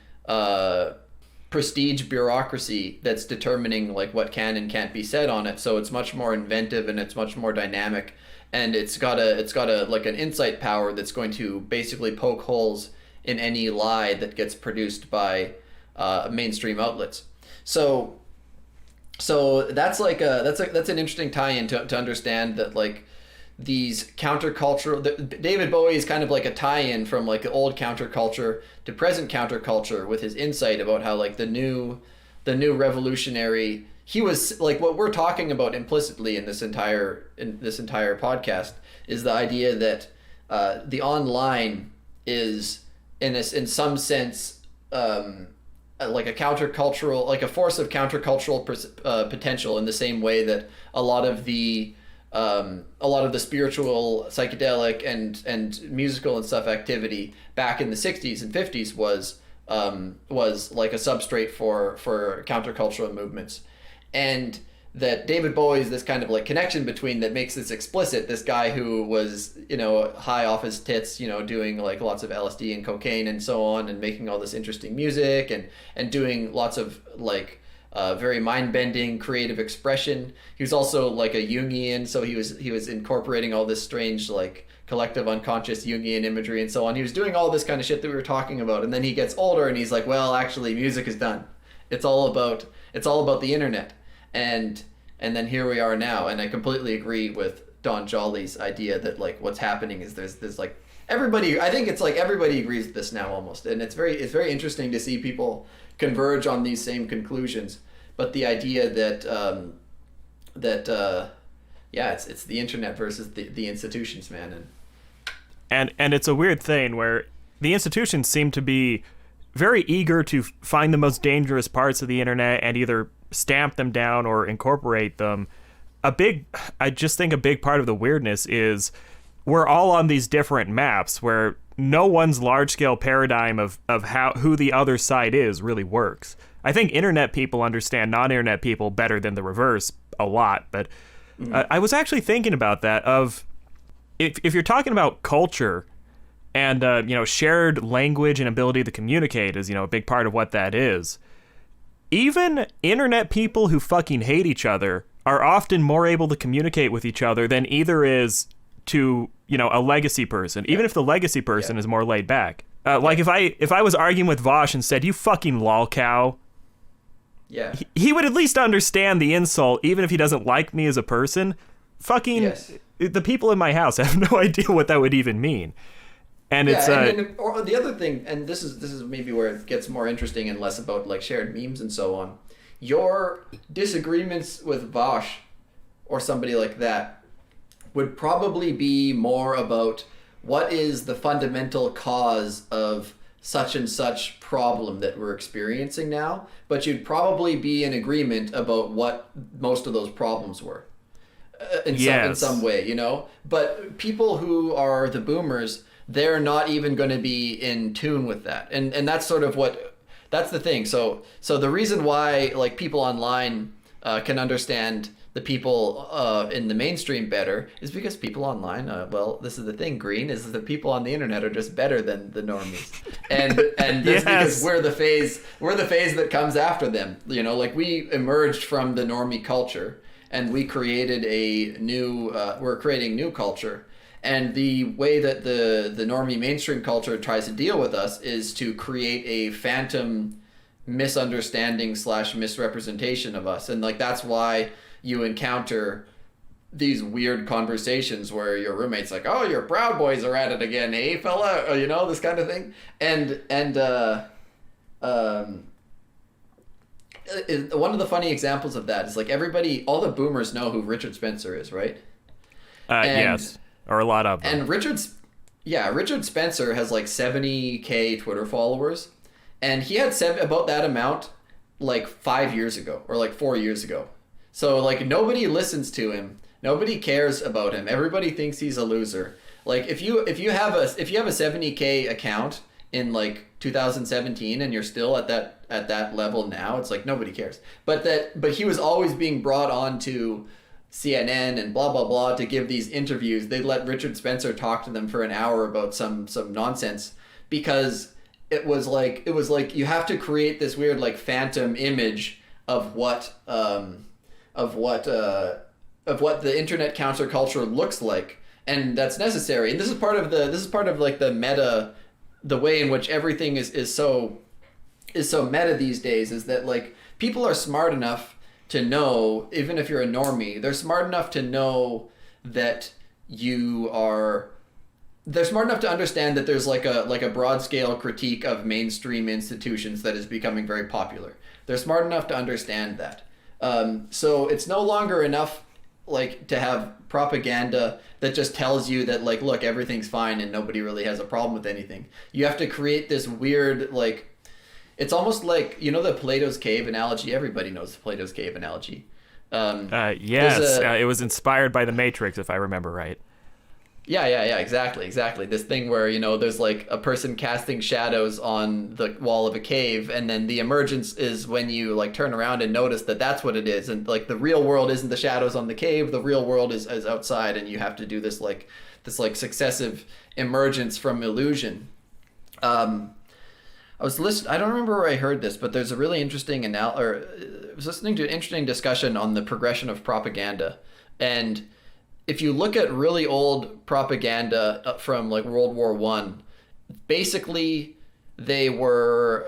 prestige bureaucracy that's determining like what can and can't be said on it. So it's much more inventive and it's much more dynamic. And it's got a like an insight power that's going to basically poke holes in any lie that gets produced by mainstream outlets. So that's like that's an interesting tie-in to understand that like these countercultural. David Bowie is kind of like a tie-in from like the old counterculture to present counterculture with his insight about how like the new revolutionary. He was like what we're talking about implicitly in this entire podcast is the idea that the online is in some sense like a countercultural, like a force of countercultural potential in the same way that a lot of the spiritual, psychedelic, and musical and stuff activity back in the 60s and 50s was like a substrate for countercultural movements. And that David Bowie is this kind of like connection between that makes this explicit. This guy who was, high off his tits, doing like lots of LSD and cocaine and so on, and making all this interesting music and doing lots of like very mind-bending creative expression. He was also like a Jungian, so he was incorporating all this strange like collective unconscious Jungian imagery and so on. He was doing all this kind of shit that we were talking about, and then he gets older and he's like, well, actually, music is done. It's all about the internet, and then here we are now. And I completely agree with Don Jolly's idea that like what's happening is there's like everybody. I think it's like everybody agrees with this now almost, and it's very interesting to see people converge on these same conclusions. But the idea that it's the internet versus the institutions, man, and it's a weird thing where the institutions seem to be very eager to find the most dangerous parts of the internet and either stamp them down or incorporate them. I just think a big part of the weirdness is we're all on these different maps where no one's large-scale paradigm of who the other side is really works. I think internet people understand non-internet people better than the reverse a lot, but I was actually thinking about that of if you're talking about culture and shared language and ability to communicate is a big part of what that is. Even internet people who fucking hate each other are often more able to communicate with each other than either is to a legacy person, even if the legacy person is more laid back. Like if I was arguing with Vosh and said, "You fucking lol cow," he would at least understand the insult, even if he doesn't like me as a person. Fucking the people in my house have no idea what that would even mean. And it's or the other thing, and this is maybe where it gets more interesting and less about like shared memes and so on. Your disagreements with Vosh or somebody like that would probably be more about what is the fundamental cause of such and such problem that we're experiencing now, but you'd probably be in agreement about what most of those problems were in some way, But people who are the boomers, they're not even going to be in tune with that. And that's sort of that's the thing. So the reason why like people online can understand the people in the mainstream better is because people online, this is the thing, Green, is that people on the internet are just better than the normies. And that's because we're the phase that comes after them. Like we emerged from the normie culture and we created we're creating new culture. And the way that the normie mainstream culture tries to deal with us is to create a phantom misunderstanding / misrepresentation of us. And like that's why you encounter these weird conversations where your roommate's like, "Oh, your Proud Boys are at it again, eh, fella?" This kind of thing. And one of the funny examples of that is like all the boomers know who Richard Spencer is, right? Yes. Or a lot of them. And Richard Spencer has like 70K Twitter followers, and he had about that amount like 5 years ago or like 4 years ago. So like nobody listens to him, nobody cares about him. Everybody thinks he's a loser. Like if you have a 70K account in like 2017 and you're still at that level now, it's like nobody cares. But he was always being brought on to CNN and blah blah blah to give these interviews. They'd let Richard Spencer talk to them for an hour about some nonsense because it was like you have to create this weird like phantom image of what the internet counterculture looks like, and that's necessary. And this is part of like the meta, the way in which everything is so meta these days, is that like people are smart enough to know, even if you're a normie, they're smart enough to know that they're smart enough to understand that there's like a broad scale critique of mainstream institutions that is becoming very popular. They're smart enough to understand that. So it's no longer enough like to have propaganda that just tells you that like, look, everything's fine and nobody really has a problem with anything. You have to create this weird like, it's almost like, the Plato's Cave analogy. Everybody knows the Plato's Cave analogy. Yes, it was inspired by The Matrix, if I remember right. Yeah, exactly. This thing where, there's like a person casting shadows on the wall of a cave, and then the emergence is when you like turn around and notice that that's what it is. And like the real world isn't the shadows on the cave, the real world is outside, and you have to do this successive emergence from illusion. I don't remember where I heard this, but there's a really interesting I was listening to an interesting discussion on the progression of propaganda. And if you look at really old propaganda from like World War One, basically they were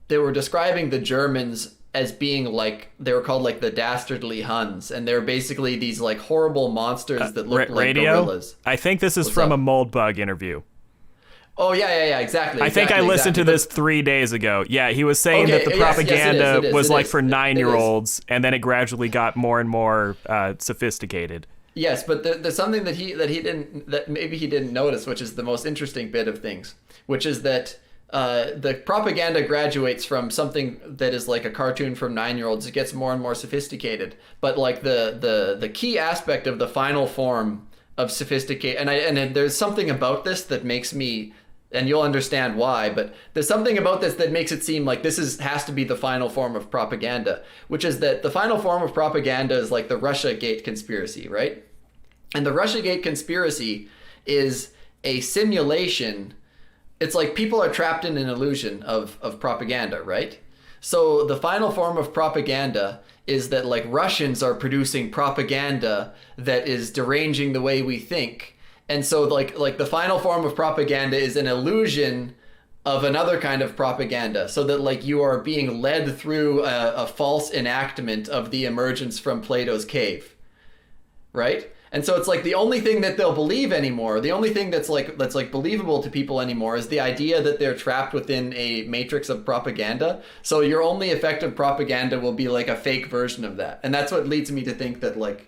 describing the Germans as being like, they were called like the dastardly Huns, and they're basically these like horrible monsters that look like gorillas. I think this is from a Moldbug interview. Oh, yeah, exactly. I think I listened to this 3 days ago. Yeah, he was saying that the propaganda was like for 9-year-olds, and then it gradually got more and more sophisticated. Yes, but there's something that maybe he didn't notice, which is the most interesting bit of things, which is that the propaganda graduates from something that is like a cartoon from 9-year-olds. It gets more and more sophisticated, but like the key aspect of the final form of sophisticate, and there's something about this that makes me, and you'll understand why, but there's something about this that makes it seem like has to be the final form of propaganda, which is that the final form of propaganda is like the Russiagate conspiracy, right? And the Russiagate conspiracy is a simulation. It's like people are trapped in an illusion of propaganda, right? So the final form of propaganda is that like Russians are producing propaganda that is deranging the way we think. And so like the final form of propaganda is an illusion of another kind of propaganda, so that like you are being led through a false enactment of the emergence from Plato's cave, right? And so it's like the only thing that they'll believe anymore, the only thing that's like believable to people anymore is the idea that they're trapped within a matrix of propaganda. So your only effective propaganda will be like a fake version of that. And that's what leads me to think that like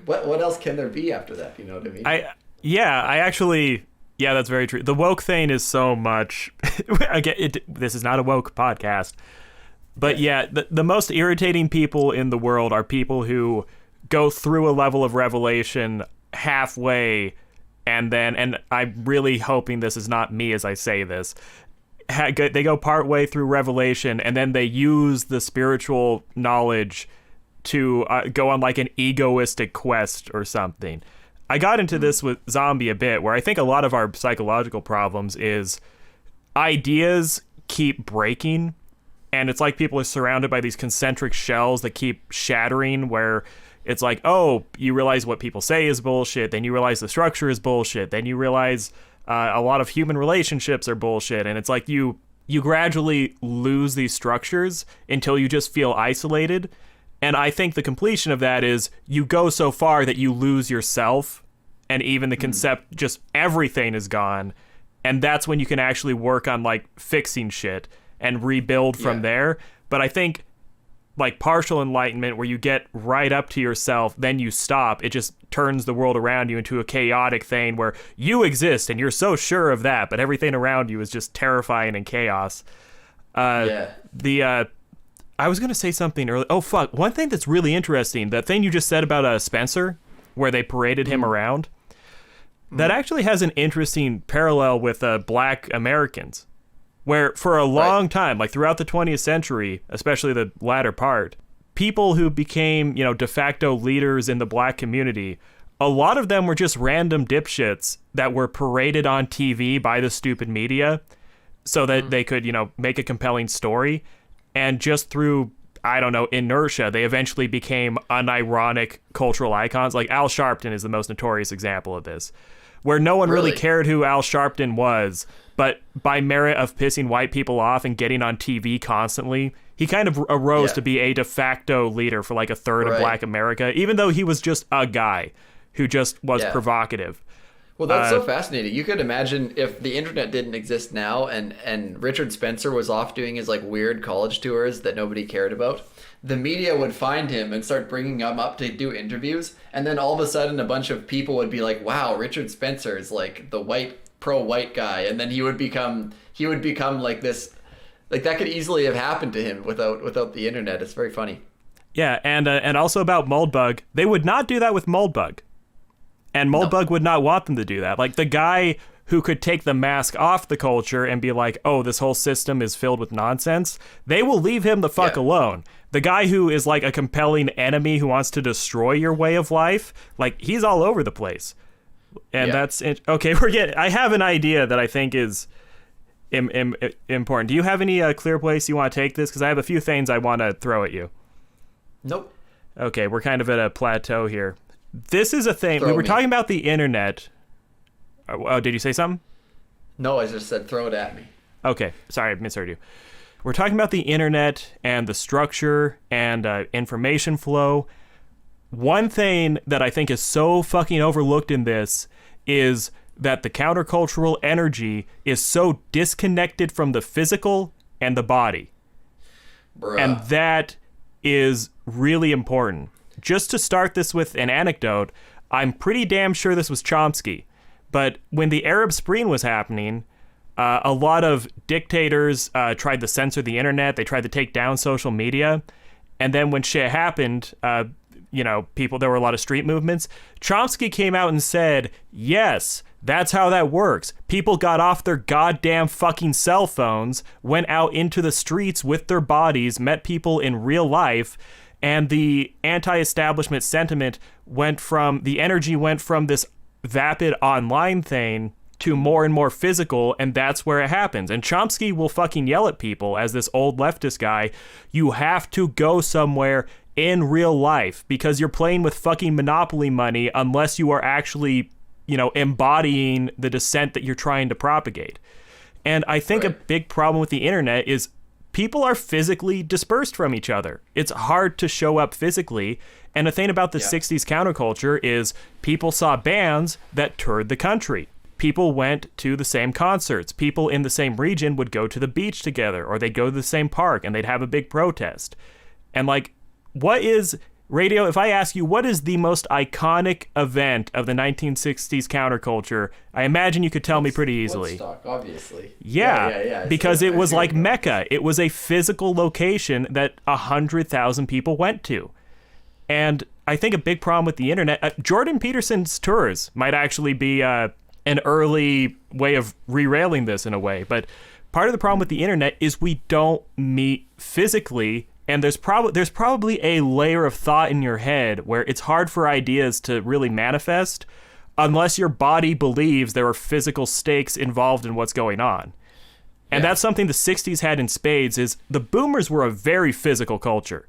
what else can there be after that? You know what I mean? Yeah, that's very true. The woke thing is so much. Again, this is not a woke podcast, but yeah, the most irritating people in the world are people who go through a level of revelation halfway, and I'm really hoping this is not me as I say this. They go part way through revelation, and then they use the spiritual knowledge to go on like an egoistic quest or something. I got into this with Zombie a bit, where I think a lot of our psychological problems is ideas keep breaking, and it's like people are surrounded by these concentric shells that keep shattering, where it's like, oh, you realize what people say is bullshit, then you realize the structure is bullshit, then you realize a lot of human relationships are bullshit, and it's like you gradually lose these structures until you just feel isolated. And I think the completion of that is you go so far that you lose yourself, and even the concept, just everything is gone. And that's when you can actually work on like fixing shit and rebuild from there. But I think like partial enlightenment, where you get right up to yourself, then you stop, it just turns the world around you into a chaotic thing where you exist and you're so sure of that, but everything around you is just terrifying and chaos. I was going to say something earlier. Oh, fuck. One thing that's really interesting, that thing you just said about Spencer, where they paraded him around, that actually has an interesting parallel with Black Americans, where for a long time, like throughout the 20th century, especially the latter part, people who became, de facto leaders in the Black community, a lot of them were just random dipshits that were paraded on TV by the stupid media so that they could, make a compelling story. And just through, I don't know, inertia, they eventually became unironic cultural icons. Like Al Sharpton is the most notorious example of this, where no one really cared who Al Sharpton was, but by merit of pissing white people off and getting on TV constantly, he kind of arose to be a de facto leader for like a third of Black America, even though he was just a guy who just was provocative. Well, that's so fascinating. You could imagine if the internet didn't exist now and Richard Spencer was off doing his like weird college tours that nobody cared about, the media would find him and start bringing him up to do interviews. And then all of a sudden a bunch of people would be like, wow, Richard Spencer is like the pro-white guy. And then he would become like this, like that could easily have happened to him without the internet. It's very funny. Yeah. And also about Moldbug, they would not do that with Moldbug. And Moldbug would not want them to do that. Like the guy who could take the mask off the culture and be like, oh, this whole system is filled with nonsense, they will leave him the fuck alone. The guy who is like a compelling enemy who wants to destroy your way of life, like he's all over the place. And that's it. Okay, I have an idea that I think is important. Do you have any clear place you want to take this? Because I have a few things I want to throw at you. Nope. Okay, we're kind of at a plateau here. This is a thing. Throw we were me. talking about the internet. Oh, did you say something? No, I just said throw it at me. Okay, sorry, I misheard you. We're talking about the internet and the structure and information flow. One thing that I think is so fucking overlooked in this is that the countercultural energy is so disconnected from the physical and the body. Bruh. And that is really important. Just to start this with an anecdote, I'm pretty damn sure this was Chomsky. But when the Arab Spring was happening, a lot of dictators tried to censor the internet. They tried to take down social media. And then when shit happened, there were a lot of street movements. Chomsky came out and said, yes, that's how that works. People got off their goddamn fucking cell phones, went out into the streets with their bodies, met people in real life, and the anti-establishment sentiment the energy went from this vapid online thing to more and more physical, and that's where it happens. And Chomsky will fucking yell at people as this old leftist guy, you have to go somewhere in real life because you're playing with fucking Monopoly money unless you are actually, embodying the dissent that you're trying to propagate. And I think a big problem with the internet is people are physically dispersed from each other. It's hard to show up physically. And the thing about the 60s counterculture is people saw bands that toured the country. People went to the same concerts. People in the same region would go to the beach together, or they'd go to the same park and they'd have a big protest. And what is radio? If I ask you, what is the most iconic event of the 1960s counterculture? I imagine you could tell me pretty easily. Woodstock, obviously. Yeah. Because it was like Mecca. It was a physical location that 100,000 people went to. And I think a big problem with the internet, Jordan Peterson's tours might actually be an early way of re-railing this in a way. But part of the problem with the internet is we don't meet physically. And there's probably a layer of thought in your head where it's hard for ideas to really manifest unless your body believes there are physical stakes involved in what's going on. And that's something the 60s had in spades. Is the boomers were a very physical culture.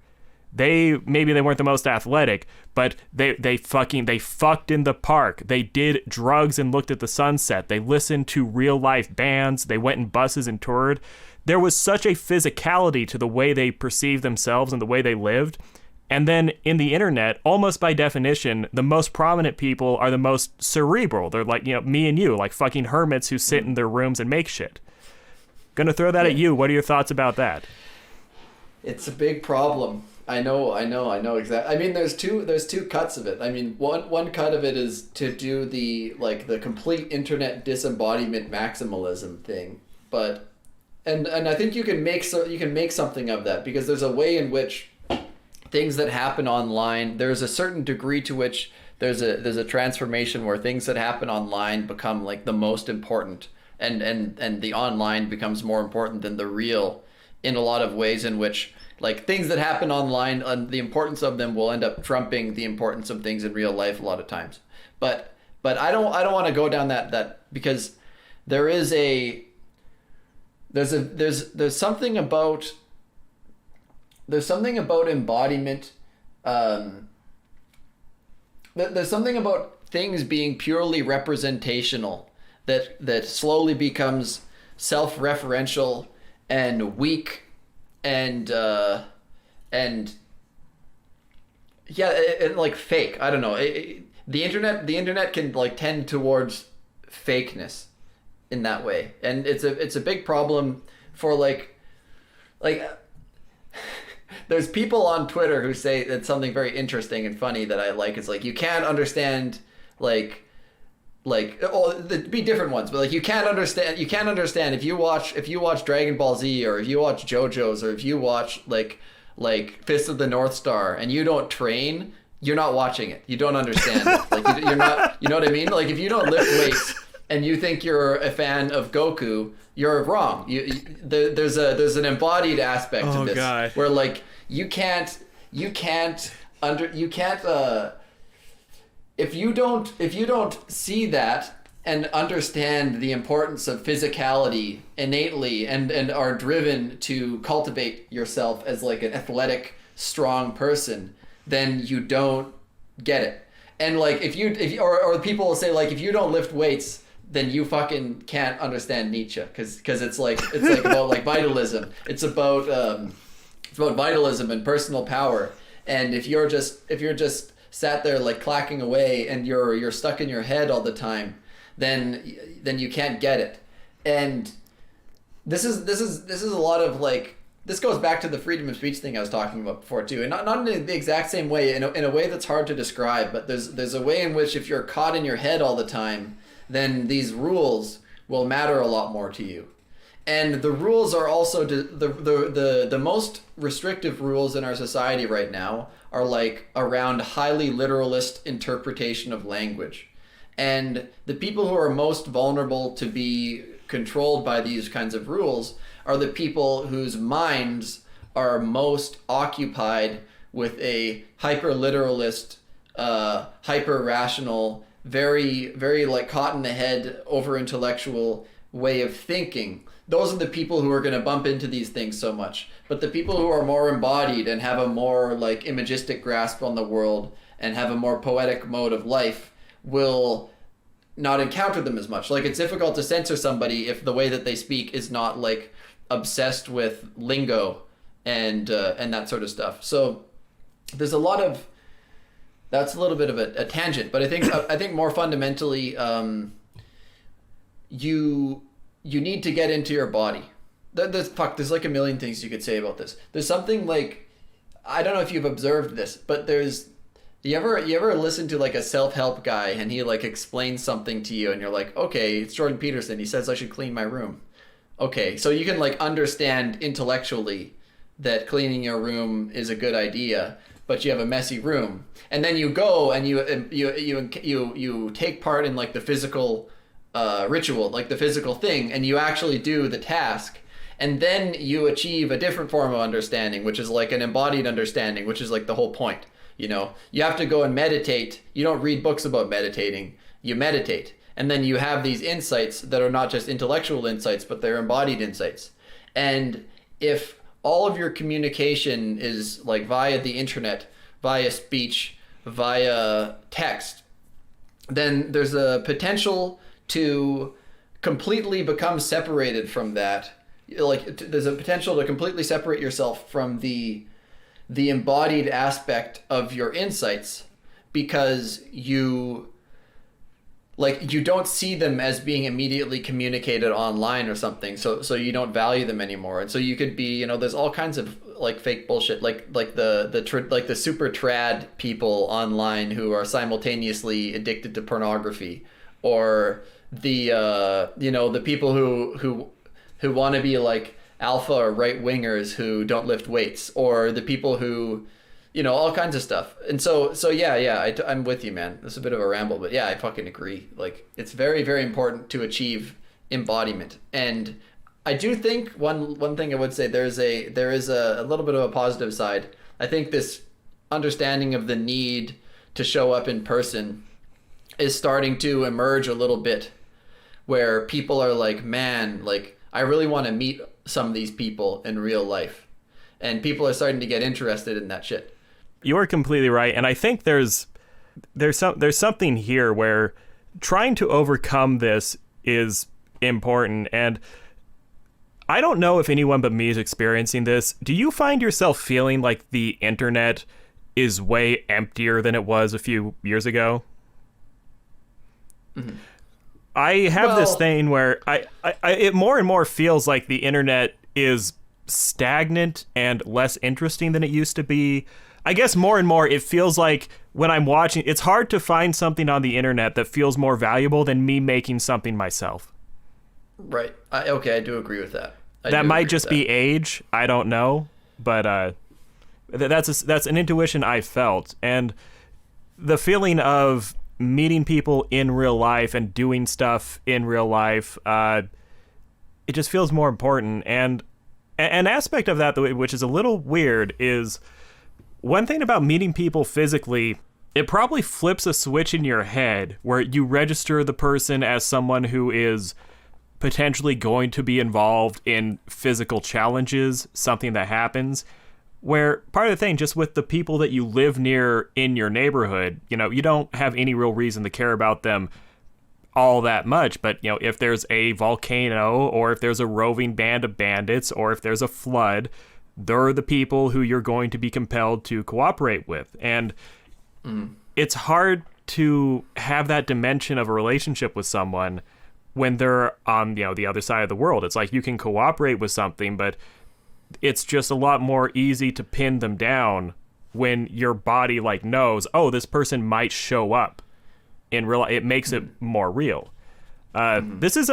Maybe they weren't the most athletic, but they fucked in the park. They did drugs and looked at the sunset. They listened to real life bands. They went in buses and toured. There was such a physicality to the way they perceived themselves and the way they lived. And then in the internet, almost by definition, the most prominent people are the most cerebral. They're like, me and you, like fucking hermits who sit in their rooms and make shit. Gonna throw that at you. What are your thoughts about that? It's a big problem. I know exactly. I mean, there's two cuts of it. I mean, one cut of it is to do the complete internet disembodiment maximalism thing, but and I think you can make something of that, because there's a way in which things that happen online, there's a certain degree to which there's a transformation where things that happen online become like the most important, and the online becomes more important than the real in a lot of ways, in which like things that happen online and the importance of them will end up trumping the importance of things in real life a lot of times. But I don't want to go down that because there's something about embodiment. There's something about things being purely representational that slowly becomes self-referential and weak and like fake. I don't know. The internet can like tend towards fakeness in that way, and it's a big problem for like there's people on Twitter who say that something very interesting and funny that I like. It's like, you can't understand there'd be different ones, but like you can't understand if you watch Dragon Ball Z, or if you watch JoJo's, or if you watch like Fist of the North Star and you don't train, you're not watching it. You don't understand it. Like you're not, you know what I mean? Like if you don't lift weights and you think you're a fan of Goku, you're wrong. There's an embodied aspect to this, God. Where like you can't if you don't see that, and understand the importance of physicality innately and are driven to cultivate yourself as like an athletic, strong person, then you don't get it. And like if you or people will say like if you don't lift weights, then you fucking can't understand Nietzsche because it's like about like vitalism. It's about vitalism and personal power. And if you're just sat there like clacking away and you're stuck in your head all the time, then you can't get it. And this is a lot of like, this goes back to the freedom of speech thing I was talking about before too, and not in the exact same way, in a way that's hard to describe, but there's a way in which if you're caught in your head all the time, then these rules will matter a lot more to you. And the rules are also the most restrictive rules in our society right now are like around highly literalist interpretation of language. And the people who are most vulnerable to be controlled by these kinds of rules are the people whose minds are most occupied with a hyper-literalist, hyper-rational, very, very like caught in the head, over-intellectual way of thinking. Those are the people who are going to bump into these things so much. But the people who are more embodied and have a more like imagistic grasp on the world and have a more poetic mode of life will not encounter them as much. Like it's difficult to censor somebody if the way that they speak is not like obsessed with lingo and that sort of stuff. So there's a lot of, that's a little bit of a tangent, but I think more fundamentally, you need to get into your body. There's like a million things you could say about this. There's something like, I don't know if you've observed this, but you ever listen to like a self-help guy and he like explains something to you and you're like, okay, it's Jordan Peterson. He says I should clean my room. Okay, so you can like understand intellectually that cleaning your room is a good idea, but you have a messy room. And then you go and you take part in like the physical ritual, like the physical thing, and you actually do the task. And then you achieve a different form of understanding, which is like an embodied understanding, which is like the whole point. You know, you have to go and meditate. You don't read books about meditating. You meditate. And then you have these insights that are not just intellectual insights, but they're embodied insights. And if all of your communication is like via the internet, via speech, via text, then there's a potential to completely become separated from that. Like there's a potential to completely separate yourself from the embodied aspect of your insights because you don't see them as being immediately communicated online or something, so you don't value them anymore. And so you could be, you know, there's all kinds of like fake bullshit, like the super trad people online who are simultaneously addicted to pornography, or the the people who want to be like alpha or right wingers who don't lift weights, or the people who, you know, all kinds of stuff. And so yeah, I'm with you, man. It's a bit of a ramble, but yeah, I fucking agree. Like it's very, very important to achieve embodiment. And I do think one thing I would say, there is a little bit of a positive side. I think this understanding of the need to show up in person is starting to emerge a little bit, where people are like, man, like I really want to meet some of these people in real life. And people are starting to get interested in that shit. You're completely right. And I think there's something here where trying to overcome this is important. And I don't know if anyone but me is experiencing this. Do you find yourself feeling like the internet is way emptier than it was a few years ago? Mm-hmm. I have this thing where it more and more feels like the internet is stagnant and less interesting than it used to be. I guess more and more it feels like when I'm watching, it's hard to find something on the internet that feels more valuable than me making something myself. Right. Okay, I do agree with that. That might just be age. I don't know. But that's an intuition I felt. And the feeling of meeting people in real life and doing stuff in real life, it just feels more important. And an aspect of that, which is a little weird, is one thing about meeting people physically it probably flips a switch in your head where you register the person as someone who is potentially going to be involved in physical challenges, something that happens, where part of the thing, just with the people that you live near in your neighborhood, you know, you don't have any real reason to care about them all that much. But, you know, if there's a volcano or if there's a roving band of bandits or if there's a flood, they're the people who you're going to be compelled to cooperate with. And it's hard to have that dimension of a relationship with someone when they're on, you know, the other side of the world. It's like you can cooperate with something, but it's just a lot more easy to pin them down when your body like knows, oh, this person might show up in real life. It makes it more real. This is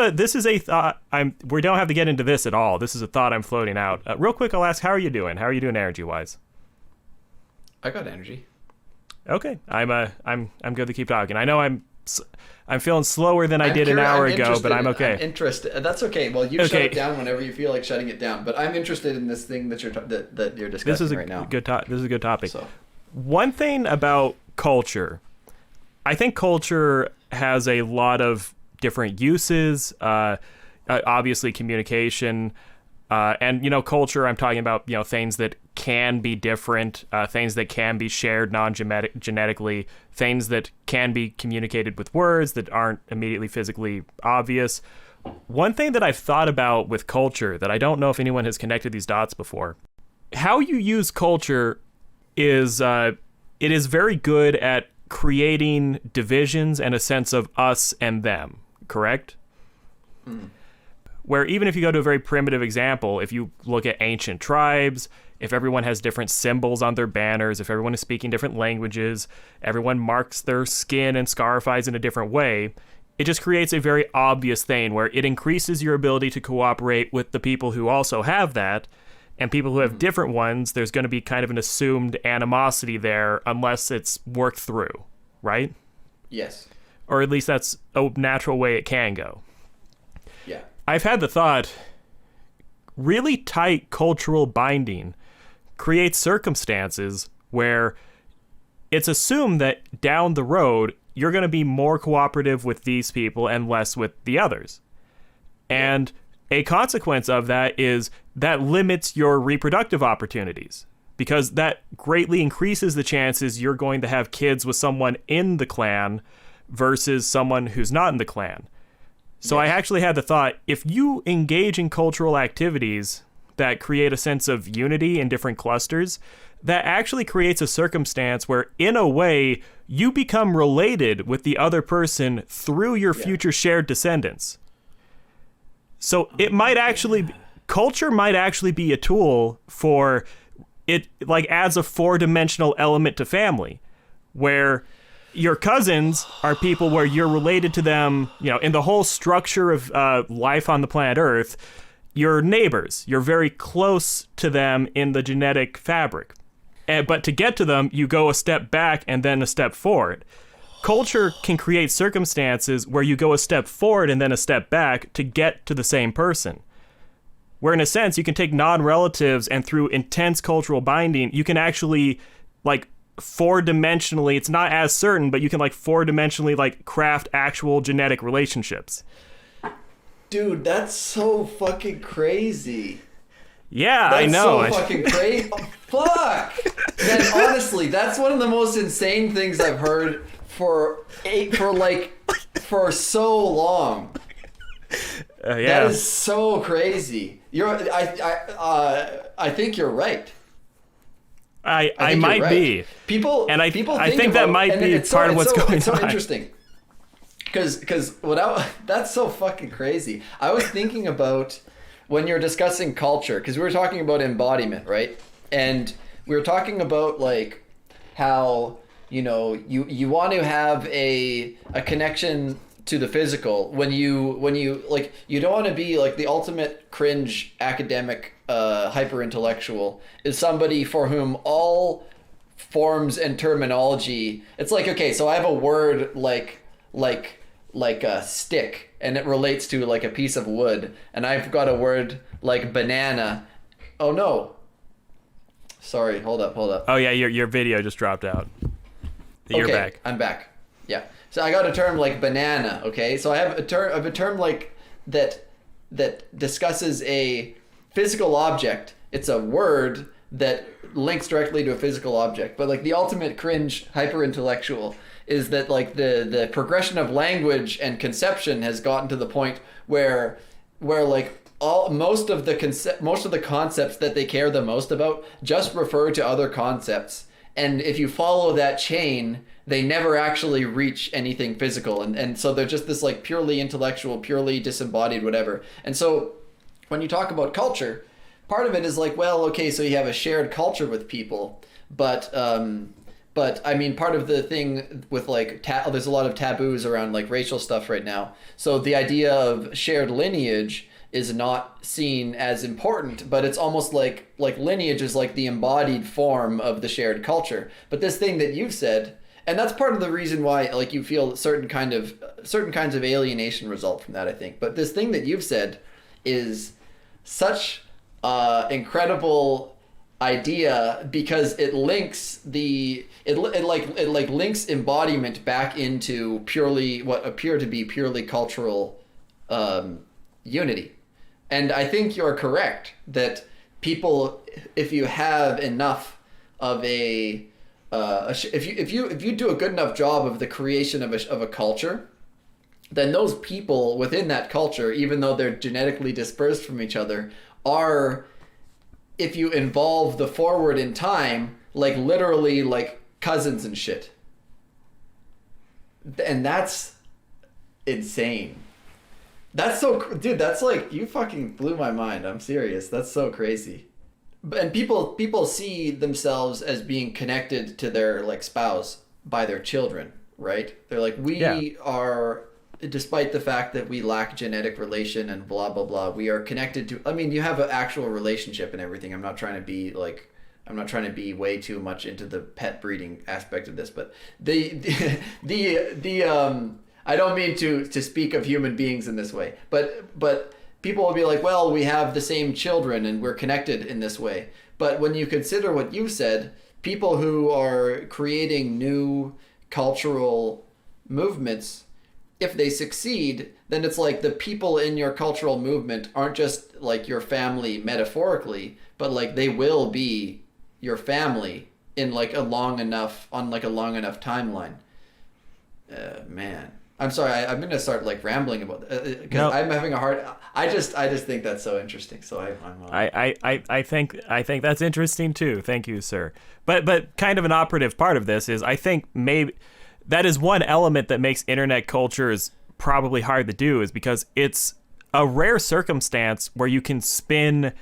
a thought. We don't have to get into this at all. This is a thought I'm floating out. Real quick, I'll ask, how are you doing? How are you doing energy wise? I got energy. Okay, I'm good to keep talking. I know I'm feeling slower than I did an hour ago, but I'm okay. I'm interested. That's okay. Well, you shut it down whenever you feel like shutting it down. But I'm interested in this thing that you're discussing right now. This is a good topic. So. One thing about culture, I think culture has a lot of different uses. Obviously, communication. And, you know, culture, I'm talking about, you know, things that can be different, things that can be shared non-genetically, things that can be communicated with words that aren't immediately physically obvious. One thing that I've thought about with culture that I don't know if anyone has connected these dots before, how you use culture is, it is very good at creating divisions and a sense of us and them, correct? Where even if you go to a very primitive example, if you look at ancient tribes, if everyone has different symbols on their banners, if everyone is speaking different languages, everyone marks their skin and scarf eyes in a different way, it just creates a very obvious thing where it increases your ability to cooperate with the people who also have that, and people who have different ones, there's going to be kind of an assumed animosity there unless it's worked through, right? Yes. Or at least that's a natural way it can go. Yeah. I've had the thought, really tight cultural binding creates circumstances where it's assumed that down the road, you're going to be more cooperative with these people and less with the others. And a consequence of that is that limits your reproductive opportunities, because that greatly increases the chances you're going to have kids with someone in the clan versus someone who's not in the clan. So I actually had the thought, if you engage in cultural activities that create a sense of unity in different clusters, that actually creates a circumstance where, in a way, you become related with the other person through your future shared descendants. So it might actually, culture might actually be a tool for, it like adds a 4-dimensional element to family, where your cousins are people where you're related to them, you know, in the whole structure of life on the planet Earth. Your neighbors, you're very close to them in the genetic fabric. But to get to them, you go a step back and then a step forward. Culture can create circumstances where you go a step forward and then a step back to get to the same person. Where in a sense, you can take non-relatives and through intense cultural binding, you can actually, like, 4-dimensionally, it's not as certain, but you can like 4-dimensionally like craft actual genetic relationships. Dude, that's so fucking crazy. Yeah, that's I know. So fucking crazy. Fuck. Man, honestly, that's one of the most insane things I've heard for so long. Yeah. That is so crazy. I think you're right. I might be. People I think that might be part of what's going on. It's so interesting. Because that's so fucking crazy. I was thinking about when you're discussing culture, because we were talking about embodiment, right? And we were talking about like how, you know, you want to have a connection to the physical when you like, you don't want to be like the ultimate cringe academic hyper intellectual is somebody for whom all forms and terminology, it's like, okay, so I have a word like a stick and it relates to like a piece of wood, and I've got a word like banana. Oh no, sorry, hold up. Oh yeah, your video just dropped out. You're okay, back. I'm back. Yeah. So I got a term like banana. Okay. So I have a term like that discusses a physical object. It's a word that links directly to a physical object. But like the ultimate cringe hyper intellectual is that like the progression of language and conception has gotten to the point where like most of the concepts that they care the most about just refer to other concepts. And if you follow that chain, they never actually reach anything physical. And so they're just this like purely intellectual, purely disembodied, whatever. And so when you talk about culture, part of it is like, well, okay, so you have a shared culture with people, but I mean, part of the thing with like, there's a lot of taboos around like racial stuff right now. So the idea of shared lineage is not seen as important, but it's almost like lineage is like the embodied form of the shared culture. But this thing that you've said, and that's part of the reason why like you feel certain kinds of alienation result from that, I think. But this thing that you've said is such incredible idea because it links it links embodiment back into purely what appear to be purely cultural unity. And I think you're correct that people, if you have enough of if you do a good enough job of the creation of a culture, then those people within that culture, even though they're genetically dispersed from each other, are, if you involve the forward in time, like literally like cousins and shit. And that's insane. That's so, dude, that's like, you fucking blew my mind. I'm serious. That's so crazy. And people see themselves as being connected to their like spouse by their children, right? They're like, we are, despite the fact that we lack genetic relation and blah, blah, blah, we are connected to, I mean, you have an actual relationship and everything. I'm not trying to be way too much into the pet breeding aspect of this, but I don't mean to speak of human beings in this way, but people will be like, well, we have the same children and we're connected in this way. But when you consider what you said, people who are creating new cultural movements, if they succeed, then it's like the people in your cultural movement aren't just like your family metaphorically, but like they will be your family in like a long enough timeline. Man. I'm sorry, I'm going to start like rambling about it because I'm having a hard. I just think that's so interesting. So I think that's interesting too. Thank you, sir. But kind of an operative part of this is I think maybe that is one element that makes internet cultures probably hard to do, is because it's a rare circumstance where you can spin,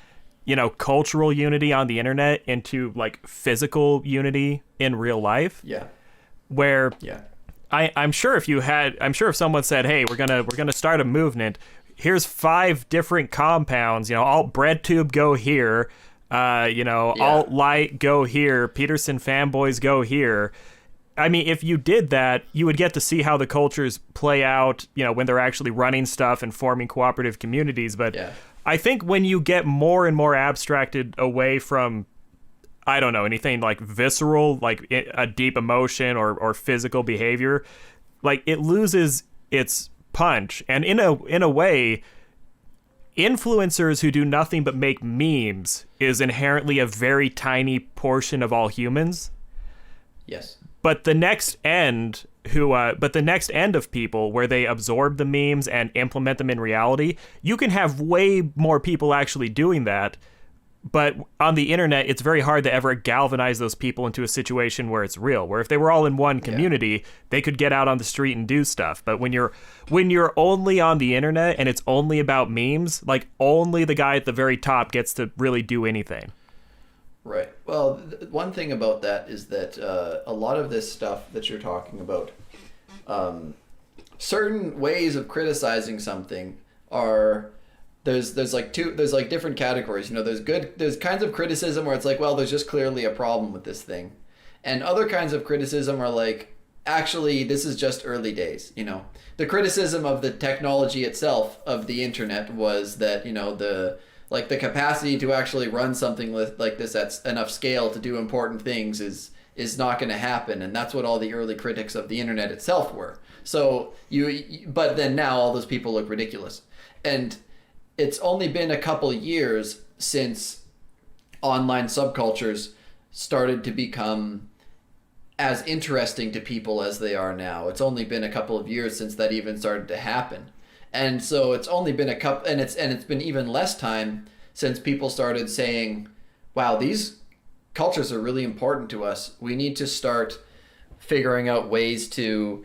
cultural unity on the internet into like physical unity in real life. Yeah. Where. Yeah. I'm sure if someone said, hey, we're gonna start a movement, here's 5 different compounds, alt bread tube go here, alt light go here, Peterson fanboys go here. I mean, if you did that, you would get to see how the cultures play out, when they're actually running stuff and forming cooperative communities. But I think when you get more and more abstracted away from, I don't know, anything like visceral, like a deep emotion or physical behavior, like it loses its punch. And in a way, influencers who do nothing but make memes is inherently a very tiny portion of all humans. Yes. But the next end of people where they absorb the memes and implement them in reality, you can have way more people actually doing that. But on the internet, it's very hard to ever galvanize those people into a situation where it's real. Where if they were all in one community, they could get out on the street and do stuff. But when you're only on the internet and it's only about memes, like only the guy at the very top gets to really do anything. Right. Well, one thing about that is that a lot of this stuff that you're talking about, certain ways of criticizing something are. There's different categories. There's kinds of criticism where it's like, well, there's just clearly a problem with this thing. And other kinds of criticism are like, actually, this is just early days. The criticism of the technology itself of the internet was that, the capacity to actually run something like this at enough scale to do important things is not going to happen, and that's what all the early critics of the internet itself were. So but then now all those people look ridiculous, and it's only been a couple years since online subcultures started to become as interesting to people as they are now. It's only been a couple of years since that even started to happen. And so it's only been a couple, and it's been even less time since people started saying, wow, these cultures are really important to us. We need to start figuring out ways to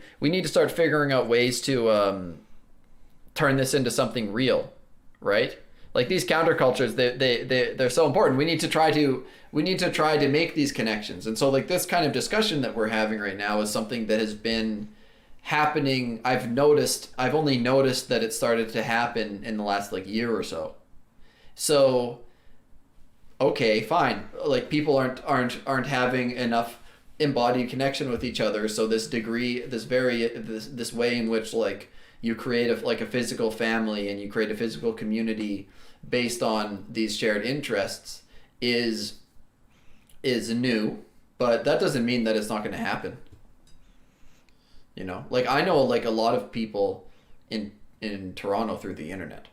turn this into something real, right? Like these countercultures, they're so important. We need to try to make these connections. And so like this kind of discussion that we're having right now is something that has been happening. I've only noticed that it started to happen in the last like year or so. So, okay, fine. Like people aren't having enough embodied connection with each other. So this way in which like you create a physical family and you create a physical community based on these shared interests is new, but that doesn't mean that it's not going to happen. You know, like I know like a lot of people in Toronto through the internet.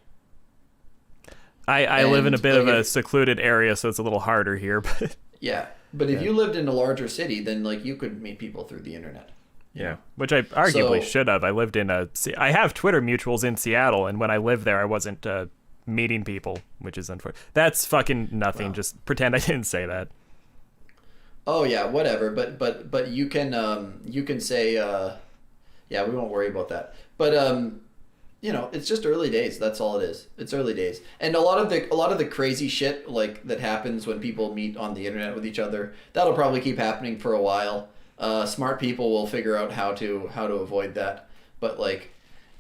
I live in a bit of a secluded area, so it's a little harder here, but yeah. But if you lived in a larger city, then like you could meet people through the internet. Yeah, which I arguably should have. I have Twitter mutuals in Seattle, and when I lived there, I wasn't meeting people, which is unfortunate. That's fucking nothing. Wow. Just pretend I didn't say that. Oh yeah, whatever. But you can say yeah, we won't worry about that. But you know, it's just early days. That's all it is. It's early days, and a lot of the crazy shit like that happens when people meet on the internet with each other. That'll probably keep happening for a while. Smart people will figure out how to avoid that. But like,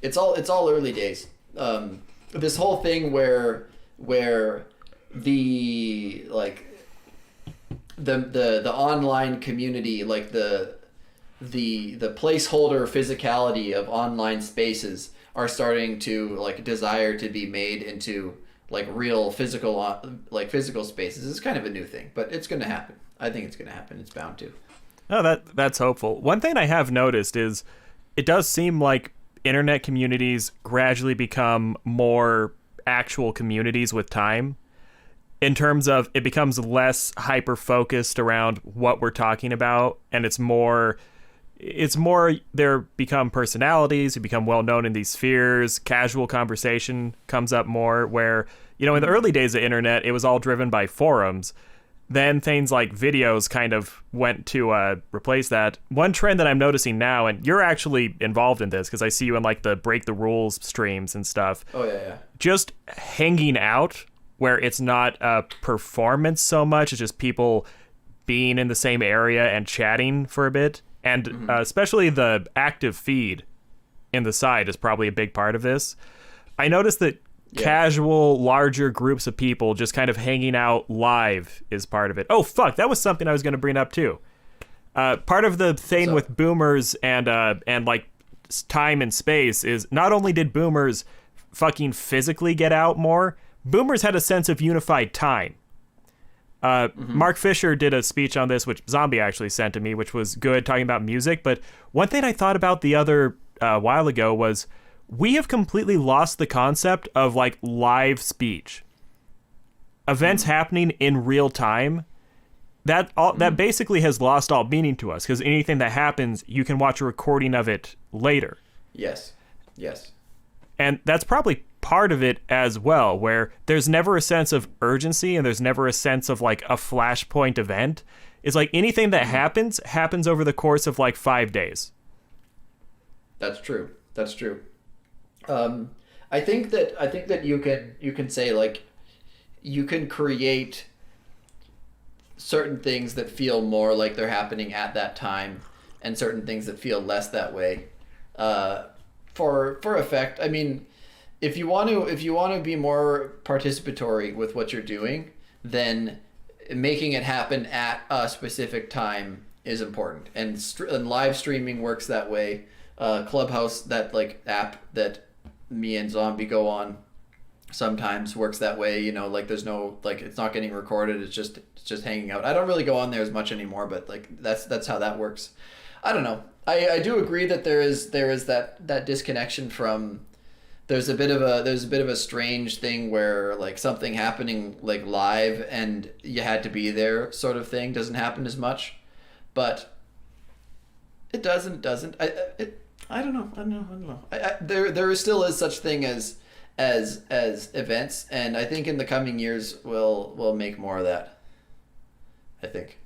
it's all early days. This whole thing where the like the online community, like the placeholder physicality of online spaces are starting to like desire to be made into like real physical spaces. It's kind of a new thing, but it's going to happen. I think it's going to happen. It's bound to. Oh, that's hopeful. One thing I have noticed is it does seem like internet communities gradually become more actual communities with time, in terms of it becomes less hyper-focused around what we're talking about, and it's more there become personalities who become well-known in these spheres. Casual conversation comes up more, where, you know, in the early days of the internet, it was all driven by forums. Then things like videos kind of went to replace that. One trend that I'm noticing now, and you're actually involved in this because I see you in like the Break the Rules streams and stuff. Oh, yeah. Just hanging out, where it's not a performance so much. It's just people being in the same area and chatting for a bit. And especially the active feed in the side is probably a big part of this. I noticed that casual, larger groups of people just kind of hanging out live is part of it. Oh, fuck, that was something I was going to bring up too. Part of the thing with boomers and like time and space is not only did boomers fucking physically get out more, boomers had a sense of unified time. Mark Fisher did a speech on this, which Zombie actually sent to me, which was good, talking about music. But one thing I thought about the other while ago was we have completely lost the concept of like live speech. Events happening in real time, that basically has lost all meaning to us, because anything that happens, you can watch a recording of it later. Yes. And that's probably part of it as well, where there's never a sense of urgency and there's never a sense of like a flashpoint event. It's like anything that happens over the course of like 5 days. That's true. I think that you can say like you can create certain things that feel more like they're happening at that time, and certain things that feel less that way. For effect, I mean, if you want to be more participatory with what you're doing, then making it happen at a specific time is important. And live streaming works that way. Clubhouse, that like app that me and Zombie go on, sometimes works that way, you know, like there's no, like it's not getting recorded, it's just hanging out. I don't really go on there as much anymore, but like that's how that works. I don't know. I do agree that there is that disconnection from, there's a bit of a strange thing where like something happening like live and you had to be there sort of thing doesn't happen as much. But it doesn't. I don't know. There still is such thing as events, and I think in the coming years we'll make more of that. I think.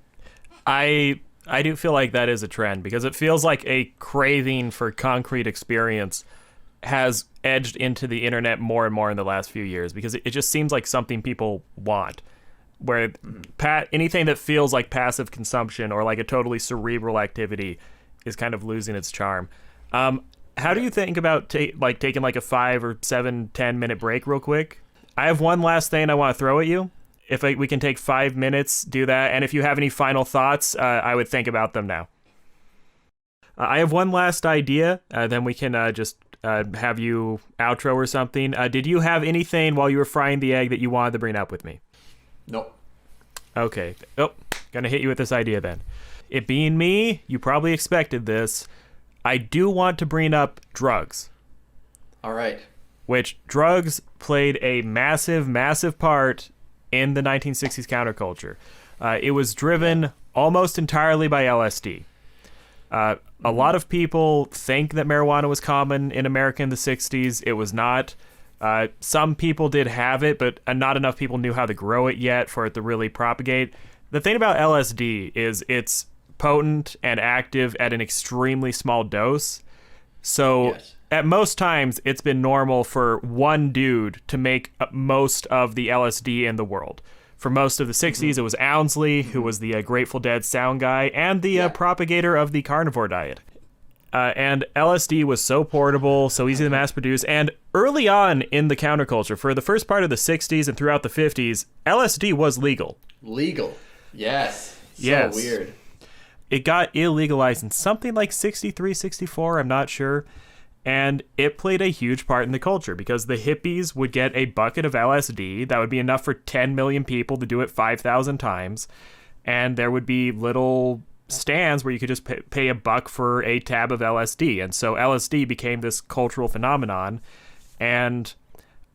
I do feel like that is a trend, because it feels like a craving for concrete experience has edged into the internet more and more in the last few years, because it just seems like something people want, where anything that feels like passive consumption or like a totally cerebral activity is kind of losing its charm. How do you think about taking like a 5 or 7, 10-minute break real quick? I have one last thing I want to throw at you. If we can take 5 minutes, do that. And if you have any final thoughts, I would think about them now. I have one last idea. Then we can just have you outro or something. Did you have anything while you were frying the egg that you wanted to bring up with me? Nope. Okay. Oh, gonna hit you with this idea then. It being me, you probably expected this. I do want to bring up drugs. All right. Which drugs played a massive, massive part in the 1960s counterculture. It was driven almost entirely by LSD. A lot of people think that marijuana was common in America in the 60s. It was not. Some people did have it, but not enough people knew how to grow it yet for it to really propagate. The thing about LSD is it's potent and active at an extremely small dose. So Yes. At most times, it's been normal for one dude to make most of the LSD in the world. For most of the 60s, it was Ounsley, who was the Grateful Dead sound guy and the propagator of the carnivore diet. And LSD was so portable, so easy to mass produce. And early on in the counterculture, for the first part of the 60s and throughout the 50s, LSD was legal. Legal. Yes. Yes. So weird. It got illegalized in something like 63, 64, I'm not sure. And it played a huge part in the culture, because the hippies would get a bucket of LSD that would be enough for 10 million people to do it 5,000 times. And there would be little stands where you could just pay $1 for a tab of LSD. And so LSD became this cultural phenomenon. And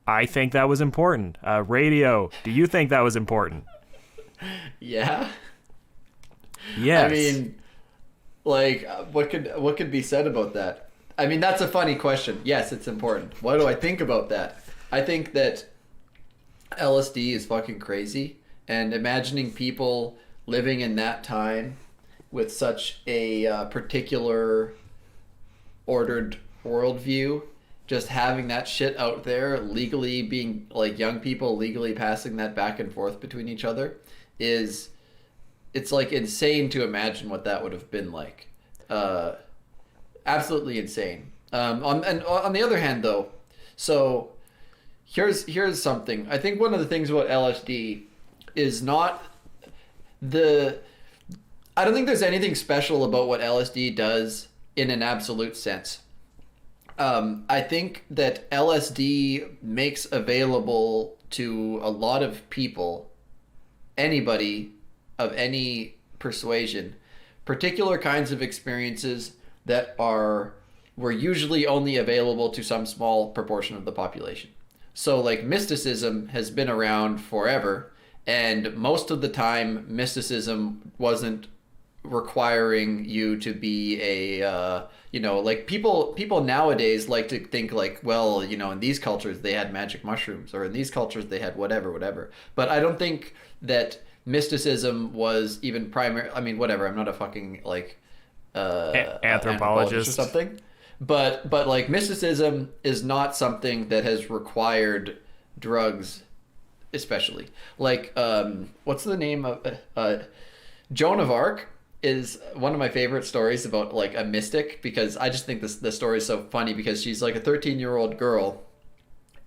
I think that was important. Radio, do you think that was important? Yeah. Yes. I mean, like, what could be said about that? I mean, that's a funny question. Yes, it's important. What do I think about that? I think that LSD is fucking crazy, and imagining people living in that time with such a particular ordered worldview, just having that shit out there, legally being, like, young people legally passing that back and forth between each other, it's like insane to imagine what that would have been like. Absolutely insane. On the other hand, though, so here's something. I think one of the things about LSD is not I don't think there's anything special about what LSD does in an absolute sense. I think that LSD makes available to a lot of people, anybody of any persuasion, particular kinds of experiences that were usually only available to some small proportion of the population. So like mysticism has been around forever, and most of the time mysticism wasn't requiring you to be a like people nowadays like to think like, well, in these cultures they had magic mushrooms, or in these cultures they had whatever. But I don't think that mysticism was even primary. I mean, whatever, I'm not a fucking like anthropologist or something, but like mysticism is not something that has required drugs, especially like what's the name of Joan of Arc is one of my favorite stories about like a mystic, because I just think the story is so funny, because she's like a 13-year-old girl,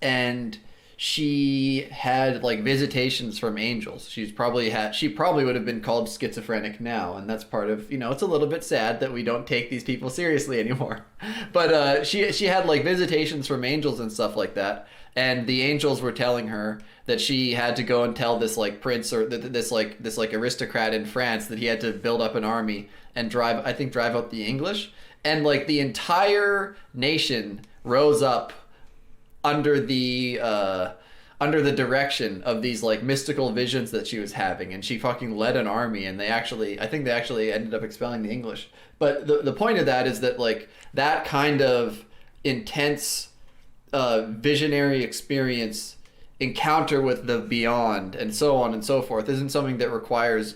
and she had like visitations from angels. She probably would have been called schizophrenic now, and that's part of, it's a little bit sad that we don't take these people seriously anymore. But she had like visitations from angels and stuff like that, and the angels were telling her that she had to go and tell this like prince or this aristocrat in France that he had to build up an army and drive out the English, and like the entire nation rose up under the direction of these like mystical visions that she was having, and she fucking led an army, and I think they actually ended up expelling the English. But the point of that is that like that kind of intense visionary experience, encounter with the beyond, and so on and so forth, isn't something that requires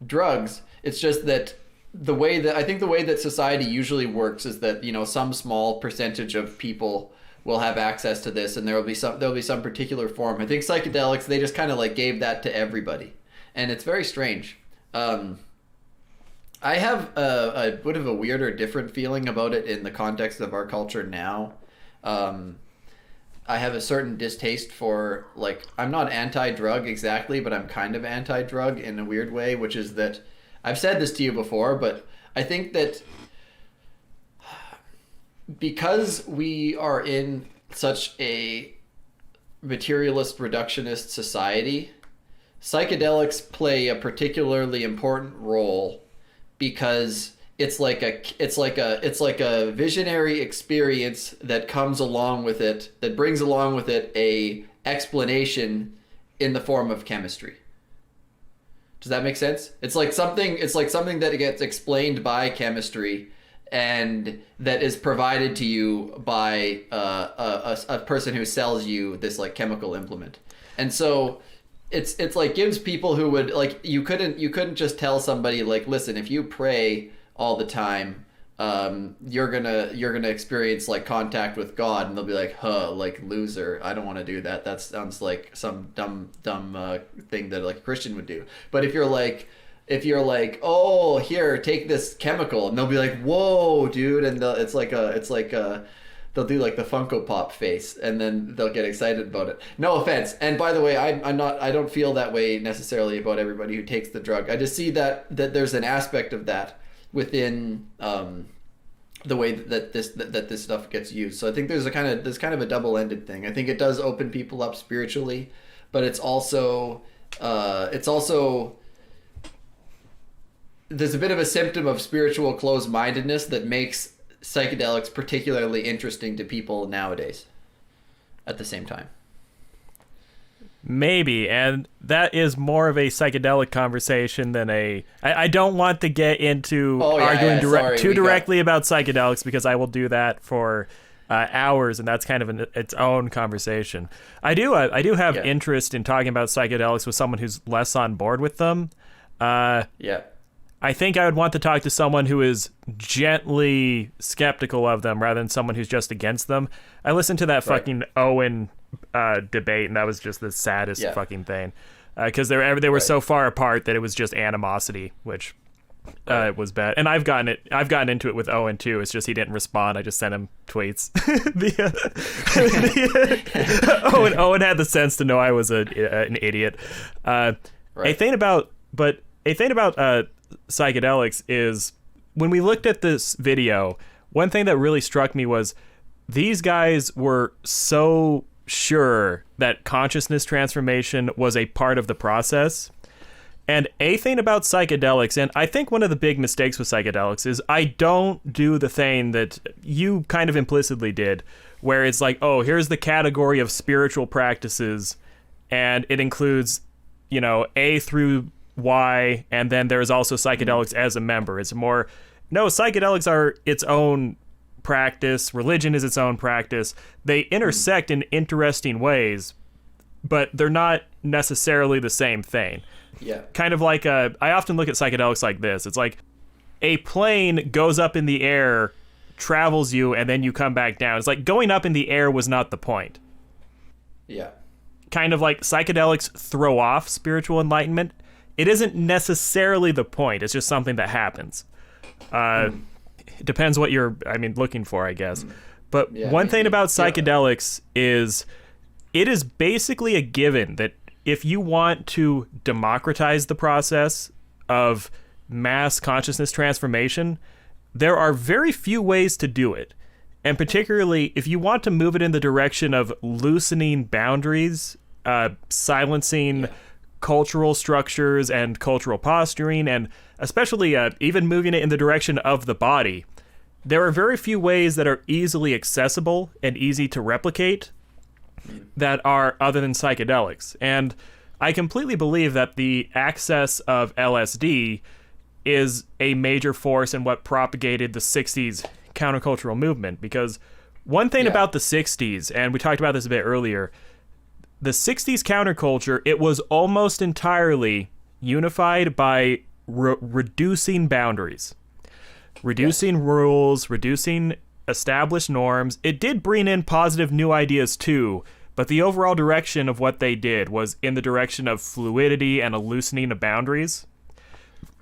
drugs. It's just that the way that society usually works is that some small percentage of people will have access to this, and there'll be some particular form. I think psychedelics, they just kind of like gave that to everybody, and it's very strange. I have a bit of a weird or different feeling about it in the context of our culture now. I have a certain distaste for, like, I'm not anti-drug exactly, but I'm kind of anti-drug in a weird way, which is that I've said this to you before, but I think that because we are in such a materialist reductionist society, psychedelics play a particularly important role because it's like a visionary experience that comes along with it, that brings along with it a explanation in the form of chemistry. Does that make sense? It's like something that gets explained by chemistry, and that is provided to you by a person who sells you this like chemical implement. And so it's like gives people who would like, you couldn't just tell somebody like, listen, if you pray all the time, you're gonna experience like contact with God, and they'll be like, like loser, I don't want to do that. That sounds like some dumb thing that like a Christian would do. But if you're like, oh, here, take this chemical, and they'll be like, whoa, dude, and they'll do like the Funko Pop face, and then they'll get excited about it. No offense. And by the way, I don't feel that way necessarily about everybody who takes the drug. I just see that there's an aspect of that within the way that this stuff gets used. So I think there's kind of a double-ended thing. I think it does open people up spiritually, but it's also there's a bit of a symptom of spiritual closed-mindedness that makes psychedelics particularly interesting to people nowadays at the same time. Maybe, and that is more of a psychedelic conversation than I don't want to get into arguing directly about psychedelics, because I will do that for hours, and that's kind of its own conversation. I do have interest in talking about psychedelics with someone who's less on board with them. I think I would want to talk to someone who is gently skeptical of them rather than someone who's just against them. I listened to that fucking Owen debate, and that was just the saddest fucking thing, because they were so far apart that it was just animosity, which was bad. And I've gotten into it with Owen too. It's just he didn't respond. I just sent him tweets. Owen had the sense to know I was an idiot. A thing about psychedelics is, when we looked at this video, one thing that really struck me was these guys were so sure that consciousness transformation was a part of the process. And a thing about psychedelics, and I think one of the big mistakes with psychedelics, is I don't do the thing that you kind of implicitly did, where it's like, oh, here's the category of spiritual practices, and it includes, A through Y, and then there's also psychedelics as a member. It's more, no, psychedelics are its own practice. Religion is its own practice. They intersect in interesting ways, but they're not necessarily the same thing. Yeah. Kind of like I often look at psychedelics like this. It's like a plane goes up in the air, travels you, and then you come back down. It's like going up in the air was not the point. Yeah. Kind of like psychedelics throw off spiritual enlightenment. It isn't necessarily the point. It's just something that happens. It depends what you're, looking for, I guess. But one thing about psychedelics is it is basically a given that if you want to democratize the process of mass consciousness transformation, there are very few ways to do it. And particularly, if you want to move it in the direction of loosening boundaries, silencing cultural structures and cultural posturing, and especially even moving it in the direction of the body, there are very few ways that are easily accessible and easy to replicate that are other than psychedelics. And I completely believe that the access of LSD is a major force in what propagated the 60s countercultural movement. Because one thing about the 60s, and we talked about this a bit earlier, the 60s counterculture, it was almost entirely unified by reducing boundaries, reducing rules, reducing established norms. It did bring in positive new ideas too, but the overall direction of what they did was in the direction of fluidity and a loosening of boundaries.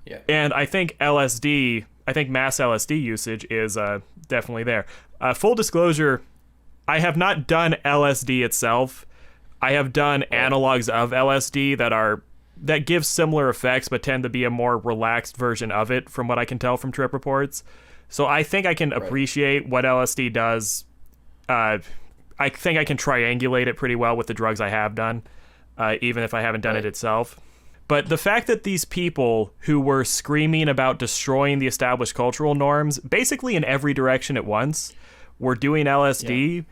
Yeah. And I think mass LSD usage is definitely there. Full disclosure, I have not done LSD itself. I have done analogs of LSD that give similar effects but tend to be a more relaxed version of it from what I can tell from trip reports. So I think I can appreciate what LSD does. I think I can triangulate it pretty well with the drugs I have done, even if I haven't done it itself. But the fact that these people who were screaming about destroying the established cultural norms, basically in every direction at once, were doing LSD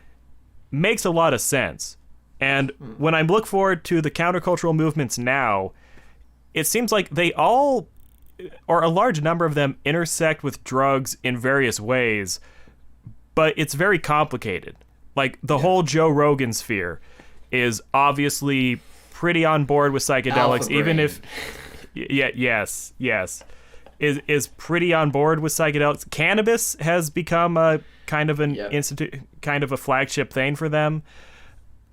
makes a lot of sense. And when I look forward to the countercultural movements now, it seems like they all, or a large number of them, intersect with drugs in various ways, but it's very complicated. Like the whole Joe Rogan sphere is obviously pretty on board with psychedelics, even if yes is pretty on board with psychedelics. Cannabis has become a kind of an kind of a flagship thing for them.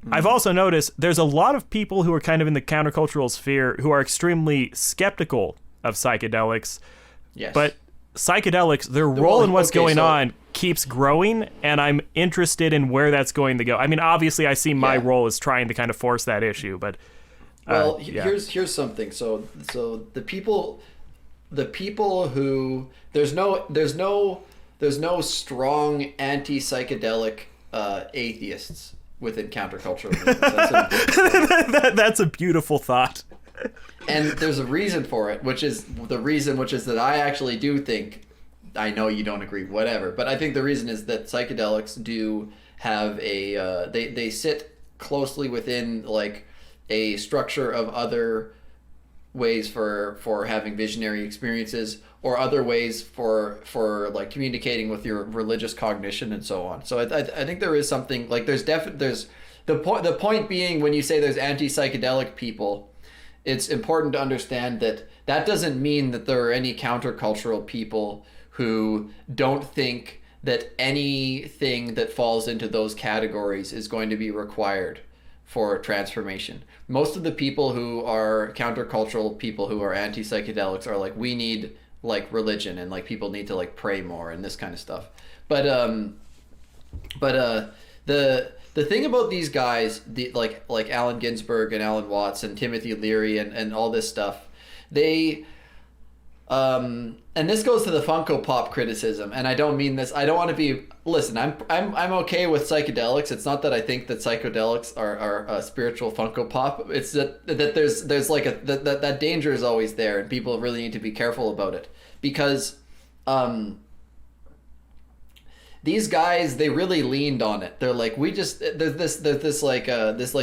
I've also noticed there's a lot of people who are kind of in the countercultural sphere who are extremely skeptical of psychedelics. Yes. But psychedelics, their role in what's going on keeps growing, and I'm interested in where that's going to go. I mean, obviously I see my role as trying to kind of force that issue, but here's something. So the people who there's no strong anti-psychedelic atheists within countercultural movements. That's a beautiful thought. And there's a reason for it, which is that I actually do think, I know you don't agree, whatever, but I think the reason is that psychedelics do have they sit closely within like a structure of other ways for having visionary experiences, or other ways for like communicating with your religious cognition and so on. So I think there is something like there's the point being, when you say there's anti-psychedelic people, it's important to understand that doesn't mean that there are any countercultural people who don't think that anything that falls into those categories is going to be required for transformation. Most of the people who are countercultural people who are anti-psychedelics are like, we need like religion, and like people need to like pray more and this kind of stuff. But the thing about these guys, like Allen Ginsberg and Alan Watts and Timothy Leary and all this stuff, they and this goes to the Funko Pop criticism, and I don't mean this, I don't want to be, listen, I'm okay with psychedelics. It's not that I think that psychedelics are a spiritual Funko Pop. It's that there's like that danger is always there, and people really need to be careful about it, because these guys, they really leaned on it. They're like, there's this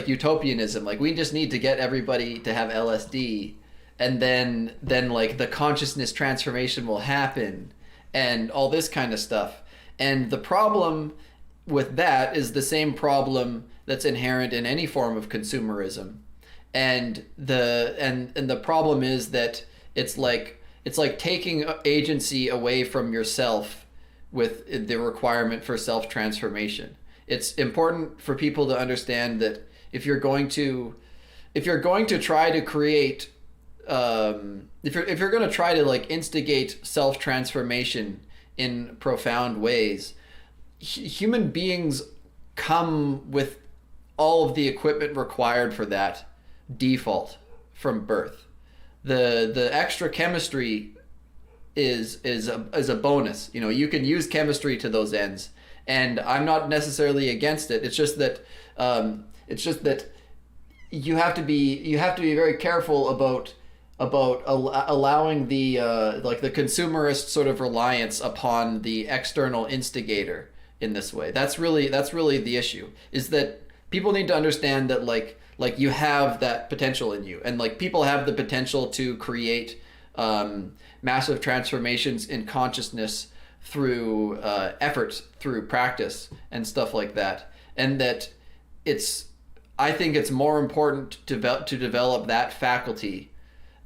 utopianism, like we just need to get everybody to have LSD, and then like the consciousness transformation will happen and all this kind of stuff. And the problem with that is the same problem that's inherent in any form of consumerism. And the problem is that it's like taking agency away from yourself with the requirement for self-transformation. It's important for people to understand that if you're going to try to create if you're going to try to like instigate self-transformation in profound ways, human beings come with all of the equipment required for that default from birth. The extra chemistry is a bonus. You know, you can use chemistry to those ends, and I'm not necessarily against it. It's just that you have to be very careful about allowing the like the consumerist sort of reliance upon the external instigator in this way. That's really the issue, is that people need to understand that like you have that potential in you, and like people have the potential to create massive transformations in consciousness through effort, through practice and stuff like that. And that I think it's more important to develop that faculty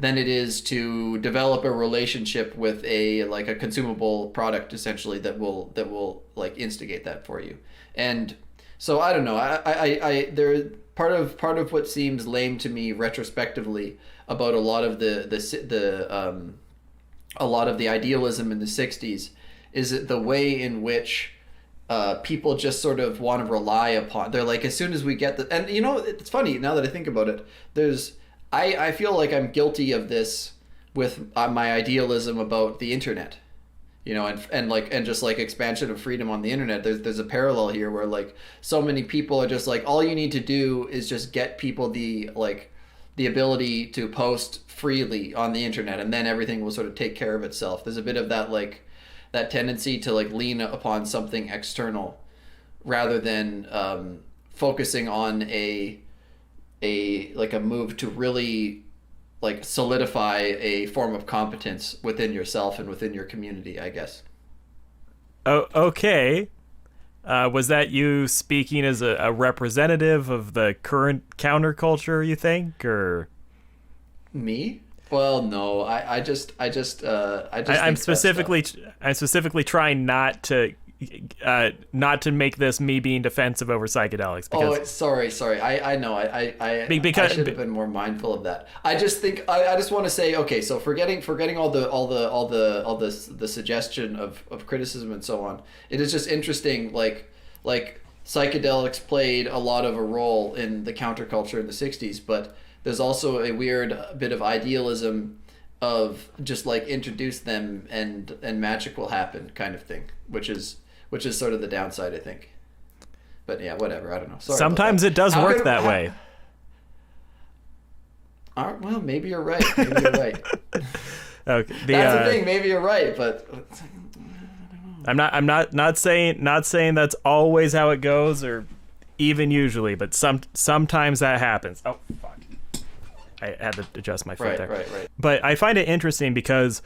than it is to develop a relationship with a consumable product, essentially, that will like instigate that for you. And so I don't know. I there part of what seems lame to me retrospectively about a lot of a lot of the idealism in the 60s is the way in which people just sort of want to rely upon. They're like, as soon as we get the, and you know, it's funny now that I think about it. I feel like I'm guilty of this with my idealism about the internet, you know, and just like expansion of freedom on the internet. There's a parallel here where like so many people are just like, all you need to do is just get people the ability to post freely on the internet, and then everything will sort of take care of itself. There's a bit of that that tendency to like lean upon something external rather than focusing on a move to really like solidify a form of competence within yourself and within your community, I guess. Oh, okay. Was that you speaking as a representative of the current counterculture, you think, or me? Well, no. I'm specifically trying not to make this me being defensive over psychedelics. Because, sorry. I know. I should have been more mindful of that. I just think I just want to say, okay, so forgetting all the suggestion of criticism and so on. It is just interesting, like psychedelics played a lot of a role in the counterculture in the 60s, but there's also a weird bit of idealism of just like introduce them and magic will happen kind of thing, which is sort of the downside, I think. But yeah, whatever. I don't know. Sorry. Sometimes it does work that way. Well, maybe you're right. Maybe you're right. Okay. That's the thing. Maybe you're right, but I'm not saying that's always how it goes, or even usually, but sometimes that happens. Oh fuck! I had to adjust my foot there. Right. But I find it interesting because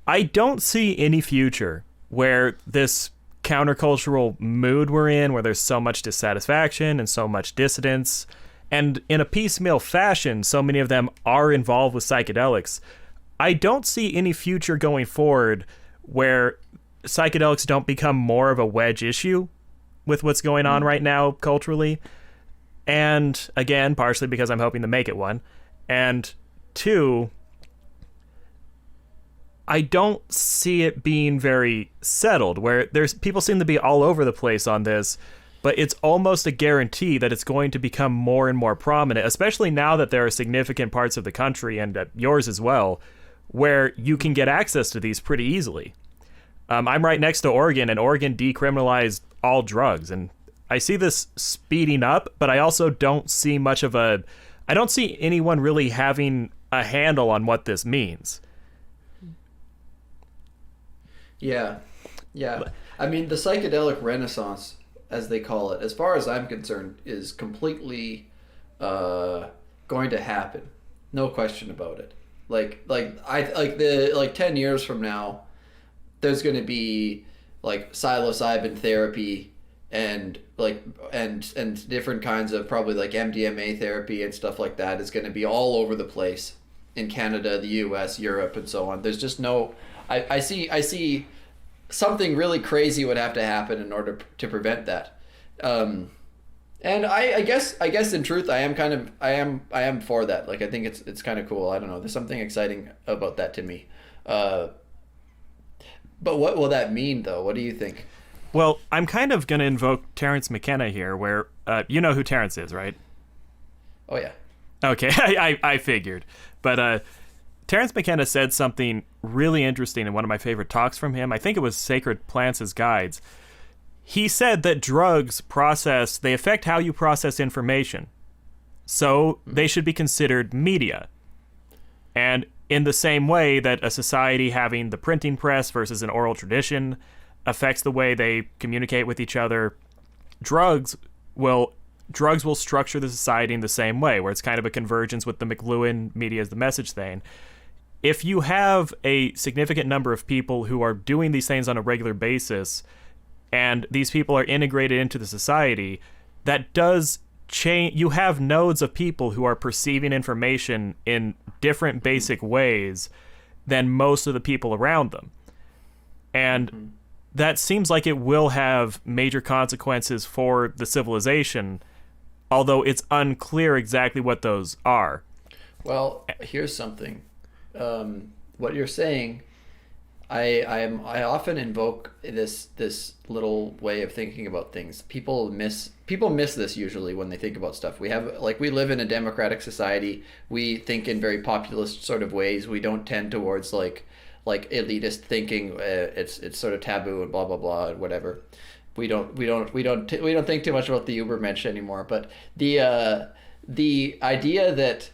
I don't see any future where this countercultural mood we're in, where there's so much dissatisfaction and so much dissidence, and in a piecemeal fashion, so many of them are involved with psychedelics. I don't see any future going forward where psychedelics don't become more of a wedge issue with what's going on right now culturally. And again, partially because I'm hoping to make it one. And two, I don't see it being very settled, where people seem to be all over the place on this, but it's almost a guarantee that it's going to become more and more prominent, especially now that there are significant parts of the country, and yours as well, where you can get access to these pretty easily. I'm right next to Oregon, and Oregon decriminalized all drugs, and I see this speeding up, but I also don't see I don't see anyone really having a handle on what this means. Yeah. I mean, the psychedelic renaissance, as they call it, as far as I'm concerned, is completely going to happen. No question about it. Like 10 years from now, there's going to be like psilocybin therapy and different kinds of probably like MDMA therapy and stuff like that is going to be all over the place in Canada, the US, Europe, and so on. There's just no, I see something really crazy would have to happen in order to prevent that. And I guess in truth, I am for that. Like, I think it's kind of cool. I don't know. There's something exciting about that to me. But what will that mean, though? What do you think? Well, I'm kind of going to invoke Terence McKenna here, where You know who Terrence is, right? Oh yeah. Okay, I figured. But Terrence McKenna said something really interesting in one of my favorite talks from him. I think it was Sacred Plants as Guides. He said that drugs they affect how you process information. So they should be considered media. And in the same way that a society having the printing press versus an oral tradition affects the way they communicate with each other, drugs will structure the society in the same way, where it's kind of a convergence with the McLuhan media as the message thing. If you have a significant number of people who are doing these things on a regular basis, and these people are integrated into the society, that does change. You have nodes of people who are perceiving information in different basic ways than most of the people around them. And that seems like it will have major consequences for the civilization, although it's unclear exactly what those are. Well, here's something. What you're saying, I often invoke this little way of thinking about things. People miss this usually when they think about stuff. We live in a democratic society. We think in very populist sort of ways. We don't tend towards like elitist thinking. It's sort of taboo and blah blah blah and whatever. We don't think too much about the Übermensch anymore. But the idea that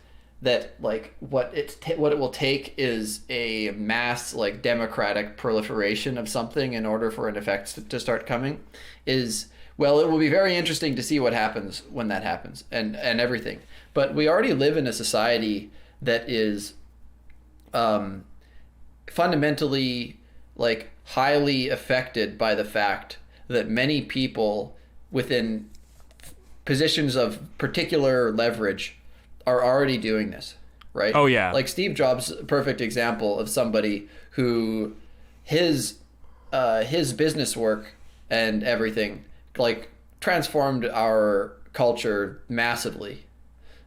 like what it will take is a mass like democratic proliferation of something in order for an effect to start coming is, well, it will be very interesting to see what happens when that happens and everything. But we already live in a society that is fundamentally like highly affected by the fact that many people within positions of particular leverage are already doing this, right? Oh yeah. Like Steve Jobs, a perfect example of somebody who his business work and everything like transformed our culture massively.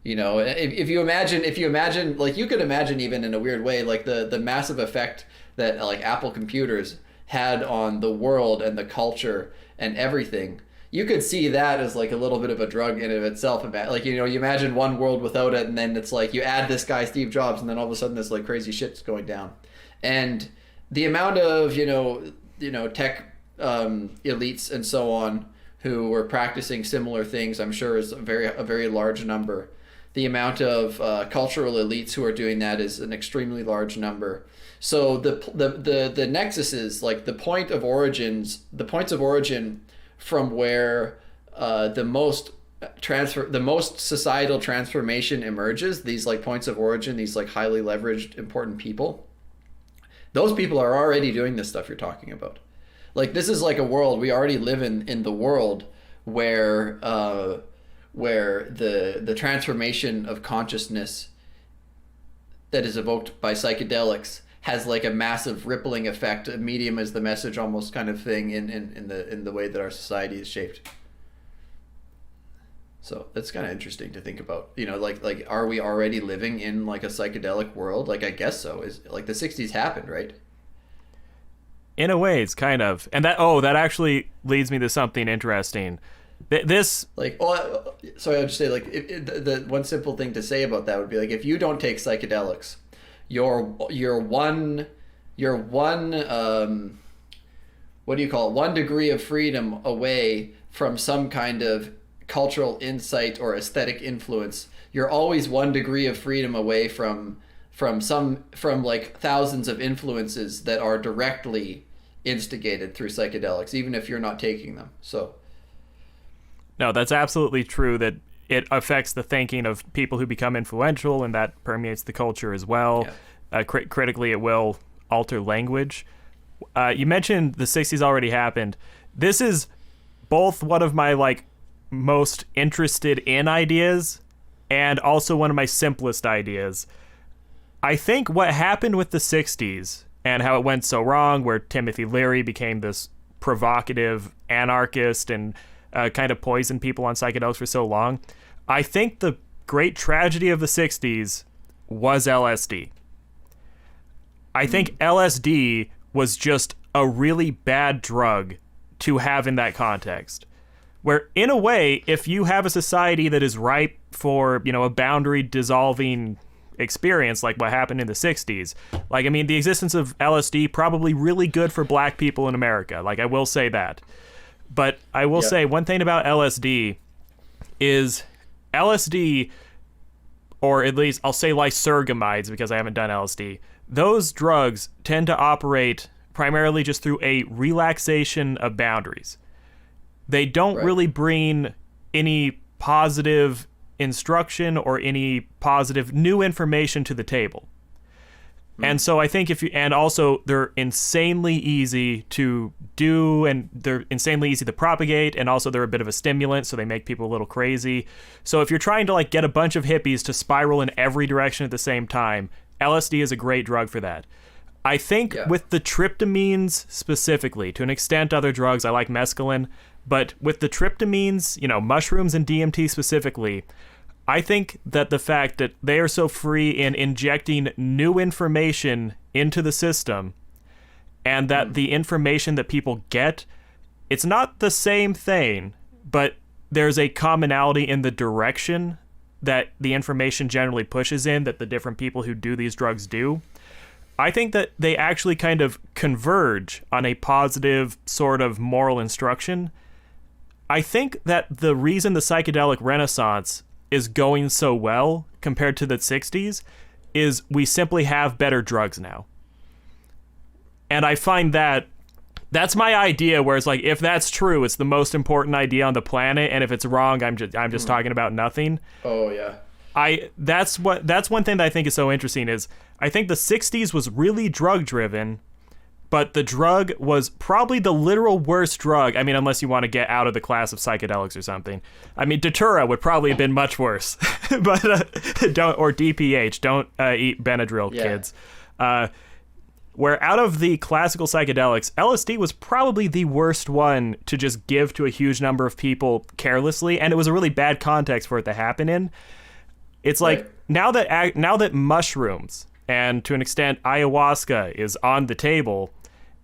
You know, if you imagine, like you could imagine even in a weird way, like the massive effect that like Apple computers had on the world and the culture and everything. You could see that as like a little bit of a drug in and of itself. Like, you know, you imagine one world without it, and then it's like you add this guy Steve Jobs, and then all of a sudden this like crazy shit's going down. And the amount of you know tech elites and so on who were practicing similar things, I'm sure, is a very large number. The amount of cultural elites who are doing that is an extremely large number. So the nexuses, like the points of origin from where the most societal transformation emerges, these like points of origin, these like highly leveraged important people, those people are already doing this stuff you're talking about. Like this is like a world we already live in the world where the transformation of consciousness that is evoked by psychedelics has like a massive rippling effect, a medium as the message almost kind of thing in the way that our society is shaped. So that's kind of interesting to think about. You know, like are we already living in like a psychedelic world? Like I guess so. Is like the 60s happened, right? In a way, it's kind of. And that actually leads me to something interesting. This like, oh, sorry, I'll just say like the one simple thing to say about that would be like if you don't take psychedelics, you're one what do you call it? 1 degree of freedom away from some kind of cultural insight or aesthetic influence. You're always 1 degree of freedom away from like thousands of influences that are directly instigated through psychedelics, even if you're not taking them. So no, that's absolutely true, that it affects the thinking of people who become influential, and that permeates the culture as well. Yeah. Critically, it will alter language. You mentioned the 60s already happened. This is both one of my like most interested in ideas and also one of my simplest ideas. I think what happened with the 60s and how it went so wrong, where Timothy Leary became this provocative anarchist and kind of poisoned people on psychedelics for so long, I think the great tragedy of the 60s was LSD. I think LSD was just a really bad drug to have in that context. Where, in a way, if you have a society that is ripe for, a boundary dissolving experience like what happened in the 60s, like, I mean, the existence of LSD probably really good for black people in America. Like, I will say that. But I will say one thing about LSD is LSD, or at least I'll say lysergamides because I haven't done LSD, those drugs tend to operate primarily just through a relaxation of boundaries. They don't really bring any positive instruction or any positive new information to the table. And so I think and also they're insanely easy to do, and they're insanely easy to propagate, and also they're a bit of a stimulant, so they make people a little crazy. So if you're trying to like get a bunch of hippies to spiral in every direction at the same time, LSD is a great drug for that. I think with the tryptamines specifically, to an extent other drugs, I like mescaline, but with the tryptamines, mushrooms and DMT specifically, I think that the fact that they are so free in injecting new information into the system, and that the information that people get, it's not the same thing, but there's a commonality in the direction that the information generally pushes in, that the different people who do these drugs do. I think that they actually kind of converge on a positive sort of moral instruction. I think that the reason the psychedelic renaissance is going so well compared to the 60s is we simply have better drugs now. And I find that's my idea, where it's like, if that's true, it's the most important idea on the planet, and if it's wrong, I'm just talking about nothing. Oh yeah. That's one thing that I think is so interesting is I think the 60s was really drug driven, but the drug was probably the literal worst drug. I mean, unless you want to get out of the class of psychedelics or something. I mean, Datura would probably have been much worse, but don't, or DPH, don't eat Benadryl, kids. Where out of the classical psychedelics, LSD was probably the worst one to just give to a huge number of people carelessly, and it was a really bad context for it to happen in. It's like now that mushrooms and to an extent ayahuasca is on the table,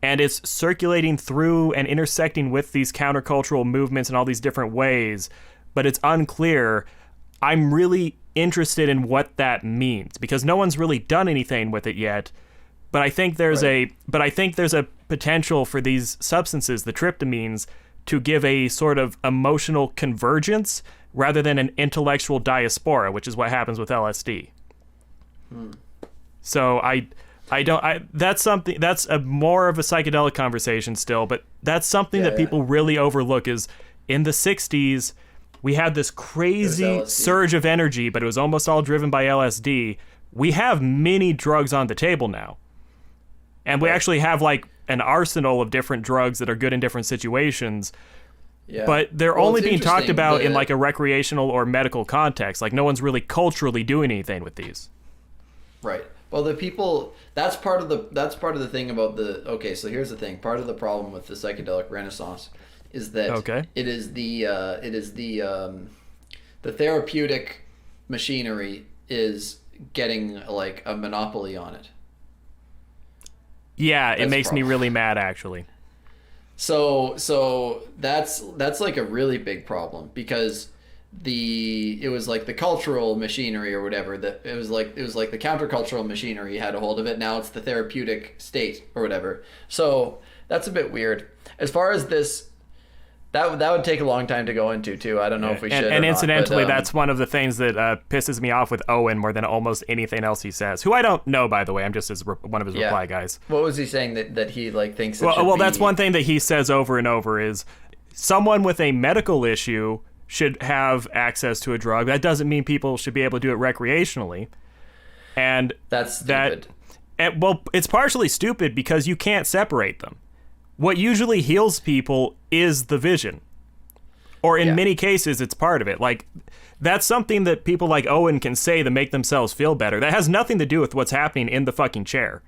and it's circulating through and intersecting with these countercultural movements in all these different ways, but it's unclear. I'm really interested in what that means, because no one's really done anything with it yet. But I think there's a potential for these substances, the tryptamines, to give a sort of emotional convergence rather than an intellectual diaspora, which is what happens with LSD. So that's a more of a psychedelic conversation still, but that's something that people really overlook is in the 60s, we had this crazy surge of energy, but it was almost all driven by LSD. We have many drugs on the table now. And we actually have like an arsenal of different drugs that are good in different situations. Yeah. But they're only being talked about in like a recreational or medical context. Like no one's really culturally doing anything with these. Right. Well, the people, that's part of the thing about okay, so here's the thing. Part of the problem with the psychedelic renaissance is that it is the therapeutic machinery is getting like a monopoly on it. Yeah, it makes me really mad actually. So that's like a really big problem, because it was like the cultural machinery or whatever, that it was like the countercultural machinery had a hold of it. Now it's the therapeutic state or whatever. So that's a bit weird. As far as this, that would take a long time to go into too. I don't know if we should. And incidentally, that's one of the things that pisses me off with Owen more than almost anything else he says. Who I don't know, by the way. I'm just one of his reply guys. What was he saying that he like thinks? That's one thing that he says over and over is someone with a medical issue should have access to a drug. That doesn't mean people should be able to do it recreationally. And that's stupid. It's partially stupid because you can't separate them. What usually heals people is the vision. Or in many cases, it's part of it. Like, that's something that people like Owen can say to make themselves feel better. That has nothing to do with what's happening in the fucking chair.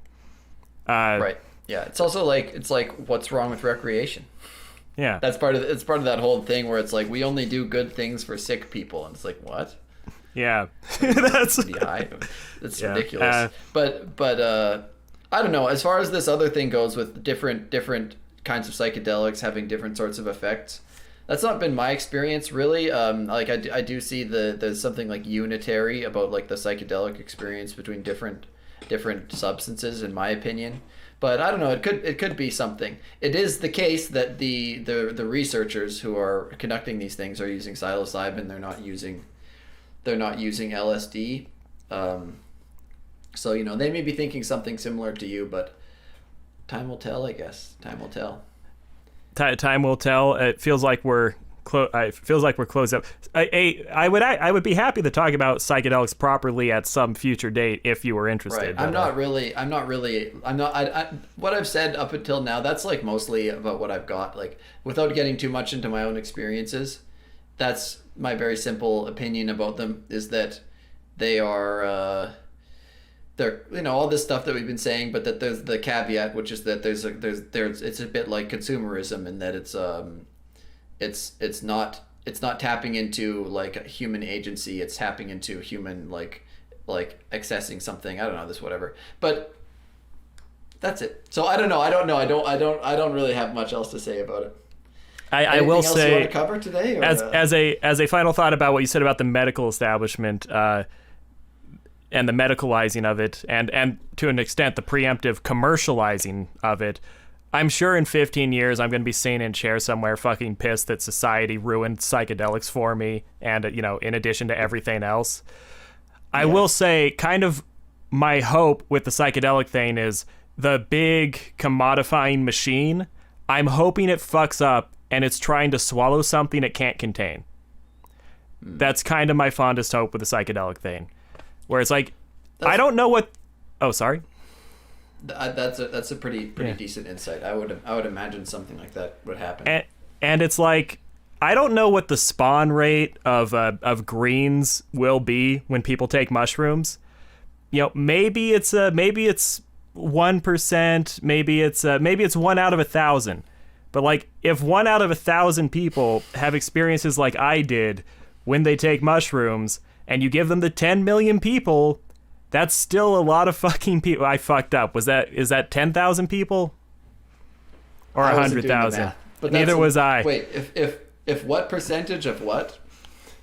Right. Yeah. It's also like, what's wrong with recreation? Yeah. It's part of that whole thing where it's like, we only do good things for sick people. And it's like, what? Yeah. That's ridiculous. But I don't know. As far as this other thing goes with different kinds of psychedelics having different sorts of effects, That's not been my experience really. Like I do see there's something like unitary about like the psychedelic experience between different substances, in my opinion. But I don't know. It could be something. It is the case that the researchers who are conducting these things are using psilocybin. They're not using LSD. So they may be thinking something similar to you, but time will tell. I guess time will tell. Time will tell. It feels like we're closed up. I would be happy to talk about psychedelics properly at some future date if you were interested. Right. I'm not really. What I've said up until now, that's like mostly about what I've got. Like, without getting too much into my own experiences, that's my very simple opinion about them. Is that they are. They're all this stuff that we've been saying, but that there's the caveat, which is that there's it's a bit like consumerism in that it's not tapping into like human agency. It's tapping into human like accessing something. I don't know this, whatever. But that's it. So I don't know. I don't really have much else to say about it. I will else say, you want to cover today, or, as a final thought about what you said about the medical establishment and the medicalizing of it, and to an extent the preemptive commercializing of it. I'm sure in 15 years I'm going to be sitting in a chair somewhere fucking pissed that society ruined psychedelics for me, and in addition to everything else. I will say, kind of my hope with the psychedelic thing is the big commodifying machine. I'm hoping it fucks up and it's trying to swallow something it can't contain. That's kind of my fondest hope with the psychedelic thing. Where it's like, I don't know what... Oh, sorry? That's a pretty decent insight. I would imagine something like that would happen. And it's like, I don't know what the spawn rate of greens will be when people take mushrooms. Maybe it's 1%, maybe it's 1 out of 1,000. But like, if 1 out of 1,000 people have experiences like I did when they take mushrooms, and you give them to 10 million people, that's still a lot of fucking people. I fucked up. Is that 10,000 people? Or 100,000? Neither was I. Wait, if what percentage of what?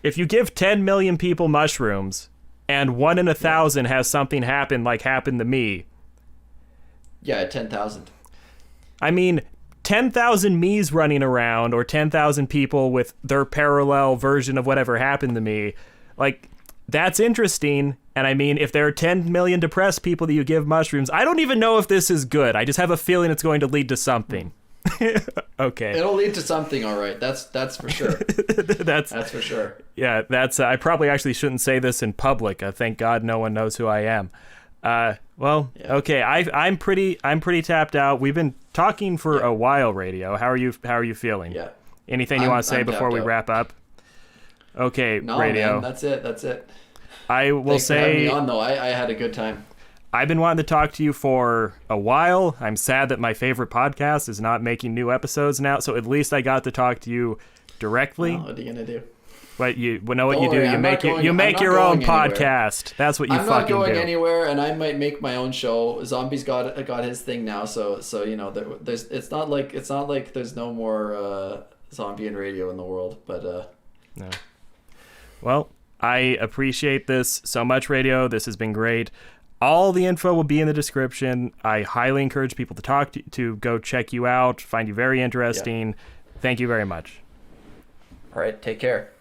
If you give 10 million people mushrooms, and 1 in 1,000 has something happen like happened to me. Yeah, 10,000. I mean, 10,000 me's running around, or 10,000 people with their parallel version of whatever happened to me. Like, that's interesting. And I mean, if there are 10 million depressed people that you give mushrooms, I don't even know if this is good. I just have a feeling it's going to lead to something. Okay. It'll lead to something, all right. That's for sure. That's for sure. Yeah, I probably actually shouldn't say this in public. Thank God no one knows who I am. Okay. I'm pretty tapped out. We've been talking for a while, Radio. How are you feeling? Yeah. Anything you want to say before we wrap up? Okay, no, Radio. Man, that's it. I will Thanks say, for having me on, though. I had a good time. I've been wanting to talk to you for a while. I'm sad that my favorite podcast is not making new episodes now, so at least I got to talk to you directly. Well, what are you gonna do? But you know what Don't you do. worry, You make your own podcast. That's what you I'm fucking do. I'm not going anywhere, and I might make my own show. Zombie's got his thing now, so there's it's not like there's no more zombie and radio in the world, but no. Well, I appreciate this so much, Radio. This has been great. All the info will be in the description. I highly encourage people to go check you out, find you very interesting. Yeah. Thank you very much. All right, take care.